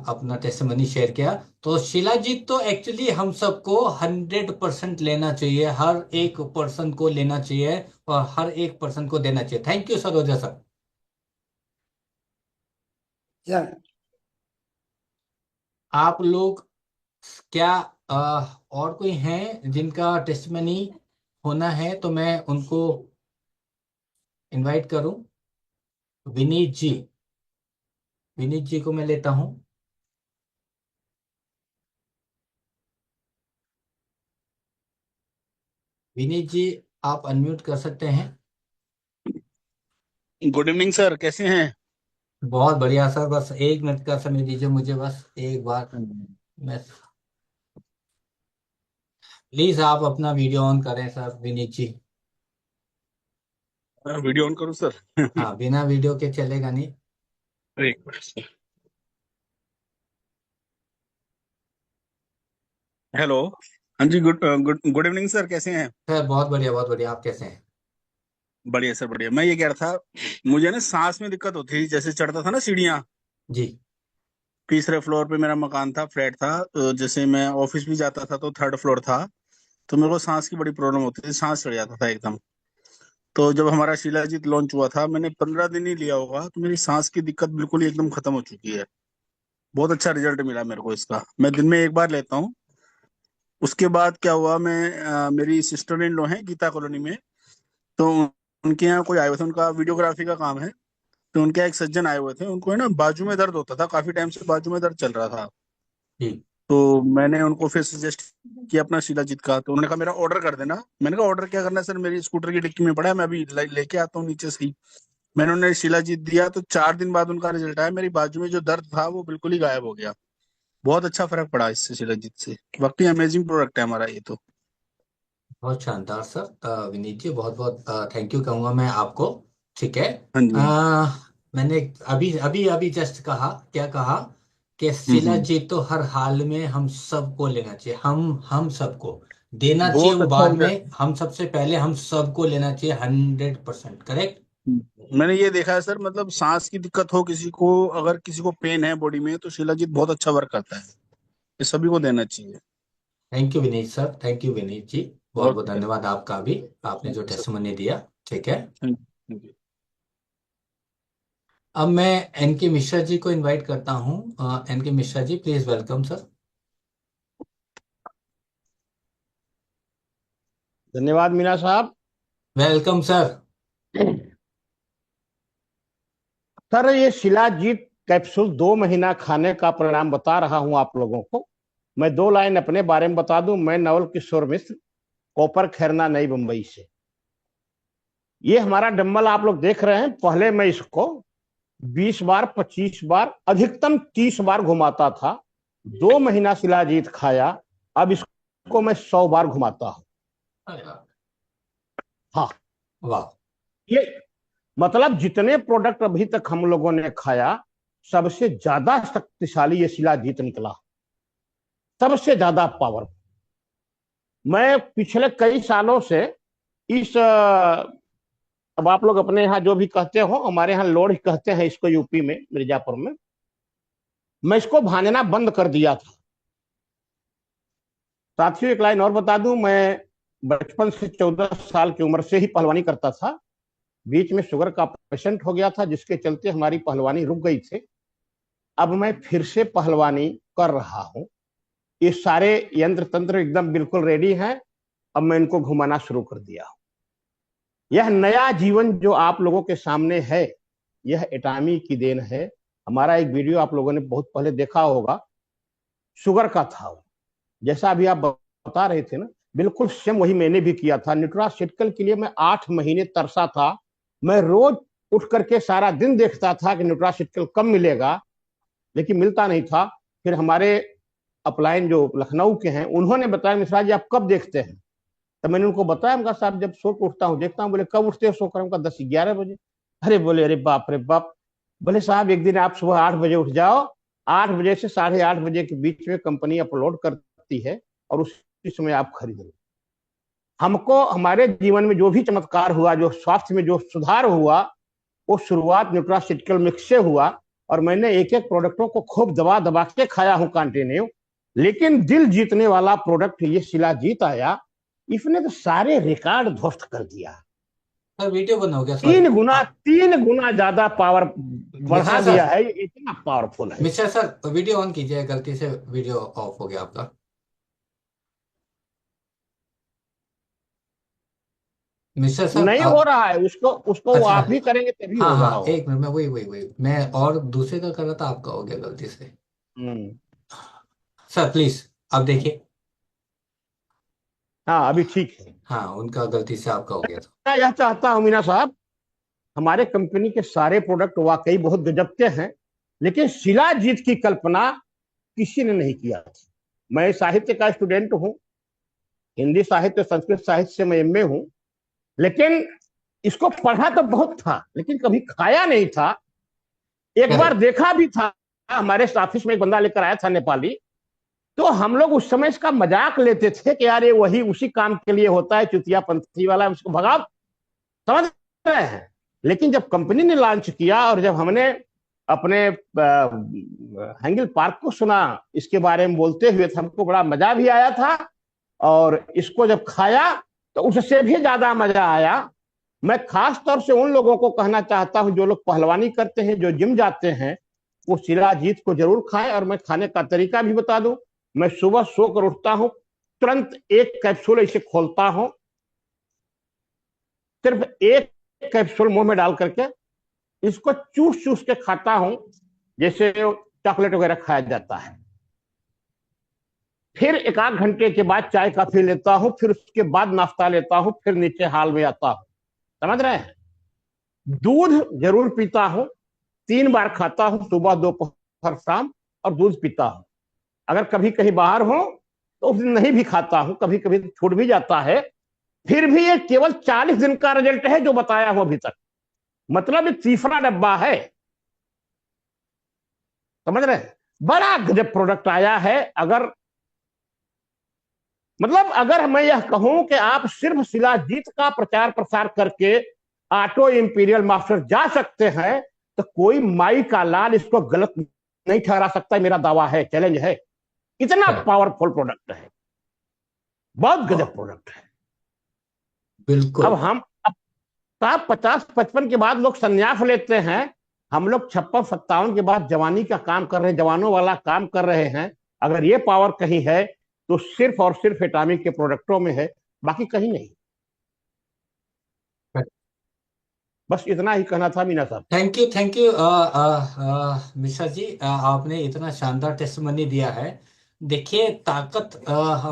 अपना टेस्टिमनी शेयर किया। तो शिलाजीत तो एक्चुअली हम सबको 100% लेना चाहिए, हर एक पर्सन को लेना चाहिए, और हर एक पर्सन को देना चाहिए। Thank you Saroja sir. Sir आप लोग क्या और कोई हैं जिनका टेस्टिमनी होना है, तो मैं उनको इनवाइट करूं। विनीत जी, विनीत जी को मैं लेता हूं। विनीत जी, आप अनम्यूट कर सकते हैं। गुड इवनिंग सर, कैसे हैं? बहुत बढ़िया सर, बस 1 मिनट का समय दीजिए मुझे, बस एक बार। मैं प्लीज आप अपना वीडियो ऑन करें sir, Vineet ji. Video on करूं सर? हाँ, बिना वीडियो के चलेगा नहीं। एक मिनट सर। हेलो। हाँ जी, good good good evening sir, कैसे हैं? सर बहुत बढ़िया, बहुत बढ़िया। आप कैसे हैं? बढ़िया सर, बढ़िया। मैं ये कह रहा था, मुझे ना सांस में दिक्कत होती थी, जैसे चढ़ता था ना सीढ़ियाँ। जी। तीसरे फ्लोर पे मेरा मकान था, फ्लैट था, तो जैसे मैं ऑफिस भी जाता था तो थर्ड फ्लोर था, तो मेरे को सांस की बड़ी प्रॉब्लम होती थी, सांस चढ़ जाता था एकदम। तो जब हमारा शिलाजीत लॉन्च हुआ था, मैंने 15 दिन ही लिया होगा, तो मेरी सांस की दिक्कत बिल्कुल ही एकदम खत्म हो चुकी है। बहुत अच्छा रिजल्ट मिला मेरे को इसका। मैं दिन में एक बार लेता हूँ। उसके बाद क्या हुआ, मेरी सिस्टर इन लॉ है गीता कॉलोनी में, तो उनके यहाँ कोई आए हुए थे, उनका वीडियोग्राफी का काम है। तो उनके यहाँ एक सज्जन आए हुए थे, उनको है ना बाजू में दर्द होता था, काफी टाइम से बाजू में दर्द चल रहा था। जी। तो मैंने उनको फिर सजेस्ट किया अपना शिलाजीत का, तो उन्होंने कहा मेरा ऑर्डर कर देना। मैंने कहा ऑर्डर क्या करना है सर, मेरी स्कूटर की डिक्की में पड़ा है, मैं अभी लेके आता हूँ नीचे से ही। मैंने उन्हें शिलाजीत दिया, तो 4 दिन बाद उनका रिजल्ट आया, मेरी बाजू में जो दर्द था वो बिल्कुल ही गायब हो गया। बहुत अच्छा फर्क पड़ा इससे, शिलाजीत से। वाकई अमेजिंग प्रोडक्ट है हमारा ये तो। बहुत शानदार सर। विनीत जी, बहुत बहुत थैंक यू कहूँगा मैं आपको। ठीक है। हाँ जी। मैंने अभी अभी अभी जस्ट कहा, क्या कहा कि हम्म। शिलाजीत तो हर हाल में हम सबको लेना चाहिए, हम सबको देना चाहिए, बहुत वो अच्छा बाद रिजल्ट। में, हम सबसे पहले हम सबको लेना चाहिए 100%। करेक्ट। मैंने ये देखा है सर, मतलब सांस की दिक्कत हो किसी को, अगर किसी को पेन है बॉडी में, तो शिलाजीत बहुत अच्छा वर्क करता है। ये सभी को देना चाहिए। Thank you Vineet sir, thank you Vineet ji. बहुत बहुत ओके। धन्यवाद आपका भी, आपने जो ओके सर। टेस्टिमनी दिया। ठीक है। Thank you. अब मैं एन के मिश्रा जी को इनवाइट करता हूँ। एन के Mishra ji, please welcome sir. धन्यवाद मीना साहब। Welcome sir. सर ये शिलाजीत कैप्सूल 2 महीना खाने का परिणाम बता रहा हूं आप लोगों को। मैं 2 लाइन अपने बारे में बता दूं। मैं नवल किशोर मिश्र, कोपर खैरना, नई मुंबई से। ये हमारा डंबल आप लोग देख रहे हैं। पहले मैं इसको 20 बार, 25 बार, अधिकतम 30 बार घुमाता था। 2 महीना शिलाजीत खाया, अब इसको मैं 100 बार घुमाता हूं। अरे वाह। हाँ, वाह। ये मतलब जितने प्रोडक्ट अभी तक हम लोगों ने खाया, सबसे ज्यादा शक्तिशाली ये शिलाजीत निकला, सबसे ज्यादा पावर। मैं पिछले कई सालों से इस अब आप लोग अपने यहाँ जो भी कहते हो, हमारे यहाँ लोड कहते हैं इसको, यूपी में मिर्जापुर में। मैं इसको भांजना बंद कर दिया था। साथियों एक लाइन और बता दूं, मैं बचपन से 14 साल की उम्र से ही पहलवानी करता था। बीच में शुगर का पेशेंट हो गया था, जिसके चलते हमारी पहलवानी रुक गई थी। अब मैं फिर से पहलवानी कर रहा हूं। ये सारे यंत्र तंत्र एकदम बिल्कुल रेडी हैं। अब मैं इनको घुमाना शुरू कर दिया हूं। यह नया जीवन जो आप लोगों के सामने है, यह एटामी की देन है। हमारा एक वीडियो आप लोगों ने बहुत पहले देखा होगा, शुगर का था। जैसा अभी आप बता रहे थे ना, बिल्कुल सेम वही मैंने भी किया था। न्यूट्रास्यूटिकल के लिए मैं 8 महीने तरसा था। मैं रोज उठ करके सारा दिन देखता था कि न्यूट्रास्यूटिकल कब मिलेगा, लेकिन मिलता नहीं था। फिर हमारे अपलाइन जो लखनऊ के हैं, उन्होंने बताया मिश्रा जी आप कब देखते हैं। तो मैंने उनको बताया, उनका साहब जब सो के उठता हूँ देखता हूँ। बोले कब उठते हो सो कर? उनका 10-11 बजे। अरे बोले, अरे बाप रे बाप। बोले साहब एक दिन आप सुबह 8 बजे उठ जाओ, 8 बजे से 8:30 बजे के बीच में कंपनी अपलोड करती है, और उसी समय आप खरीद लो। हमको हमारे जीवन में जो भी चमत्कार हुआ, जो स्वास्थ्य में जो सुधार हुआ, वो शुरुआत न्यूट्रास्यूटिकल मिक्स से हुआ। और मैंने एक एक प्रोडक्टों को खूब दबा दबा के खाया हूं कंटिन्यू। लेकिन दिल जीतने वाला प्रोडक्ट ये शिलाजीत आया, इसने तो सारे रिकॉर्ड ध्वस्त कर दिया। सर वीडियो बंद हो गया, सॉरी। 3 गुना 3 गुना ज्यादा पावर बढ़ा मिश्रा दिया सर, है। ये इतना पावरफुल है। मिश्रा सर वीडियो ऑन कीजिए, गलती से वीडियो ऑफ हो गया आपका। मिश्रा सर नहीं हो आप। रहा है, उसको उसको वो अच्छा। आप ही करेंगे तभी हाँ होगा हाँ, वो। 1 मिनट में, वही वही वही मैं और दूसरे का कर रहा था, आपका हो गया गलती से। हम्म। सर प्लीज आप देखिए। हाँ, अभी ठीक है। हाँ, उनका गलती से आपका हो गया था। मैं यह चाहता हूं मीना साहब हमारे कंपनी के सारे प्रोडक्ट वाकई बहुत गजब के हैं, लेकिन शिलाजीत की कल्पना किसी ने नहीं किया था। मैं साहित्य का स्टूडेंट हूँ, हिंदी साहित्य संस्कृत साहित्य से मैं एमए हूँ, लेकिन इसको पढ़ा तो बहुत था लेकिन कभी खाया नहीं था। एक बार देखा भी था, हमारे ऑफिस में एक बंदा लेकर आया था नेपाली, तो हम लोग उस समय इसका मजाक लेते थे कि यार ये वही उसी काम के लिए होता है, चुतिया पंथी वाला, उसको भगाओ, समझ रहे हैं। लेकिन जब कंपनी ने लॉन्च किया और जब हमने अपने हैंगिल पार्क को सुना इसके बारे में बोलते हुए, तो हमको बड़ा मजा भी आया था, और इसको जब खाया तो उससे भी ज्यादा मजा आया। मैं खास तौर से उन लोगों को कहना चाहता हूं जो लोग पहलवानी करते हैं, जो जिम जाते हैं, वो शिलाजीत को जरूर खाएं। और मैं खाने का तरीका भी बता दूं, मैं सुबह सोकर उठता हूं, तुरंत एक कैप्सूल इसे खोलता हूं, सिर्फ एक कैप्सूल मुंह में डाल करके इसको चूस चूस के खाता हूं, जैसे चॉकलेट वगैरह खाया जाता है। फिर एक आध घंटे के बाद चाय कॉफी लेता हूं, फिर उसके बाद नाश्ता लेता हूं, फिर नीचे हॉल में आता हूं, समझ रहे हैं। दूध जरूर पीता हूं, 3 बार खाता हूं, सुबह दोपहर शाम, और दूध पीता हूं। अगर कभी कहीं बाहर हो तो उस दिन नहीं भी खाता हूं, कभी कभी छूट भी जाता है। फिर भी ये केवल 40 दिन का रिजल्ट है जो बताया हूं अभी तक, मतलब ये तीसरा डब्बा है, समझ रहे हैं। बड़ा गजब प्रोडक्ट आया है। अगर मैं यह कहूं कि आप सिर्फ शिलाजीत का प्रचार प्रसार करके ऑटो इंपीरियल मास्टर जा सकते हैं, तो कोई माई का लाल इसको गलत नहीं ठहरा सकता। मेरा दावा है, चैलेंज है। इतना पावरफुल प्रोडक्ट है, बहुत गजब प्रोडक्ट है। बिल्कुल। अब 50-55 के बाद लोग संन्यास लेते हैं, हम लोग 56-57 के बाद जवानी का काम कर रहे हैं, जवानों वाला काम कर रहे हैं। अगर ये पावर कहीं है तो सिर्फ और सिर्फ एटॉमिक के प्रोडक्टों में है, बाकी कहीं नहीं। बस इतना ही कहना था मीना साहब। थैंक यू मिश्रा जी, आपने इतना शानदार टेस्टमनी दिया है। देखिए ताकत,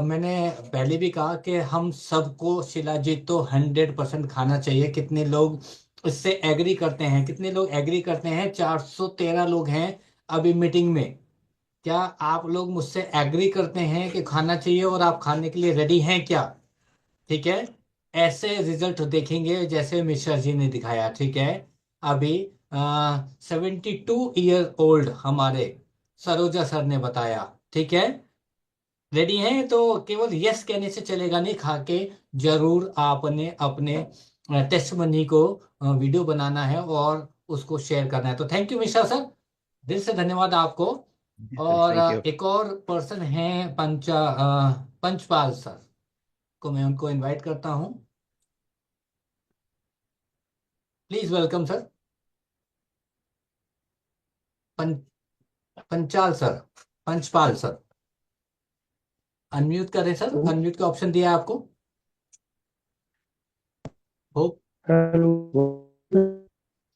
मैंने पहले भी कहा कि हम सबको शिलाजीत तो 100% खाना चाहिए। कितने लोग इससे एग्री करते हैं? कितने लोग एग्री करते हैं? 413 लोग हैं अभी मीटिंग में। क्या आप लोग मुझसे एग्री करते हैं कि खाना चाहिए और आप खाने के लिए रेडी हैं क्या? ठीक है, ऐसे रिजल्ट देखेंगे जैसे मिश्रा जी ने दिखाया। ठीक है, अभी 72 ईयर ओल्ड हमारे सरोजा सर ने बताया। ठीक है, रेडी हैं तो केवल यस कहने से चलेगा नहीं, खा के जरूर आपने अपने टेस्टमनी को वीडियो बनाना है और उसको शेयर करना है। तो थैंक यू मिश्रा सर, दिल से धन्यवाद आपको। और एक और पर्सन है पंचपाल सर को मैं उनको इनवाइट करता हूं। Please welcome sir. Panchal sir, Panchpal sir, unmute करें सर। अनम्यूट का ऑप्शन दिया है आपको। होप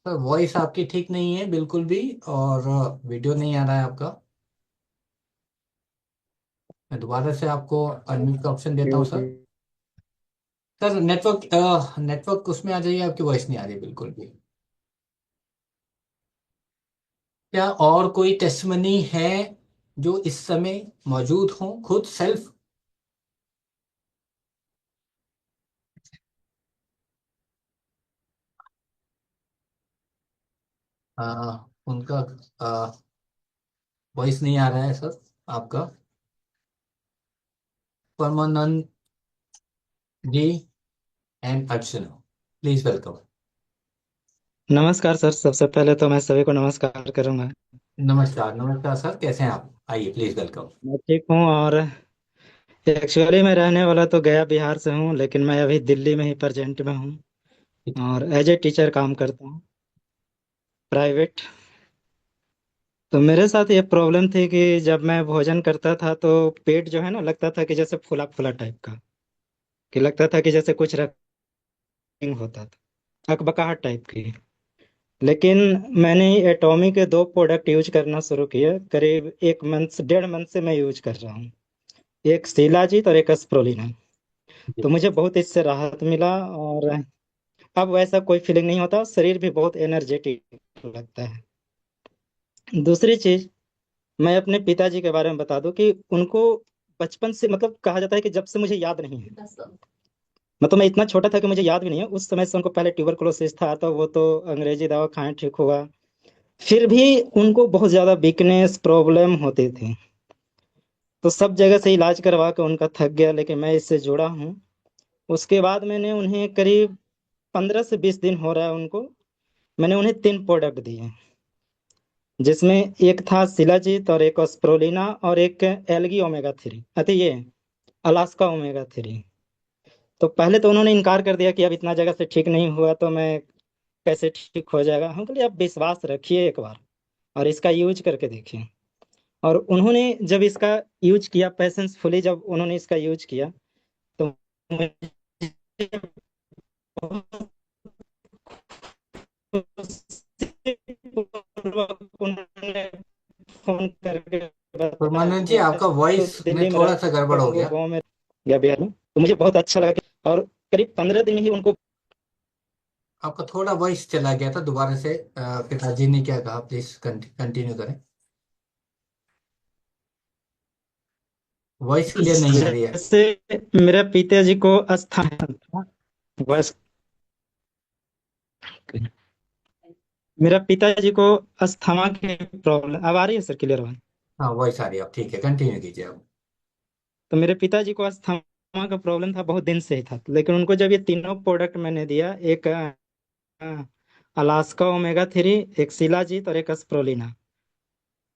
सर वॉइस आपकी ठीक नहीं है बिल्कुल भी, और वीडियो नहीं आ रहा है आपका। मैं दोबारा से आपको अनम्यूट का ऑप्शन देता हूँ सर। सर नेटवर्क उसमें आ जाइए, आपकी वॉइस नहीं आ रही बिल्कुल भी। क्या और कोई टेस्टमनी है जो इस समय मौजूद हो, खुद सेल्फ? उनका वॉइस नहीं आ रहा है सर आपका। परमानंद जी एंड अर्चना, प्लीज वेलकम। नमस्कार सर, सबसे पहले तो मैं सभी को नमस्कार करूंगा। नमस्कार नमस्कार सर, कैसे हैं आप? आइए प्लीज वेलकम। मैं ठीक हूँ, और एक्चुअली मैं रहने वाला तो गया बिहार से हूँ, लेकिन मैं अभी दिल्ली में ही प्रेजेंट में हूँ और एज ए टीचर काम करता हूँ प्राइवेट। तो मेरे साथ ये प्रॉब्लम थी कि जब मैं भोजन करता था तो पेट जो है ना, लगता था कि जैसे फुला फुला टाइप का, कि लगता था कि जैसे कुछ रक्तिंग होता था, अकबकाहट टाइप की। लेकिन मैंने एटॉमी के 2 प्रोडक्ट यूज करना शुरू किया, करीब 1 मंथ 1.5 मंथ से मैं यूज कर रहा हूँ। एक शिलाजीत और एक स्प्रोलिना। तो मुझे बहुत इससे राहत मिला, और अब वैसा कोई फीलिंग नहीं होता, शरीर भी बहुत एनर्जेटिक लगता है। दूसरी चीज, मैं अपने पिताजी के बारे में बता दूं कि उनको बचपन से, मतलब कहा जाता है कि जब से मुझे याद नहीं है, मतलब मैं इतना छोटा था कि मुझे याद भी नहीं है, उस समय से उनको पहले ट्यूबरकुलोसिस था, तो वो तो अंग्रेजी दवा खाएं ठीक हुआ। फिर भी उनको बहुत ज्यादा वीकनेस प्रॉब्लम होती थी, तो सब जगह से इलाज करवा के उनका थक गया, लेकिन मैं इससे जुड़ा हूँ। उसके बाद मैंने उन्हें करीब 15 से 20 दिन हो रहा है उनको, मैंने उन्हें 3 प्रोडक्ट दिए, जिसमें एक था शिलाजीत और एक स्प्रोलिना और एक एल्गी ओमेगा 3, अतः ये अलास्का ओमेगा 3। तो पहले तो उन्होंने इनकार कर दिया कि अब इतना जगह से ठीक नहीं हुआ तो मैं कैसे ठीक हो जाएगा। हम बोले आप विश्वास रखिए एक बार और इसका यूज करके देखिए। और उन्होंने जब इसका यूज किया, पैशंसफुली जब उन्होंने इसका यूज किया, तो मुझे बहुत खुशीपूर्वक उन्होंने फोन करके परमानंद जी, बताया। आपका तो वॉइस में दिल्ली में थोड़ा सा रहकर गड़बड़ हो उनको गया। गाँव में गया बिहार में, तो मुझे बहुत अच्छा लगा और करीब 15 दिन में ही उनको। आपका थोड़ा वॉइस चला गया था दोबारा से। पिताजी ने क्या कहा, प्लीज कंटिन्यू करें। वॉइस क्लियर नहीं आ रही है। जैसे मेरे पिताजी को अस्थमा, बस मेरा पिताजी को अस्थमा की प्रॉब्लम, अब आ रही है सर क्लियर आवाज? हाँ, वॉइस आ रही है अब, ठीक है, कंटिन्यू कीजिए अब। तो मेरे पिताजी को अस्थमा का प्रॉब्लम था, बहुत दिन से ही था, लेकिन उनको जब ये तीनों प्रोडक्ट मैंने दिया, एक अलास्का ओमेगा 3, एक शिलाजीत और एक स्प्रोलिना,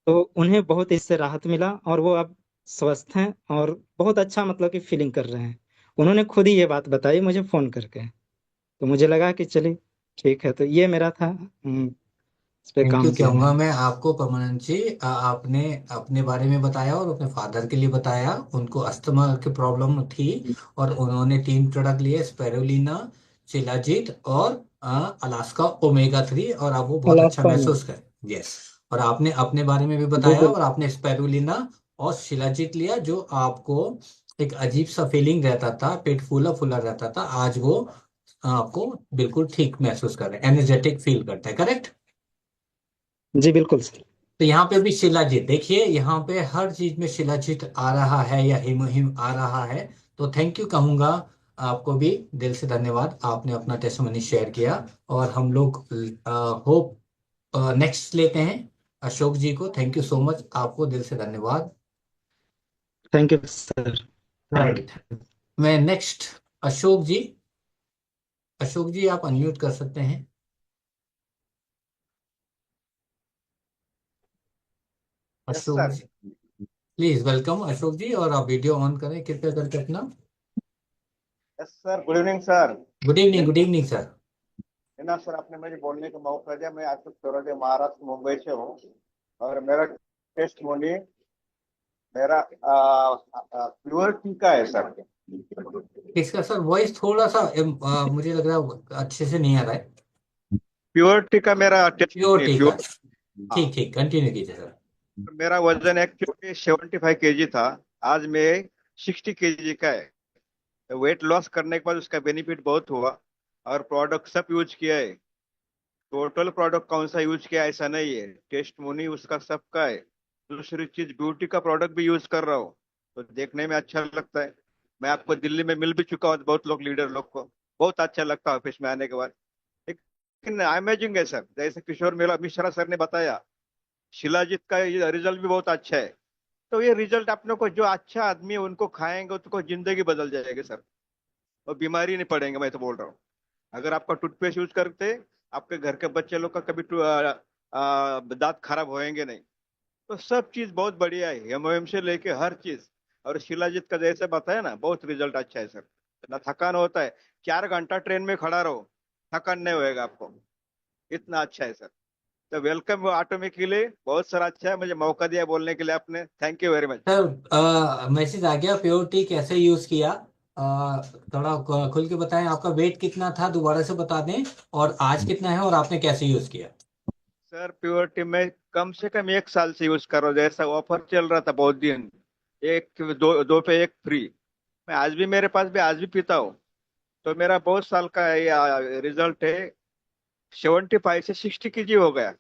तो उन्हें बहुत इससे राहत मिला और वो अब स्वस्थ हैं और बहुत अच्छा, मतलब कि फीलिंग कर रहे हैं। उन्होंने खुद ही ये बात बताई मुझे फोन करके, तो मुझे लगा कि चलिए ठीक है, तो ये मेरा था, इस पे थैंक यू काम किया कहूंगा मैंने। मैं आपको परमानंद जी। आपने अपने बारे में बताया और अपने फादर के लिए बताया। उनको अस्थमा की प्रॉब्लम थी और उन्होंने 3 प्रोडक्ट लिए, स्पेरुलिना, शिलाजीत और अलास्का ओमेगा 3, और अब वो बहुत अच्छा अलास्का महसूस ओमेगा, कर। यस। और आपने अपने बारे में भी जी बताया, और बिल्कुल। आपने स्पेरुलिना और शिलाजीत लिया, जो आपको एक अजीब सा फीलिंग रहता था, पेट फूला फूला रहता था, आज वो आपको बिल्कुल ठीक महसूस कर रहे हैं, एनर्जेटिक फील करता है, करेक्ट? जी बिल्कुल सर। तो यहाँ पे भी शिलाजीत देखिए, यहाँ पे हर चीज में शिलाजीत आ रहा है या हिमोहिम आ रहा है। तो थैंक यू कहूंगा आपको भी, दिल से धन्यवाद, आपने अपना टेस्टिमोनी शेयर किया। और हम लोग होप नेक्स्ट लेते हैं अशोक जी को। थैंक यू सो मच, आपको दिल से धन्यवाद। Thank you sir. राइट। मैं नेक्स्ट अशोक जी। अशोक जी, आप अनम्यूट कर सकते हैं। Yes Ashok sir. जी, प्लीज वेलकम अशोक जी, और आप वीडियो ऑन करें कृपया करके अपना। Yes sir, good evening sir. Good evening sir. है ना सर, आपने मुझे बोलने का मौका दिया। मैं आशुष सोरडे, महाराष्ट्र, मुंबई से हूँ। और मेरा टेस्ट मोनी मेरा प्योर टीका है सर। इसका सर वॉइस थोड़ा सा मुझे लग रहा है अच्छे से नहीं आ रहा है। प्योर टीका मेरा टेस्ट प्योर मोनी टीका। प्योर। हाँ। ठीक ठीक, कंटिन्यू कीजिए सर। मेरा वजन एक्चुअली 75 kg था। आज मैं 60 kg का है। वेट लॉस करने के बाद उसका बेनिफिट बहुत हुआ। और प्रोडक्ट सब यूज किया है। टोटल प्रोडक्ट कौन सा यूज किया ऐसा नहीं है, टेस्ट मोनी उसका सबका है। दूसरी चीज, ब्यूटी का प्रोडक्ट भी यूज कर रहा हूँ, तो देखने में अच्छा लगता है। मैं आपको दिल्ली में मिल भी चुका हूँ, बहुत लोग, लीडर लोग को बहुत अच्छा लगता है ऑफिस में आने के बाद। लेकिन अमेजिंग है सर, जैसे किशोर मेला मिश्रा सर ने बताया, शिलाजीत का ये रिजल्ट भी बहुत अच्छा है। तो ये रिजल्ट अपने को, जो अच्छा आदमी है उनको खाएंगे तो जिंदगी बदल जाएगी सर, और बीमारी नहीं पड़ेंगे। मैं तो बोल रहा हूँ, अगर आपका टूथपेस्ट यूज करते, आपके घर के बच्चे लोग का कभी दांत खराब होएंगे नहीं। तो सब चीज बहुत बढ़िया है, एमओएम से लेके हर चीज। और शिलाजीत का जैसे बताया ना, बहुत रिजल्ट अच्छा है सर। ना थकान होता है, 4 घंटा ट्रेन में खड़ा रहो, थकान नहीं होएगा आपको, इतना अच्छा है सर। तो वेलकम ऑटो में के लिए, बहुत सारा अच्छा है। मुझे मौका दिया बोलने के लिए आपने, thank you very much. Sir message आ गया, प्योर टी कैसे यूज किया, थोड़ा खुल के बताएं। आपका वेट कितना था, दोबारा से बता दें, और आज कितना है, और आपने कैसे यूज किया? सर प्योरिटी में कम से कम 1 साल से यूज कर रहा हूँ। जैसा ऑफर चल रहा था बहुत दिन, एक दो पे एक फ्री। मैं आज भी, मेरे पास भी आज भी पीता हूँ। तो मेरा बहुत साल का रिजल्ट है, 75 से 60 केजी हो गया।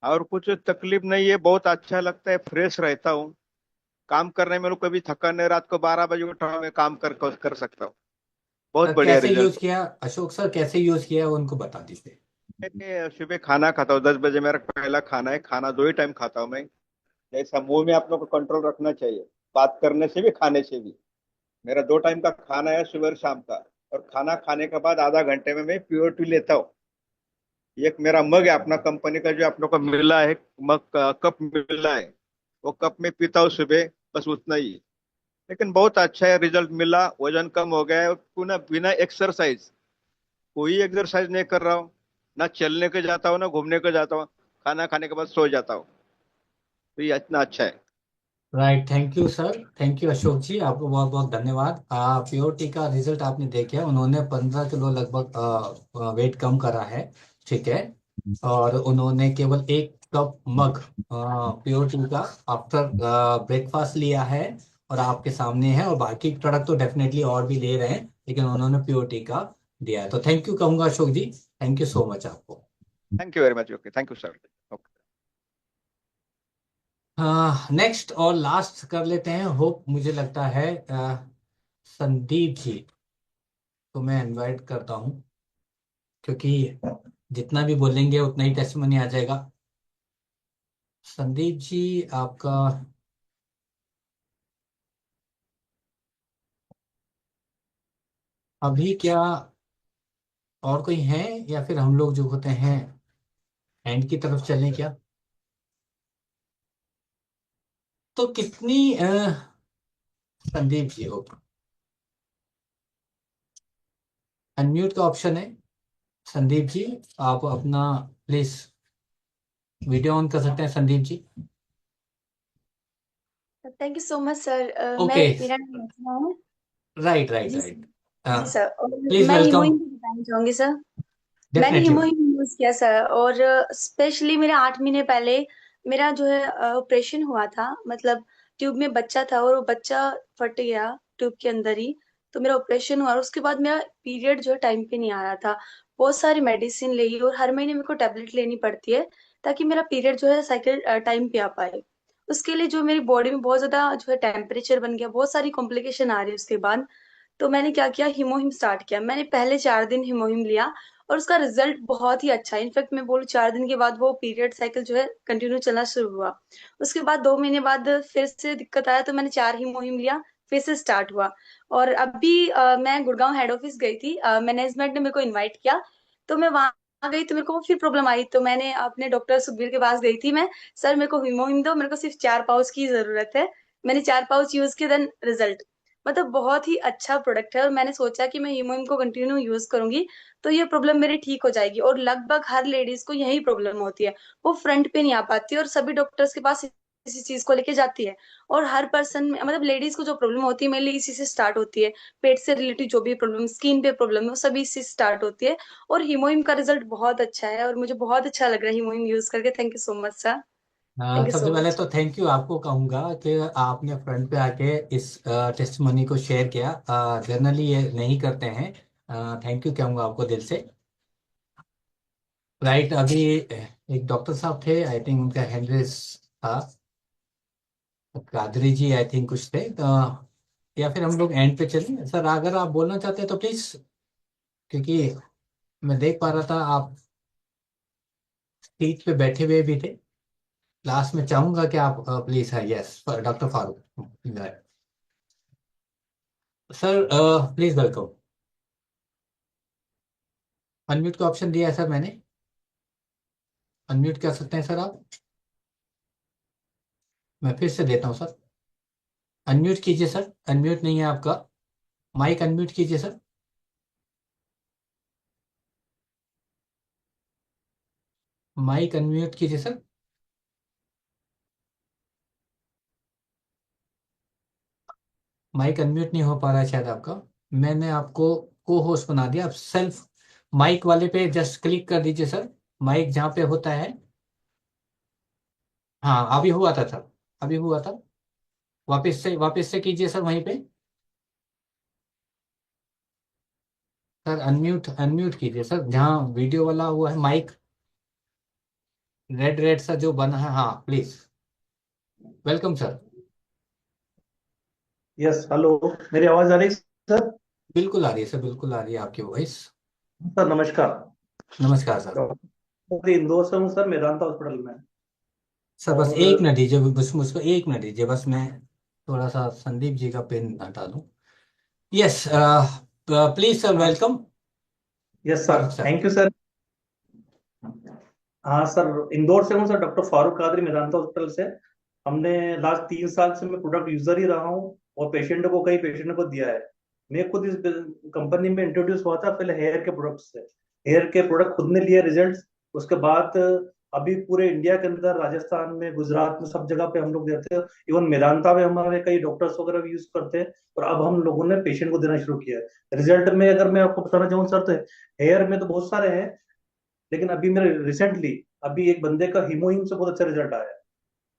और कुछ तकलीफ नहीं है, बहुत अच्छा लगता है, फ्रेश रहता हूँ। काम करने में कभी थकान नहीं, रात को 12 बजे उठा मैं काम कर सकता हूँ। बहुत सर बढ़िया कैसे यूज रिजल्ट। किया, अशोक सर कैसे यूज किया उनको बता दीजिए। मैं सुबह खाना खाता हूँ, 10 बजे मेरा पहला खाना है। खाना 2 ही टाइम खाता हूँ मैं। जैसा मुंह में आप लोग को कंट्रोल रखना चाहिए, बात करने से भी खाने से भी। मेरा 2 टाइम का खाना है, सुबह और शाम का। और खाना खाने के बाद आधा घंटे में मैं प्योर टी लेता हूँ। एक मेरा मग है अपना कंपनी का, जो आप लोग को मिला है, मग कप मिला है, वो कप में पीता हूँ सुबह, बस उतना ही। लेकिन बहुत अच्छा है, रिजल्ट मिला, वजन कम हो गया है, पुनः बिना एक्सरसाइज, कोई एक्सरसाइज नहीं कर रहा हूँ। ना चलने के जाता हूँ, ना घूमने के जाता हूँ। खाना खाने के बाद सो जाता हूँ। तो ये इतना अच्छा है। Right, thank you sir, thank you Ashok ji, आपको बहुत बहुत धन्यवाद। प्योरिटी का रिजल्ट आपने देखा, उन्होंने 15 किलो लगभग वेट कम करा है, ठीक है। और उन्होंने केवल 1 कप मग प्योरिटी का आफ्टर ब्रेकफास्ट लिया है, और आपके सामने है। और बाकी प्रोडक्ट तो डेफिनेटली और भी ले रहे हैं, लेकिन उन्होंने प्योरिटी का दिया है। तो थैंक यू कहूंगा अशोक जी, थैंक यू सो मच आपको। Thank you very much. Okay, thank you sir. Okay. Next और लास्ट कर लेते हैं, होप मुझे लगता है संदीप जी को मैं इनवाइट करता हूँ, क्योंकि जितना भी बोलेंगे उतना ही टेस्टमनी आ जाएगा। संदीप जी आपका अभी क्या और कोई है, या फिर हम लोग जो होते हैं एंड की तरफ चलें क्या? तो कितनी संदीप जी हो, अनम्यूट का ऑप्शन है। संदीप जी आप अपना प्लीज वीडियो ऑन कर सकते हैं Sandeep ji. Thank you so much sir. मैं ओके, मेरा नाम रचना है। राइट राइट जी राइट, जी सर, और प्लीज मैं वेलकम। हिमोहिम बताना चाहूंगी सर। मैंने डेफिनेटली। हिमोहिम यूज किया सर, और स्पेशली मेरे 8 महीने पहले मेरा जो है ऑपरेशन हुआ था। मतलब ट्यूब में बच्चा था और वो बच्चा फट गया ट्यूब के अंदर ही। तो मेरा ऑपरेशन हुआ और उसके बाद मेरा पीरियड जो है टाइम पे नहीं आ रहा था। बहुत सारी मेडिसिन ली और हर महीने मेरे को टेबलेट लेनी पड़ती है, ताकि मेरा पीरियड जो है साइकिल टाइम पे आ पाए। उसके लिए जो मेरी बॉडी में बहुत ज्यादा जो है टेम्परेचर बन गया, बहुत सारी कॉम्प्लिकेशन आ रही है उसके बाद। तो मैंने क्या किया, हिमोहिम स्टार्ट किया। मैंने पहले 4 दिन हिमोहिम लिया और उसका रिजल्ट बहुत ही अच्छा है। इनफैक्ट मैं बोलूँ 4 दिन के बाद वो पीरियड साइकिल जो है कंटिन्यू चलना शुरू हुआ। उसके बाद 2 महीने बाद फिर से दिक्कत आया, तो मैंने 4 हिमोहिम लिया, फिर से स्टार्ट हुआ। और अभी मैं गुड़गांव हेड ऑफिस गई थी, मैनेजमेंट ने मेरे को इन्वाइट किया, तो मैं वहां गई तो मेरे को फिर प्रॉब्लम आई। तो मैंने अपने डॉक्टर सुखबीर के पास गई थी मैं, सर मेरे को हिमोहिम दो, मेरे को सिर्फ 4 पाउच की जरूरत है। मैंने 4 पाउच यूज किए, देन रिजल्ट मतलब बहुत ही अच्छा प्रोडक्ट है। और मैंने सोचा कि मैं हिमोहिम को कंटिन्यू यूज करूंगी तो ये प्रॉब्लम मेरी ठीक हो जाएगी। और लगभग हर लेडीज को यही प्रॉब्लम होती है, वो फ्रंट पे नहीं आ पाती और सभी डॉक्टर्स के पास इसी चीज को लेके जाती है। और हर पर्सन में मतलब लेडीज को जो प्रॉब्लम होती है मेनली इसी से स्टार्ट होती है। पेट से रिलेटेड जो भी प्रॉब्लम, स्किन पे प्रॉब्लम है, वो सभी इससे स्टार्ट होती है। और हिमोहिम का रिजल्ट बहुत अच्छा है और मुझे बहुत अच्छा लग रहा है हिमोहिम यूज करके। Thank you so much sir. Thank you सबसे सो पहले मच। तो थैंक यू आपको कहूँगा कि आपने फ्रंट पे आके इस टेस्टमनी को शेयर किया, जनरली ये नहीं करते हैं। थैंक यू कहूँगा आपको दिल से। राइट, अभी एक डॉक्टर साहब थे, आई थिंक उनका हैंड्रेस था, कादरी जी आई थिंक कुछ थे, तो या फिर हम लोग एंड पे चलें सर, अगर आप बोलना चाहते हैं तो प्लीज, क्योंकि मैं देख पा रहा था आप सीट पे बैठे हुए भी थे। लास्ट में चाहूंगा कि आप प्लीज, है yes doctor Farooq sir, please welcome. Unmute का ऑप्शन दिया है सर मैंने, अनम्यूट कर सकते हैं सर आप? मैं फिर से देता हूँ सर, अनम्यूट कीजिए सर, अनम्यूट नहीं है आपका, माइक अनम्यूट कीजिए सर, माइक अनम्यूट कीजिए सर। माइक अनम्यूट नहीं हो पा रहा है शायद आपका। मैंने आपको को होस्ट बना दिया, आप सेल्फ माइक वाले पे जस्ट क्लिक कर दीजिए सर, माइक जहाँ पे होता है। हाँ अभी हुआ था सर, अभी हुआ था, वापस से कीजिए सर वहीं पे। सर अनम्यूट अनम्यूट कीजिए सर, जहाँ वीडियो वाला हुआ है माइक, रेड रेड सा जो बना है, हाँ please. Welcome sir. Yes hello, मेरी आवाज आ रही है सर? बिल्कुल आ रही है सर, बिल्कुल आ रही है आपकी वॉइस। सर नमस्कार। नमस्कार सर। डॉक्टर इंदौर से हूँ सर, मेदांता हॉस्पिटल में। सर बस और एक मिनट दीजिए, बस मुझको एक मिनट दीजिए, बस मैं थोड़ा सा संदीप जी का पेन हटा दूं। Yes please sir, welcome. Yes sir, Farooq sir. Thank you sir. हाँ सर, इंदौर से हूँ sir, doctor Farooq Qadri, Medanta hospital से। हमने लास्ट 3 साल से मैं प्रोडक्ट यूजर ही रहा हूँ और पेशेंट को, कई पेशेंट को दिया है। मैं खुद इस कंपनी में इंट्रोड्यूस हुआ था पहले हेयर के प्रोडक्ट से। हेयर के प्रोडक्ट खुद ने लिए रिजल्ट। उसके बाद अभी पूरे इंडिया के अंदर, राजस्थान में, गुजरात में, सब जगह पे हम लोग देते हैं। इवन मेदांता में हमारे कई डॉक्टर्स वगैरह भी यूज करते हैं। और अब हम लोगों ने पेशेंट को देना शुरू किया है। रिजल्ट में अगर मैं आपको बताना चाहूँ सर, तो हेयर में तो बहुत सारे हैं, लेकिन अभी मेरे रिसेंटली अभी एक बंदे का हीमोहिम से बहुत अच्छा रिजल्ट आया है।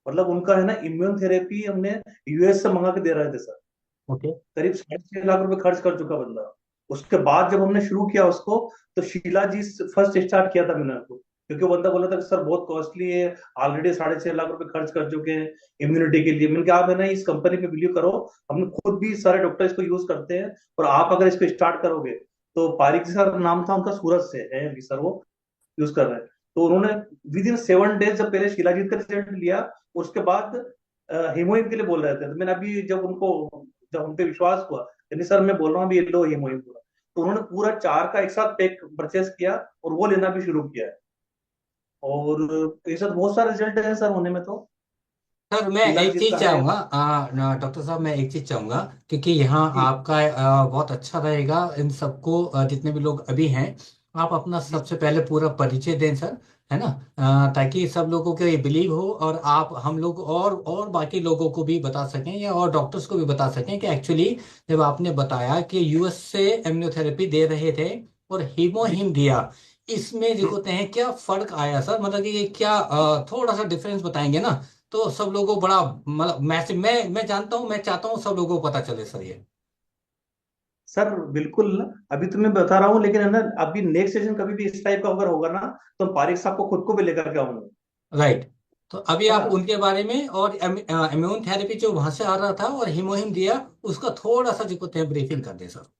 मतलब उनका है ना, इम्यून थेरेपी हमने यूएस से मंगा के दे रहे थे सर। ओके। करीब 6.5 लाख रुपए खर्च कर चुका बंदा। उसके बाद जब हमने शुरू किया उसको, तो शीला जी फर्स्ट स्टार्ट किया था मैंने उसको, क्योंकि वो बंदा बोला था कि सर बहुत कॉस्टली है, ऑलरेडी 6.5 लाख रुपए खर्च कर चुके हैं इम्यूनिटी के लिए। मैंने कहा आप है ना इस कंपनी पे बिलीव करो, हमने खुद भी सारे डॉक्टर इसको यूज करते हैं, और आप अगर इसको स्टार्ट करोगे तो पारिक सर नाम था उनका, सूरत से है अभी सर, वो यूज कर रहे हैं। तो उन्होंने विद इन 7 डेज जब पहले शिलाजीत का रिजल्ट लिया, उसके बाद हीमोइम के लिए बोल रहे थे। तो मैंने अभी जब उनको, जब हम पे विश्वास हुआ, यानी सर मैं बोल रहा हूँ अभी ये लो हीमोइम पूरा, तो उन्होंने पूरा 4 का एक साथ पैक परचेस किया और वो लेना भी शुरू किया है। और ये सब बहुत सारे रिजल्ट है सर होने में। तो सर मैं एक शिलाजीत का चीज है। चाहूंगा, डॉक्टर साहब मैं एक चीज चाहूंगा, क्योंकि यहाँ जी आपका बहुत अच्छा रहेगा इन सबको, जितने भी लोग अभी हैं, आप अपना जी सबसे पहले पूरा परिचय दें सर, है ना, ताकि सब लोगों को ये बिलीव हो, और आप हम लोग और बाकी लोगों को भी बता सकें, या और डॉक्टर्स को भी बता सकें कि एक्चुअली जब आपने बताया कि यूएस से इम्यूनोथेरेपी दे रहे थे और जी हीमोहिम दिया, इसमें जो जी कहते हैं क्या फर्क आया सर, मतलब कि ये क्या थोड़ा सा डिफरेंस बताएंगे ना, तो सब लोगों को बड़ा, मतलब मैसेज, मैं जानता हूँ, मैं चाहता हूँ सब लोगों को पता चले सर ये। सर बिल्कुल। अभी तो मैं बता रहा हूँ, लेकिन है ना, अभी नेक्स्ट सेशन कभी भी इस टाइप का अगर होगा ना, तो हम पारिक साहब को खुद को भी लेकर के आऊंगा, राइट। तो अभी है आप ना। उनके बारे में, और इम्यून थेरेपी जो वहां से आ रहा था और हीमोहिम दिया, उसका थोड़ा सा जो कहते हैं ब्रीफिंग कर दे सर।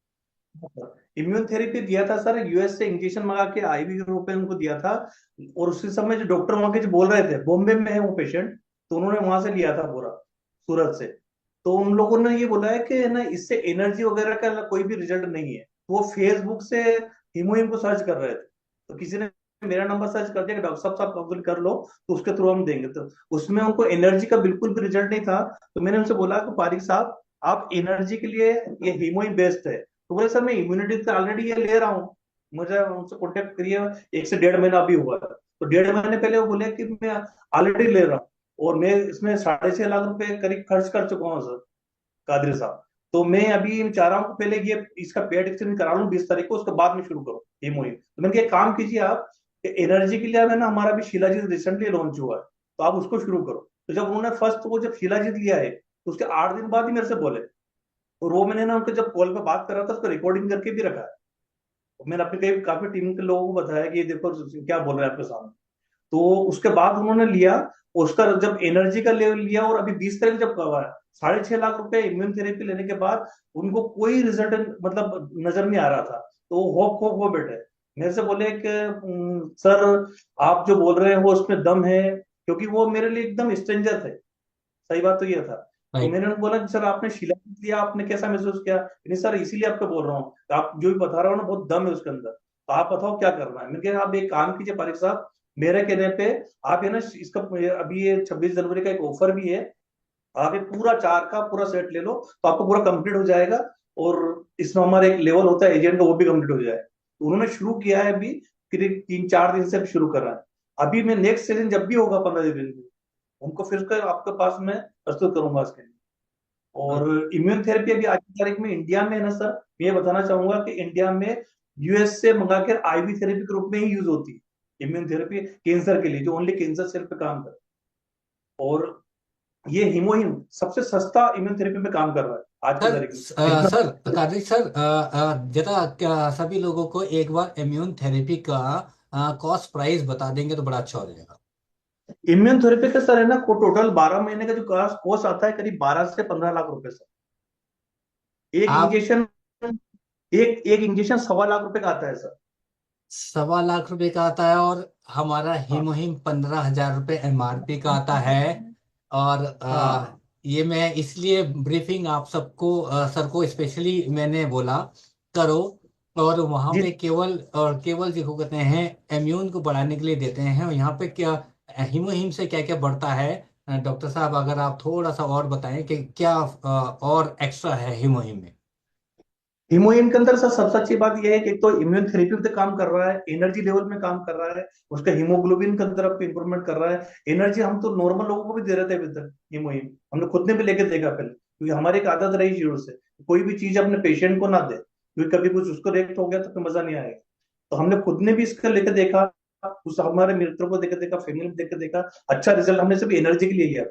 इम्यून थेरेपी दिया था सर, यूएस से इंजेक्शन मंगा के आईवी के रूप में उनको दिया था। और उसी समय जो डॉक्टर वहां के जो बोल रहे थे, बॉम्बे में है वो पेशेंट, तो उन्होंने वहां से लिया था पूरा, सूरत से। तो उन लोगों ने ये बोला है कि है ना, इससे एनर्जी वगैरह का कोई भी रिजल्ट नहीं है। वो फेसबुक से हीमोहिम को सर्च कर रहे थे, तो किसी ने मेरा नंबर सर्च कर दिया कि डॉक्टर साहब कंसल्ट कर लो, तो उसके थ्रू हम देंगे। तो उसमें उनको एनर्जी का बिल्कुल भी रिजल्ट नहीं था। तो मैंने उनसे बोला कि पारिक साहब, आप एनर्जी के लिए ये हीमोहिम बेस्ट है। तो बोले सर मैं इम्यूनिटी तो ऑलरेडी ये ले रहा हूँ, मुझे उनसे कॉन्टेक्ट करिए। 1 से 1.5 महीना अभी हुआ है, तो 1.5 महीने पहले वो बोले कि मैं ऑलरेडी ले रहा हूँ, और मैं इसमें 6.5 लाख रुपए करीब खर्च कर चुका हूँ सर, कादरी साहब। तो मैं अभी चाह रहा हूँ कि पहले ये इसका पेड एक्सचेंज करा लूँ 20 तारीख को, उसके बाद में शुरू करूँ ये मुहिम। तो मैंने कहा एक काम कीजिए आप, एनर्जी के लिए अब है ना, हमारा भी शिलाजीत रिसेंटली लॉन्च हुआ है, तो आप उसको शुरू करो। तो जब उन्होंने फर्स्ट वो जब शिलाजीत लिया है, तो उसके 8 दिन बाद ही मेरे से बोले। और वो मैंने ना उनके जब कॉल पे बात कर रहा था, उसको रिकॉर्डिंग करके भी रखा है। और मैंने अपने कई काफी टीम के लोगों को बताया कि ये देखो क्या बोल रहे हैं आपके सामने। तो उसके बाद उन्होंने लिया, उसका जब एनर्जी का लेवल लिया, और अभी 20 तारीख जब हुआ है, 6.5 लाख रुपए इम्यून थेरेपी लेने के बाद उनको कोई रिजल्ट मतलब नजर नहीं आ रहा था। तो वो होप होप हो बैठे, मेरे से बोले कि सर आप जो बोल रहे हैं वो उसमें दम है", क्योंकि वो मेरे लिए एकदम स्ट्रेंजर थे। सही बात तो ये था। तो राइट। मैंने उनको बोला कि सर आपने शिलाजीत लिया, आपने कैसा महसूस किया? नहीं सर, इसीलिए आपको बोल रहा हूँ, आप जो भी बता रहे हो ना बहुत दम है उसके अंदर, तो आप बताओ क्या करना है। मैंने कहा आप एक काम कीजिए पारिक साहब, मेरे कहने पे आप है ना इसका, अभी ये 26 जनवरी का एक ऑफर भी है, आप ये पूरा 4 का पूरा सेट ले लो, तो आपको पूरा कंप्लीट हो जाएगा। और इसमें हमारा एक लेवल होता है एजेंट का, वो भी कंप्लीट हो जाए। तो उन्होंने शुरू किया है अभी, फिर 3-4 दिन से शुरू कर रहा है। अभी मैं नेक्स्ट सेशन जब भी होगा 15 दिन में, उनको फिर कर आपके पास में प्रस्तुत करूंगा इसके लिए। और इम्यून थेरेपी अभी आज की तारीख में इंडिया में है ना सर, मैं ये बताना चाहूंगा कि इंडिया में यूएस से मंगा कर आईवी थेरेपी के रूप में ही यूज होती है इम्यून थेरेपी, कैंसर के लिए, जो ओनली कैंसर सेल पे काम कर। और ये हीमोहिम सबसे सस्ता इम्यून थेरेपी पे काम कर रहा है आज की सर तारीख में इतना। सर कार्तिक सर, जरा सभी लोगों को एक बार इम्यून थेरेपी का कॉस्ट प्राइस बता देंगे तो बड़ा अच्छा हो जाएगा। इम्यून थेरेपी का सर है ना, टोटल 12 महीने का जो कोर्स आता है करीब 12 से 15 लाख रुपए सर। एक आप इंजेक्शन, एक इंजेक्शन 1.25 लाख रुपए का आता है सर। 1.25 लाख का आता है, और हमारा हाँ हिमोहिम 15,000 रुपये MRP का आता है। और हाँ ये मैं इसलिए ब्रीफिंग आप सबको सर को स्पेशली मैंने बोला करो। और वहाँ जी पे केवल जिसको कहते हैं इम्यून को बढ़ाने के लिए देते हैं। और यहाँ पे क्या हिमोहिम से क्या क्या बढ़ता है, डॉक्टर साहब अगर आप थोड़ा सा और बताएं कि क्या और एक्स्ट्रा है हिमोहिम में। हीमोइन के अंदर सर सबसे अच्छी बात यह है कि एक तो इम्यून थेरेपी पे काम कर रहा है, एनर्जी लेवल में काम कर रहा है, उसका हीमोग्लोबिन के अंदर इंप्रूवमेंट कर रहा है। एनर्जी हम तो नॉर्मल लोगों को भी दे रहे थे अभी तक हीमोइन, हमने खुद ने भी लेके देखा पहले, क्योंकि हमारी एक आदत रही शुरू से कोई भी चीज अपने पेशेंट को ना दे, क्योंकि कभी कुछ उसको रिएक्ट हो गया तो फिर मजा नहीं आएगा। तो हमने खुद ने भी इसका लेके देखा, उस हमारे मित्रों को देखे देखा, फैमिली में देखे देखा, अच्छा रिजल्ट हमने सिर्फ एनर्जी के लिए लिया।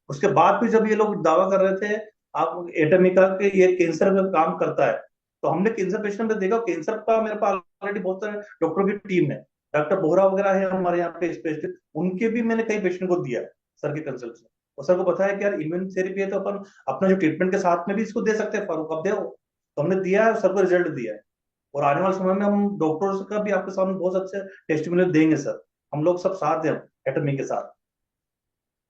उसके बाद भी जब ये लोग दावा कर रहे थे आप एटमिका के ये कैंसर में काम करता है, तो हमने कैंसर पेशेंट में देखा, कैंसर का मेरे पास ऑलरेडी बहुत सारे डॉक्टरों की टीम है, डॉक्टर बोहरा वगैरह है हमारे यहाँ पे स्पेशलिस्ट, उनके भी मैंने कई पेशेंट को दिया है सर के कंसल्ट से। और सर को बताया कि यार इम्यून थेरेपी है तो अपन अपना जो ट्रीटमेंट के साथ में भी इसको दे सकते हैं फारूक, अब दे। तो हमने दिया है और सर को रिजल्ट दिया है। और आने वाले समय में हम डॉक्टर्स का भी आपके सामने बहुत अच्छे टेस्टिमोनियल देंगे सर। हम लोग सब साथ हैं एटमी के साथ।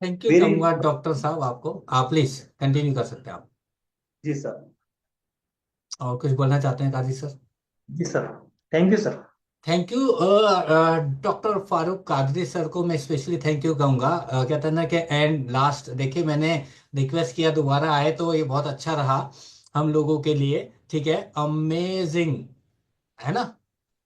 थैंक यू वेरी कहूँगा डॉक्टर साहब आपको। आप प्लीज कंटिन्यू कर सकते हैं आप। जी सर। और कुछ बोलना चाहते हैं काजी सर? जी sir, thank you sir. Thank you doctor Farooq Qadri sir को मैं स्पेशली थैंक यू कहूँगा। कहते हैं ना कि एंड लास्ट देखिए मैंने रिक्वेस्ट किया दोबारा आए तो ये बहुत अच्छा रहा हम लोगों के लिए। ठीक है, अमेजिंग है ना।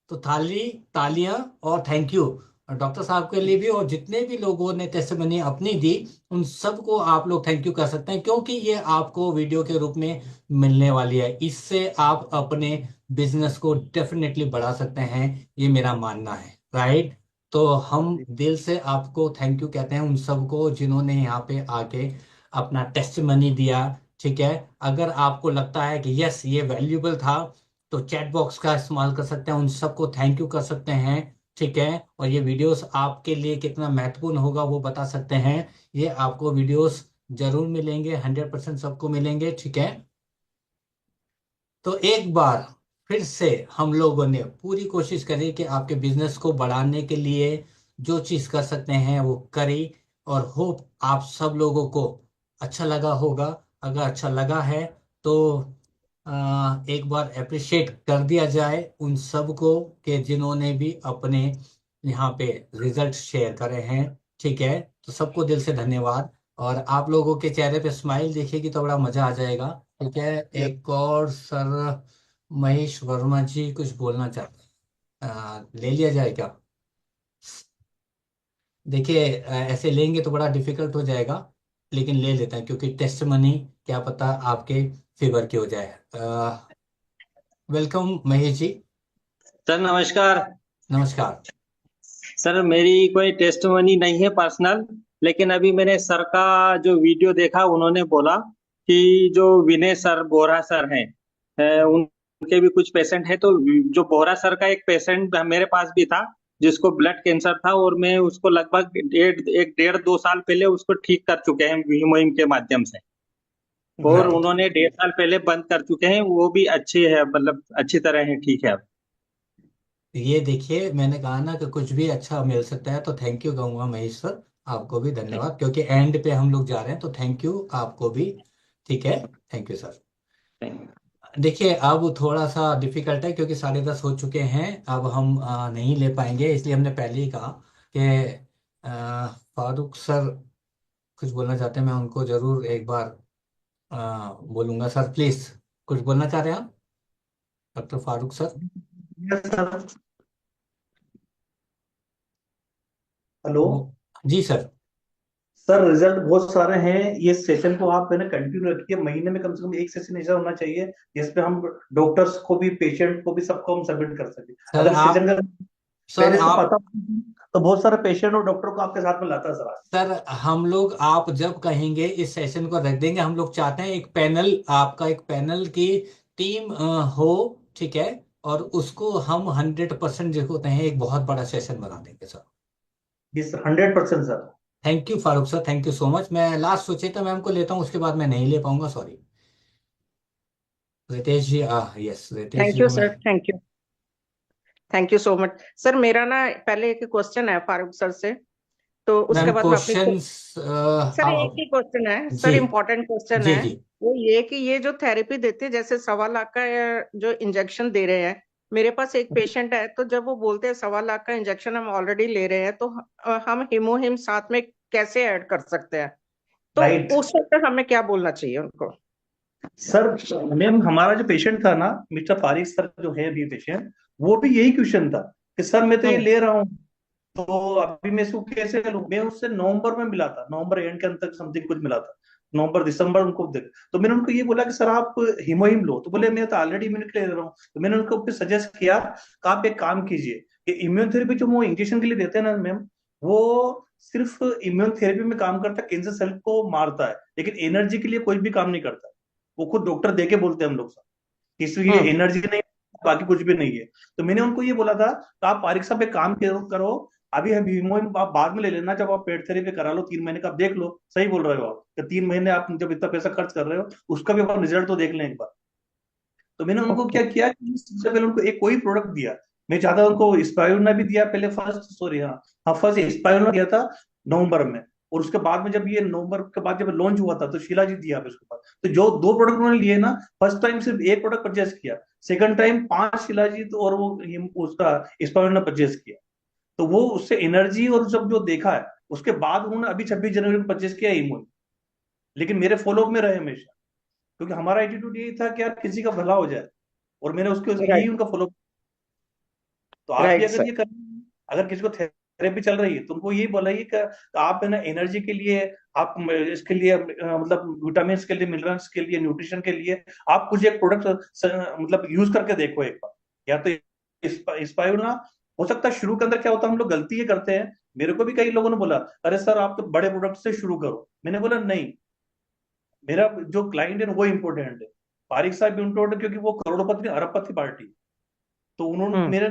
तो तालियां और थैंक यू डॉक्टर साहब के लिए भी, और जितने भी लोगों ने टेस्टिमनी अपनी दी उन सबको आप लोग थैंक यू कर सकते हैं, क्योंकि ये आपको वीडियो के रूप में मिलने वाली है। इससे आप अपने बिजनेस को डेफिनेटली बढ़ा सकते हैं, ये मेरा मानना है। राइट। तो हम दिल से आपको थैंक यू कहते हैं उन सबको जिन्होंने यहाँ पे आके अपना टेस्टिमनी दिया। ठीक है, अगर आपको लगता है कि यस ये वैल्यूबल था तो चैट बॉक्स का इस्तेमाल कर सकते हैं, उन सबको थैंक यू कर सकते हैं। ठीक है, और ये वीडियोस आपके लिए कितना महत्वपूर्ण होगा वो बता सकते हैं। ये आपको वीडियोस जरूर मिलेंगे, 100% सबको मिलेंगे। ठीक है, तो एक बार फिर से हम लोगों ने पूरी कोशिश करी कि आपके बिजनेस को बढ़ाने के लिए जो चीज कर सकते हैं वो करी। और होप आप सब लोगों को अच्छा लगा होगा। अगर अच्छा लगा है तो एक बार अप्रिशिएट कर दिया जाए उन सब को कि जिन्होंने भी अपने यहाँ पे रिजल्ट शेयर करे हैं। ठीक है, तो सबको दिल से धन्यवाद। और आप लोगों के चेहरे पे स्माइल देखेगी तो बड़ा मजा आ जाएगा। ठीक है, एक और सर महेश वर्मा जी कुछ बोलना चाहते हैं, ले लिया जाए क्या? देखिए ऐसे लेंगे तो बड़ा डिफिकल्ट हो जाएगा, लेकिन ले लेते हैं क्योंकि टेस्ट मनी क्या पता आपके फेवर की हो जाए। वेलकम महेश जी। सर नमस्कार। नमस्कार। सर मेरी कोई टेस्टमनी नहीं है पर्सनल, लेकिन अभी मैंने सर का जो वीडियो देखा, उन्होंने बोला कि जो विनय सर बोरा सर हैं, उनके भी कुछ पेशेंट है। तो जो बोरा सर का एक पेशेंट मेरे पास भी था जिसको ब्लड कैंसर था, और मैं उसको लगभग 1.5-2 साल पहले उसको ठीक कर चुके हैं हीमोहिम के माध्यम से। और राइट। उन्होंने 1.5 साल पहले बंद कर चुके हैं, वो भी अच्छे है, मतलब अच्छी तरह है, ठीक है अब। ये देखिए मैंने कहा ना कि कुछ भी अच्छा मिल सकता है तो थैंक यू कहूंगा महेश सर। आपको भी धन्यवाद, क्योंकि एंड पे हम लोग जा रहे हैं, तो थैंक यू आपको भी। ठीक है, थैंक यू सर। देखिए अब थोड़ा सा डिफिकल्ट है क्योंकि 10:30 हो चुके हैं। अब हम नहीं ले पाएंगे, इसलिए हमने पहले ही कहा कि फारूक सर कुछ बोलना चाहते हैं, मैं उनको जरूर एक बार बोलूंगा। सर प्लीज कुछ बोलना चाह रहे हैं आप, doctor Farooq sir? Yes sir. Hello. जी सर। सर रिजल्ट बहुत सारे हैं, ये सेशन को आप है ना कंटिन्यू रखिए, महीने में कम से कम एक सेशन ऐसा होना चाहिए जिसपे हम डॉक्टर्स को भी पेशेंट को भी सबको हम सबमिट कर सके। सर अगर आप सेशन का सर पहले से आप पता तो बहुत सारे पेशेंट और डॉक्टर को आपके साथ में लाता है सर। सर हम लोग आप जब कहेंगे इस सेशन को रख देंगे। हम लोग चाहते हैं एक पैनल, आपका एक पैनल की टीम हो, ठीक है, और उसको हम 100% जिसको कहें एक बहुत बड़ा सेशन बना देंगे सर। जी sir, 100% sir. Thank you Farooq sir, thank you so much. मैं लास्ट सुचेता मैम को लेता हूँ, उसके बाद मैं नहीं ले पाऊंगा, sorry. Ritesh ji, yes, Ritesh thank जी यू को मैं। Sir, thank you so much sir. मेरा ना पहले एक क्वेश्चन है फारूक सर से, तो उसके मैम बाद मैं अपनी क्वेश्चंस सर एक ही क्वेश्चन है जी सर, इम्पोर्टेंट क्वेश्चन जी है। जी वो ये कि ये जो थेरेपी देते हैं, जैसे 1.25 लाख का जो इंजेक्शन दे रहे हैं, मेरे पास एक पेशेंट है, तो जब वो बोलते हैं 1.25 लाख का इंजेक्शन हम ऑलरेडी ले रहे हैं, तो हम हिमोहिम साथ में कैसे ऐड कर सकते हैं? तो राइट उस वक्त हमें क्या बोलना चाहिए उनको? सर। मैम हमारा जो पेशेंट था ना, मिस्टर फारिक सर जो है अभी पेशेंट, वो भी यही क्वेश्चन था कि सर मैं तो ये ले रहा हूँ, तो अभी मैं इसको कैसे लूं। मैं उससे नवंबर में मिला था, नवंबर एंड के अंत तक समथिंग कुछ मिला था, नवंबर दिसंबर उनको देख। तो मैंने उनको ये बोला कि सर आप हिमोहिम लो, तो बोले मैं तो ऑलरेडी इम्यूनिट ले रहा हूँ। तो मैंने उनको फिर सजेस्ट किया कि आप एक काम कीजिए कि इम्यूनोथेरेपी जो वो इंजेक्शन के लिए देते हैं ना मैम, वो सिर्फ इम्यूनोथेरेपी में काम करता है, कैंसर सेल को मारता है, लेकिन एनर्जी के लिए कोई भी काम नहीं करता। वो खुद डॉक्टर दे के बोलते हैं हम लोग साहब, इसलिए एनर्जी नहीं, बाकी कुछ भी नहीं है। तो मैंने उनको ये बोला था कि आप पारिक साहब एक काम करो, अभी हम हीमोइन आप बाद में ले लेना, जब आप पेट थेरेपी करा लो 3 महीने का, आप देख लो। सही बोल रहे हो आप कि 3 महीने आप जब इतना पैसा खर्च कर रहे हो, उसका भी आप रिजल्ट तो देख लें एक बार। तो मैंने उनको क्या किया कि सबसे पहले उनको एक कोई प्रोडक्ट दिया। मैं चाहता उनको स्पाइरुलिना भी दिया पहले, फर्स्ट स्पाइरुलिना दिया था नवंबर में, और उसके बाद में जब ये नवंबर के बाद जब लॉन्च हुआ था तो शिलाजीत दिया उसके बाद। तो जो 2 प्रोडक्ट उन्होंने लिए ना, फर्स्ट टाइम सिर्फ एक प्रोडक्ट परचेस किया, सेकंड टाइम 5 शिलाजीत और वो उसका स्पाइरुलिना परचेस किया। तो वो उससे एनर्जी और सब जो देखा है, उसके बाद उन्होंने अभी 26 जनवरी को परचेस किया इमोन। लेकिन मेरे फॉलोअप में रहे हमेशा, क्योंकि हमारा एटीट्यूड यही था कि यार किसी का भला हो जाए, और मैंने उसके यही उनका फॉलो। तो आप भी अगर ये कर, अगर किसी को थेरेपी चल रही है तो उनको यही बोलाइए कि आप है ना एनर्जी के लिए, आप इसके लिए मतलब विटामिन के लिए, मिनरल्स के लिए, न्यूट्रिशन के लिए आप कुछ एक प्रोडक्ट मतलब यूज करके देखो एक बार। या तो स्पाइरुलिना हो सकता है। शुरू के अंदर क्या होता है, हम लोग गलती ये करते हैं। मेरे को भी कई लोगों ने बोला अरे सर आप तो बड़े प्रोडक्ट से शुरू करो। मैंने बोला नहीं, मेरा जो क्लाइंट है वो इंपॉर्टेंट है। फारिक साहब भी इंपॉर्टेंट, क्योंकि वो करोड़पति अरबपति पार्टी, तो उन्होंने मेरे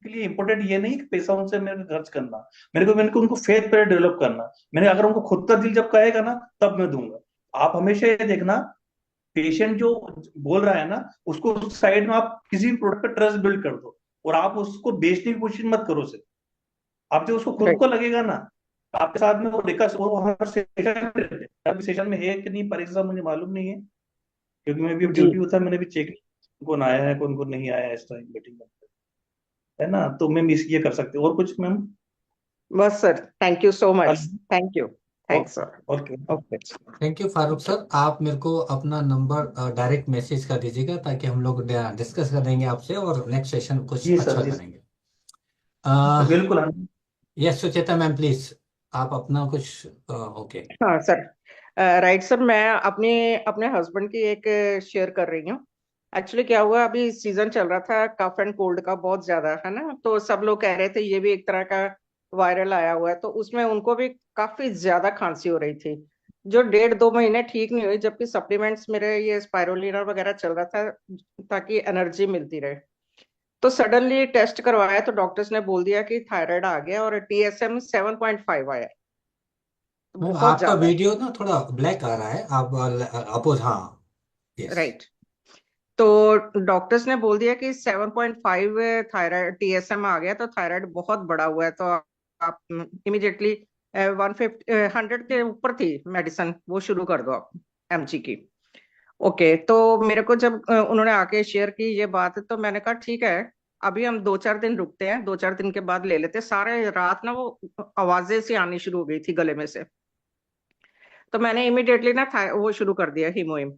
के लिए इंपॉर्टेंट ये नहीं कि पैसा उनसे मेरे खर्च करना, मेरे को उनको फेथ पर डेवलप करना। मैंने अगर उनको खुद का दिल जब कहेगा ना तब मैं दूंगा। आप हमेशा ये देखना, पेशेंट जो बोल रहा है ना, उसको उस साइड में आप किसी भी प्रोडक्ट पर ट्रस्ट बिल्ड कर दो, और आप उसको बेचने की कोशिश मत करो सिर्फ। आप जो उसको खुद को लगेगा ना, आपके साथ में वो डिस्कस, वो हर सेशन में है कि नहीं परीक्षा मुझे मालूम नहीं है, क्योंकि मैं भी ड्यूटी होता है, मैंने भी चेक कौन आया है कौन कौन नहीं आया है इस टाइम मीटिंग में, है ना। तो मैम ये कर सकते और कुछ मैम? बस sir, thank you so much, thank you, thanks sir. Okay okay, thank you Farooq sir. आप मेरे को अपना नंबर डायरेक्ट मैसेज कर दीजिएगा, ताकि हम लोग डिस्कस कर देंगे आपसे और नेक्स्ट सेशन कुछ जी अच्छा सर, जी करेंगे। बिल्कुल। यस सुचेता मैम, प्लीज आप अपना कुछ ओके। हाँ सर, राइट सर, मैं अपने अपने हस्बैंड की एक शेयर कर रही हूँ। एक्चुअली क्या हुआ, अभी सीजन चल रहा था कफ एंड कोल्ड का बहुत ज्यादा, है ना, तो सब लोग कह रहे थे ये भी एक तरह का वायरल आया हुआ है, तो उसमें उनको भी काफी ज्यादा खांसी हो रही थी, जो 1.5-2 महीने ठीक नहीं हुई, जबकि सप्लीमेंट्स मेरे ये स्पाइरुलिना वगैरह चल रहा था ताकि एनर्जी मिलती रहे। तो सडनली टेस्ट करवाया तो डॉक्टर्स ने बोल दिया कि थायराइड आ गया और TSM 7.5 आया, मैम बहुत आपका ज्यादा है। वीडियो ना थोड़ा ब्लैक आ रहा है, आप अपोज, हाँ यस। राइट, तो डॉक्टर्स ने बोल दिया कि 7.5 थायराइड TSM आ गया, तो थायराइड बहुत बड़ा हुआ है, तो आप इमिडिएटली 100 के ऊपर थी मेडिसिन, वो शुरू कर दो आप mg की। ओके, तो मेरे को जब उन्होंने आके शेयर की ये बात, तो मैंने कहा ठीक है, अभी हम 2-4 दिन रुकते हैं, 2-4 दिन के बाद ले लेते हैं। सारे रात ना वो आवाजें सी आनी शुरू हो गई थी गले में से, तो मैंने इमिडिएटली ना वो शुरू कर दिया हीमोहिम।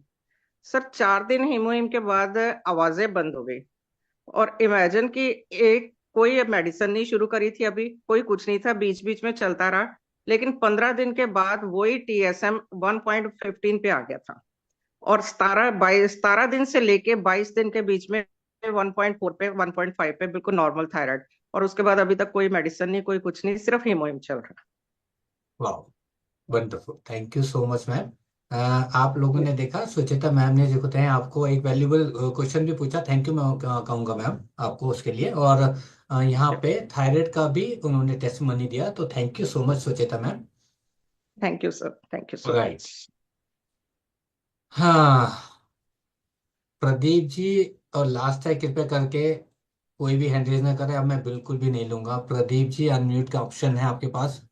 सर 4 दिन हीमोहिम के बाद आवाजें बंद हो गई, और इमेजिन कि एक कोई मेडिसिन नहीं शुरू करी थी, अभी कोई कुछ नहीं था, बीच बीच में चलता रहा, लेकिन 15 दिन के बाद वही TSM 1.15 पे आ गया था, और 17 दिन से लेके 22 दिन के बीच में 1.4 पे 1.5 पे बिल्कुल नॉर्मल थायराइड। और उसके बाद अभी तक कोई मेडिसिन नहीं, कोई कुछ नहीं, सिर्फ हीमोहिम चल रहा है। वाह, wonderful, thank you so much ma'am. आप लोगों ने देखा सुचिता मैम ने जो होते हैं आपको एक वैल्यूबल क्वेश्चन भी पूछा, थैंक यू मैं कहूँगा मैम आपको उसके लिए। और यहाँ पे थायराइड का भी उन्होंने टेस्टिमनी दिया, तो thank you so much Suchita ma'am. Thank you sir, thank you so right, much. हाँ प्रदीप जी, और लास्ट है, कृपया करके कोई भी हैंड रेज ना करे, अब मैं बिल्कुल भी नहीं लूंगा। प्रदीप जी अनम्यूट का ऑप्शन है आपके पास।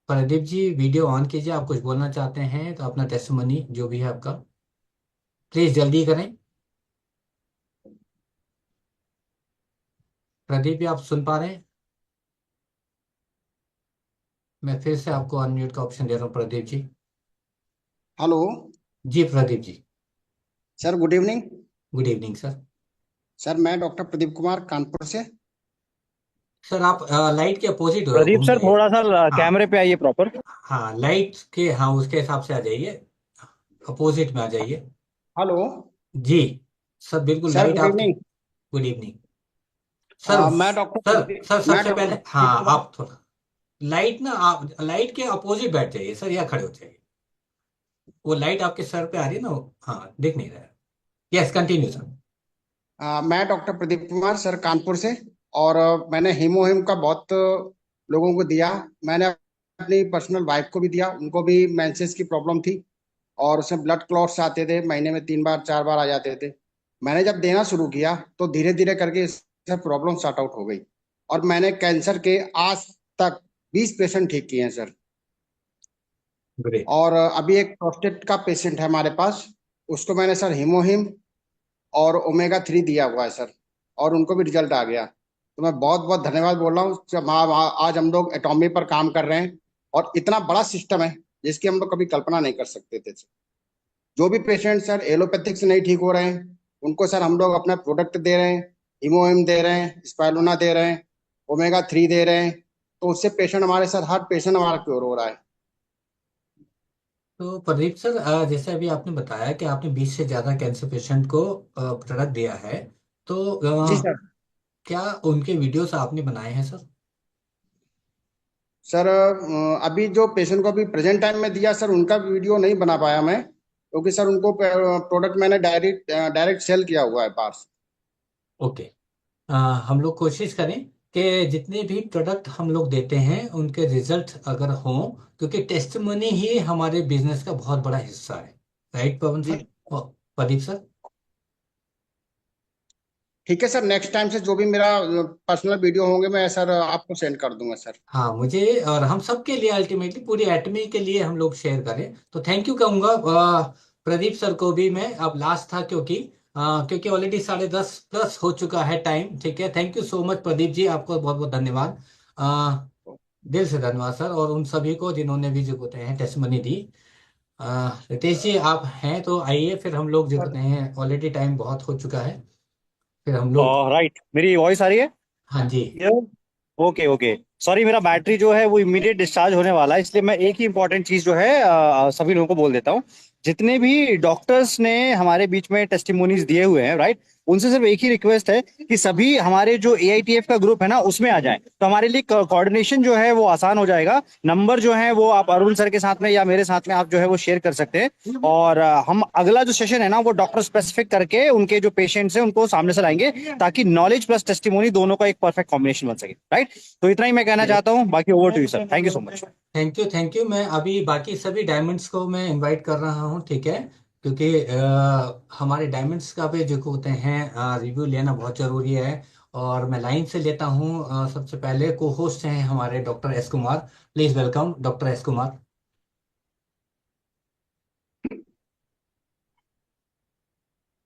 प्रदीप जी वीडियो ऑन कीजिए, आप कुछ बोलना चाहते हैं तो अपना टेस्टिमनी जो भी है आपका प्लीज जल्दी करें। प्रदीप जी आप सुन पा रहे हैं? मैं फिर से आपको अनम्यूट का ऑप्शन दे रहा हूँ प्रदीप जी। हेलो जी Pradeep ji. Sir, good evening. Good evening sir. Sir मैं डॉक्टर प्रदीप कुमार कानपुर से। सर आप लाइट के अपोजिट प्रदीप घूम सर जाइए। थोड़ा सा हाँ कैमरे पे आइए प्रॉपर। हाँ, लाइट के, हाँ उसके हिसाब से आ जाइए, अपोजिट में आ जाइए। हेलो जी सर, बिल्कुल सर, लाइट गुड आपकी। इवनिंग। Good evening sir. मैं डॉक्टर सर मैं सबसे डॉक्टर पहले प्रदीप हाँ कुमार। आप थोड़ा लाइट ना, आप लाइट के अपोजिट बैठ जाइए सर, या खड़े हो जाइए। वो लाइट आपके सर पे आ रही है ना हाँ दिख नहीं रहा है। Yes continue sir. मैं डॉक्टर प्रदीप कुमार सर कानपुर से। और मैंने हीमोहिम का बहुत लोगों को दिया। मैंने अपनी पर्सनल वाइफ को भी दिया, उनको भी मेंसेस की प्रॉब्लम थी और उसमें ब्लड क्लॉट्स आते थे, महीने में 3 बार 4 बार आ जाते थे। मैंने जब देना शुरू किया तो धीरे धीरे करके इससे प्रॉब्लम सॉर्ट आउट हो गई और मैंने कैंसर के आज तक 20 पेशेंट ठीक किए हैं सर। ग्रेट। और अभी एक प्रोस्टेट का पेशेंट है हमारे पास, उसको मैंने सर हीमोहिम और ओमेगा 3 दिया हुआ है सर, और उनको भी रिजल्ट आ गया। तो मैं बहुत बहुत धन्यवाद बोल रहा हूँ जब आज हम लोग एटॉमी पर काम कर रहे हैं और इतना बड़ा सिस्टम है जिसकी हम लोग कभी कल्पना नहीं कर सकते थे सर। जो भी पेशेंट सर एलोपैथिक से नहीं ठीक हो रहे हैं उनको सर हम लोग अपना प्रोडक्ट दे रहे हैं, हीमोहिम दे रहे हैं, स्पाइरुलिना दे रहे हैं, ओमेगा 3 दे रहे हैं, तो उससे पेशेंट हमारे सर हर पेशेंट हमारा क्योर हो रहा है। तो प्रदीप सर जैसे अभी आपने बताया कि आपने 20 से ज्यादा कैंसर पेशेंट को प्रोडक्ट दिया है, तो जी सर। क्या उनके वीडियोस आपने बनाए हैं सर? सर अभी जो पेशेंट को अभी प्रेजेंट टाइम में दिया सर उनका वीडियो नहीं बना पाया मैं, क्योंकि सर उनको प्रोडक्ट मैंने डायरेक्ट सेल किया हुआ है पास। ओके। हम लोग कोशिश करें कि जितने भी प्रोडक्ट हम लोग देते हैं उनके रिजल्ट अगर हों, क्योंकि टेस्टिमनी ही हमारे बिजनेस का बहुत बड़ा हिस्सा है। राइट पवन सर, प्रदीप सर? ठीक है सर, नेक्स्ट टाइम से जो भी मेरा पर्सनल वीडियो होंगे मैं सर आपको सेंड कर दूंगा सर। हाँ मुझे और हम सबके लिए, अल्टीमेटली पूरी एटमी के लिए हम लोग शेयर करें, तो थैंक यू कहूंगा प्रदीप सर को भी मैं। अब लास्ट था क्योंकि ऑलरेडी 10:30+ हो चुका है टाइम, ठीक है। Thank you so much Pradeep ji, आपको बहुत बहुत धन्यवाद, दिल से धन्यवाद सर, और उन सभी को जिन्होंने भी जो होते हैं टेस्टमनी दी। रितेश जी आप हैं तो आइए, फिर हम लोग जो होते हैं, ऑलरेडी टाइम बहुत हो चुका है, फिर हम लोग। राइट, मेरी वॉइस आ रही है? हाँ जी। ओके ओके, सॉरी मेरा बैटरी जो है वो इमीडिएट डिस्चार्ज होने वाला है, इसलिए मैं एक ही इंपॉर्टेंट चीज जो है सभी लोगों को बोल देता हूँ। जितने भी डॉक्टर्स ने हमारे बीच में टेस्टिमोनीज दिए हुए हैं, राइट, उनसे सिर्फ एक ही रिक्वेस्ट है कि सभी हमारे जो AITF का ग्रुप है ना उसमें आ जाएं, तो हमारे लिए कोऑर्डिनेशन जो है वो आसान हो जाएगा। नंबर जो है वो आप अरुण सर के साथ में या मेरे साथ में आप जो है वो शेयर कर सकते हैं, और हम अगला जो सेशन है ना वो डॉक्टर स्पेसिफिक करके उनके जो पेशेंट्स हैं उनको सामने से लाएंगे, ताकि नॉलेज प्लस टेस्टिमोनी दोनों का एक परफेक्ट कॉम्बिनेशन बन सके। राइट, तो इतना ही मैं कहना चाहता हूँ, बाकी over to you sir, thank you so much. Thank you. मैं अभी बाकी सभी डायमंड्स को मैं इनवाइट कर रहा हूँ, ठीक है, क्योंकि हमारे डायमंड्स का भी जो होते हैं रिव्यू लेना बहुत जरूरी है। और मैं लाइन से लेता हूँ, सबसे पहले को होस्ट हैं हमारे doctor S Kumar. Please welcome doctor S Kumar.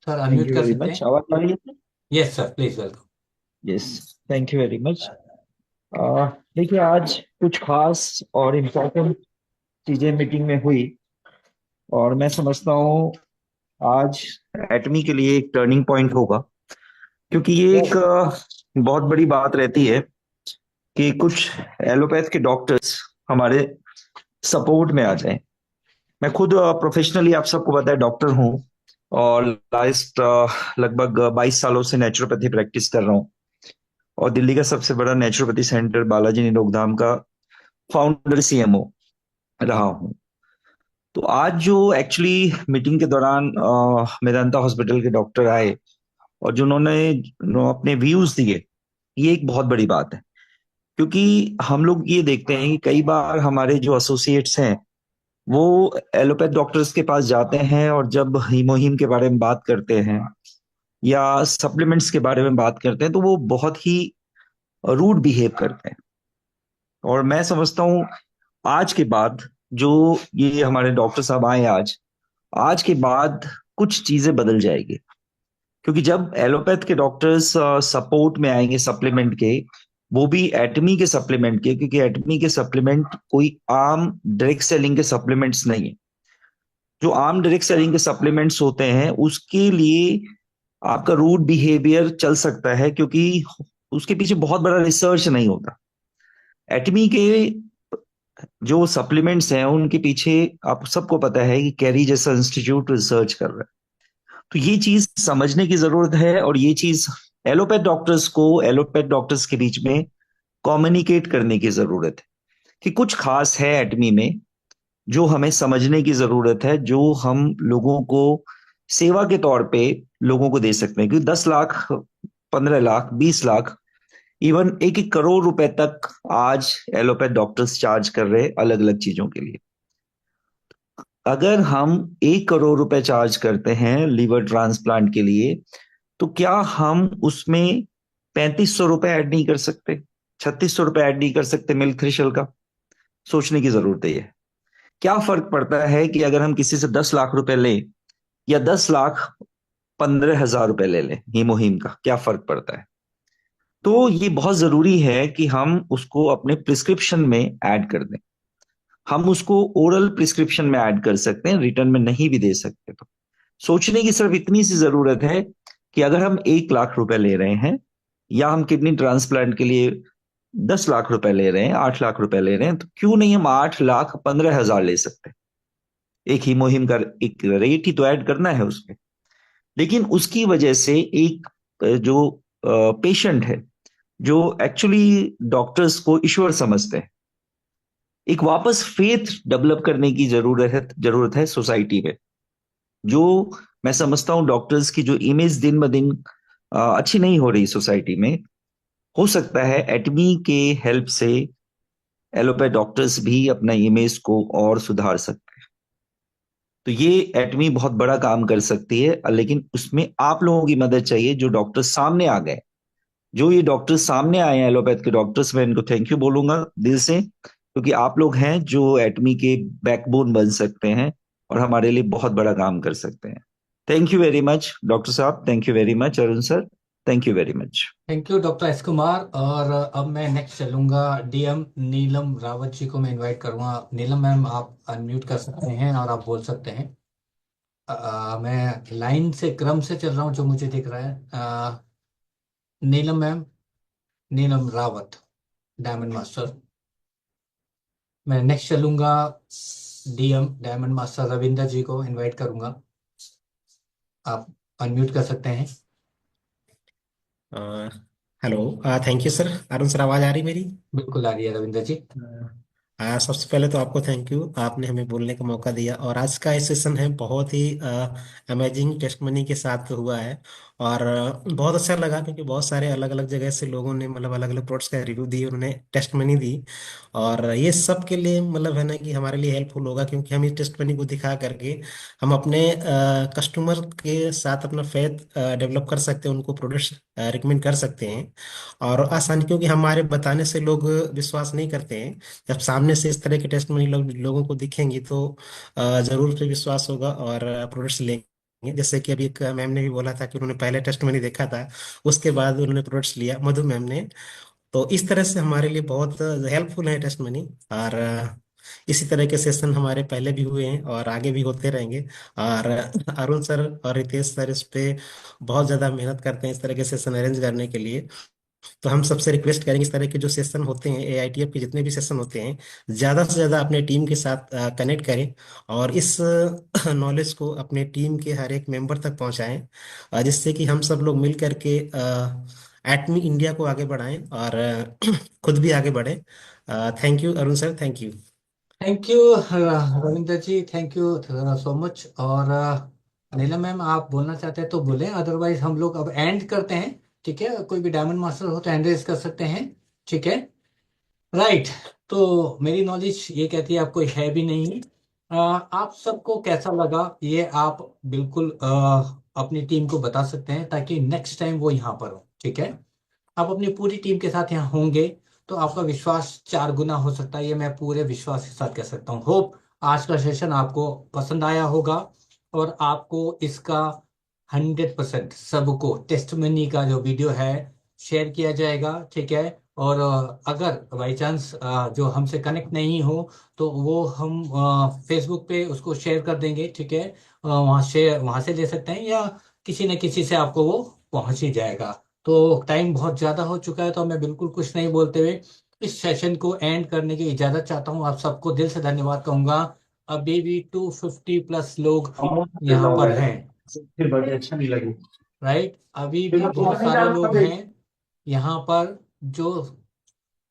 Sir thank unmute you कर वेरी सकते मच। हैं? आवाज आ रही है? Yes sir, please welcome. Yes, thank you very much. देखिए आज कुछ खास और इम्पोर्टेंट चीजें मीटिंग में हुई, और मैं समझता हूँ आज एटमी के लिए एक टर्निंग पॉइंट होगा, क्योंकि ये एक बहुत बड़ी बात रहती है कि कुछ एलोपैथ के डॉक्टर्स हमारे सपोर्ट में आ जाएं। मैं खुद प्रोफेशनली आप सबको पता है डॉक्टर हूँ, और लास्ट लगभग 22 सालों से नेचुरोपैथी प्रैक्टिस कर रहा हूँ और दिल्ली का सबसे बड़ा नेचुरोपैथी सेंटर बालाजी निरोगधाम का फाउंडर CMO रहा हूँ। तो आज जो एक्चुअली मीटिंग के दौरान मेदांता हॉस्पिटल के डॉक्टर आए और जिन्होंने अपने व्यूज दिए, ये एक बहुत बड़ी बात है, क्योंकि हम लोग ये देखते हैं कि कई बार हमारे जो एसोसिएट्स हैं वो एलोपैथ डॉक्टर्स के पास जाते हैं और जब हीमोहीम के बारे में बात करते हैं या सप्लीमेंट्स के बारे में बात करते हैं तो वो बहुत ही रूड बिहेव करते हैं। और मैं समझता हूँ आज के बाद जो ये हमारे डॉक्टर साहब आए आज के बाद कुछ चीजें बदल जाएगी, क्योंकि जब एलोपैथ के डॉक्टर्स सपोर्ट में आएंगे सप्लीमेंट के, वो भी एटमी के सप्लीमेंट के, क्योंकि एटमी के सप्लीमेंट कोई आम डायरेक्ट सेलिंग के सप्लीमेंट्स नहीं है। जो आम डायरेक्ट सेलिंग के सप्लीमेंट्स होते हैं उसके लिए आपका रूड बिहेवियर चल सकता है, क्योंकि उसके पीछे बहुत बड़ा रिसर्च नहीं होता। एटमी के जो सप्लीमेंट्स हैं उनके पीछे आप सबको पता है कि कैरी जैसा इंस्टीट्यूट रिसर्च कर रहा है। तो ये चीज समझने की जरूरत है और ये चीज एलोपैथ डॉक्टर्स के बीच में कम्युनिकेट करने की जरूरत है कि कुछ खास है एटमी में जो हमें समझने की जरूरत है, जो हम लोगों को सेवा के तौर पे लोगों को दे सकते हैं। क्योंकि 10 लाख, 15 लाख, 20 लाख, इवन 1-1 करोड़ रुपए तक आज एलोपैथ डॉक्टर्स चार्ज कर रहे हैं अलग अलग चीजों के लिए। अगर हम 1 करोड़ रुपए चार्ज करते हैं लीवर ट्रांसप्लांट के लिए, तो क्या हम उसमें 3500 रुपए ऐड नहीं कर सकते, 3600 रुपए ऐड नहीं कर सकते मिल्क थ्रेशोल्ड का? सोचने की जरूरत है। ये क्या फर्क पड़ता है कि अगर हम किसी से 10 लाख रुपए लें या 10,15,000 रुपए ले लें, हीमोहीम का क्या फर्क पड़ता है? तो ये बहुत जरूरी है कि हम उसको अपने प्रिस्क्रिप्शन में ऐड कर दें। हम उसको ओरल प्रिस्क्रिप्शन में ऐड कर सकते हैं, रिटर्न में नहीं भी दे सकते। तो सोचने की सिर्फ इतनी सी जरूरत है कि अगर हम 1 लाख रुपए ले रहे हैं या हम किडनी ट्रांसप्लांट के लिए 10 लाख रुपए ले रहे हैं, 8 लाख रुपए ले रहे हैं, तो क्यों नहीं हम 8,15,000 ले सकते? एक हीमोहीम का एक रेट ही तो ऐड करना है उसमें। लेकिन उसकी वजह से एक जो पेशेंट है, जो एक्चुअली डॉक्टर्स को ईश्वर समझते हैं, एक वापस फेथ डेवलप करने की जरूरत है सोसाइटी में। जो मैं समझता हूं डॉक्टर्स की जो इमेज दिन ब दिन अच्छी नहीं हो रही सोसाइटी में, हो सकता है एटमी के हेल्प से एलोपैथ डॉक्टर्स भी अपना इमेज को और सुधार सकते हैं। तो ये एटमी बहुत बड़ा काम कर सकती है, लेकिन उसमें आप लोगों की मदद चाहिए। जो डॉक्टर सामने आ गए, जो ये डॉक्टर सामने आए हैं एलोपैथ के डॉक्टर्स, मैं इनको थैंक यू बोलूंगा दिल से, क्योंकि आप लोग हैं जो एटमी के बैकबोन बन सकते हैं और हमारे लिए बहुत बड़ा काम कर सकते हैं। Thank you very much doctor साहब, thank you very much Arun sir, thank you very much. Thank you doctor S Kumar. और अब मैं नेक्स्ट चलूंगा DM नीलम रावत जी को मैं इनवाइट करूंगा। नीलम मैम, आप अनम्यूट कर सकते हैं और आप बोल सकते हैं। मैं लाइन से क्रम से चल रहा हूँ जो मुझे दिख रहा है। नीलम मैम, नीलम रावत, डायमंड मास्टर। मैं नेक्स्ट चलूंगा DM डायमंड मास्टर रविंदर जी को इनवाइट करूंगा। आप अनम्यूट कर सकते हैं। Hello, thank you sir. Arun sir, आवाज आ रही मेरी? बिल्कुल आ रही है रविंदर जी। सबसे पहले तो आपको थैंक यू, आपने हमें बोलने का मौका दिया। और आज का ये सेशन है बहुत ही अमेजिंग टेस्ट मनी के साथ हुआ है। और बहुत अच्छा लगा, क्योंकि बहुत सारे अलग अलग जगह से लोगों ने मतलब अलग अलग प्रोडक्ट्स का रिव्यू दिए, उन्होंने टेस्ट मनी दी। और ये सब के लिए मतलब है ना कि हमारे लिए हेल्पफुल होगा, क्योंकि हम इस टेस्ट मनी को दिखा करके हम अपने कस्टमर के साथ अपना फेथ डेवलप कर सकते हैं, उनको प्रोडक्ट्स रिकमेंड कर सकते हैं। और आसानी, क्योंकि हमारे बताने से लोग विश्वास नहीं करते हैं। जब सामने से इस तरह के टेस्टमनी लोगों को दिखेंगी तो जरूर उस पे विश्वास होगा और प्रोडक्ट्स लेंगे। जैसे कि अभी एक मैम ने भी बोला था कि उन्होंने पहले टेस्टमनी देखा था, उसके बाद उन्होंने प्रोडक्ट्स लिया, मधु मैम ने। तो इस तरह से हमारे लिए बहुत हेल्पफुल है टेस्टमनी। और इसी तरह के सेशन हमारे पहले भी हुए हैं और आगे भी होते रहेंगे। और अरुण सर और रितेश सर इस पे बहुत ज्यादा मेहनत करते हैं इस तरह के सेशन अरेंज करने के लिए। तो हम सबसे रिक्वेस्ट करेंगे इस तरह के जो सेशन होते हैं, AITF के जितने भी सेशन होते हैं, ज़्यादा से ज़्यादा अपने टीम के साथ कनेक्ट करें और इस नॉलेज को अपने टीम के हर एक मेंबर तक पहुंचाएं, जिससे कि हम सब लोग मिल करके एटमी इंडिया को आगे बढ़ाएं और खुद भी आगे बढ़ें। Thank you Arun sir, thank you. Thank you Ravinder ji, thank you so much. और नीलम मैम, आप बोलना चाहते हैं तो बोलें, अदरवाइज हम लोग अब एंड करते हैं। ठीक है, कोई भी डायमंड मास्टर हो तो हैंड रेज कर सकते हैं। ठीक है, राइट। तो मेरी नॉलेज ये कहती है आपको है भी नहीं। आप सबको कैसा लगा ये आप बिल्कुल अपनी टीम को बता सकते हैं, ताकि नेक्स्ट टाइम वो यहाँ पर हो। ठीक है, आप अपनी पूरी टीम के साथ यहाँ होंगे तो आपका विश्वास 4 गुना हो सकता है, ये मैं पूरे विश्वास के साथ कह सकता हूँ। होप आज का सेशन आपको पसंद आया होगा और आपको इसका 100% सबको टेस्टमनी का जो वीडियो है शेयर किया जाएगा। ठीक है, और अगर बाई चांस जो हमसे कनेक्ट नहीं हो तो वो हम फेसबुक पे उसको शेयर कर देंगे। ठीक है, वहाँ से ले सकते हैं या किसी न किसी से आपको वो पहुंच ही जाएगा। तो टाइम बहुत ज़्यादा हो चुका है, तो मैं बिल्कुल कुछ नहीं बोलते हुए इस सेशन को एंड करने की इजाज़त चाहता हूँ। आप सबको दिल से धन्यवाद कहूँगा। अभी भी 250+ लोग यहाँ पर हैं, फिर बड़ी अच्छा नहीं लगी। राइट। अभी भी बहुत सारे लोग हैं यहाँ पर जो,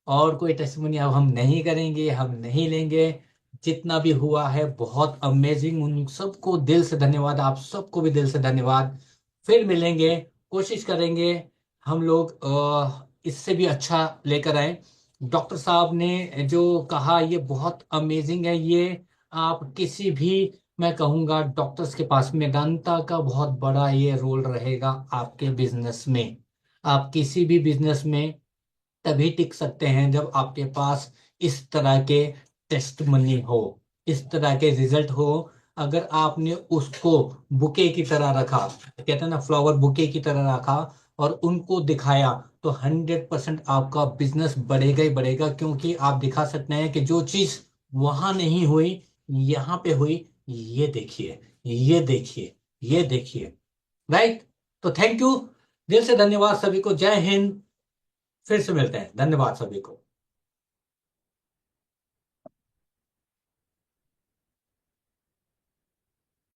और कोई टेस्टिमोनी अब हम नहीं करेंगे, हम नहीं लेंगे। जितना भी हुआ है बहुत अमेजिंग, उन सबको दिल से धन्यवाद, आप सबको भी दिल से धन्यवाद। फिर मिलेंगे, कोशिश करेंगे हम लोग इससे भी अच्छा लेकर आए। डॉक्टर साहब ने जो कहा ये बहुत अमेजिंग है। ये आप किसी भी, मैं कहूँगा डॉक्टर्स के पास मेदांता का बहुत बड़ा ये रोल रहेगा आपके बिजनेस में। आप किसी भी बिजनेस में तभी टिक सकते हैं जब आपके पास इस तरह के टेस्ट मनी हो, इस तरह के रिजल्ट हो। अगर आपने उसको बुके की तरह रखा, कहते हैं ना फ्लावर बुके की तरह रखा, और उनको दिखाया, तो 100% आपका बिजनेस बढ़ेगा ही बढ़ेगा, क्योंकि आप दिखा सकते हैं कि जो चीज वहां नहीं हुई यहाँ पे हुई। ये देखिए, ये देखिए, ये देखिए, राइट। तो थैंक यू, दिल से धन्यवाद सभी को। जय हिंद। फिर से मिलते हैं, धन्यवाद सभी को।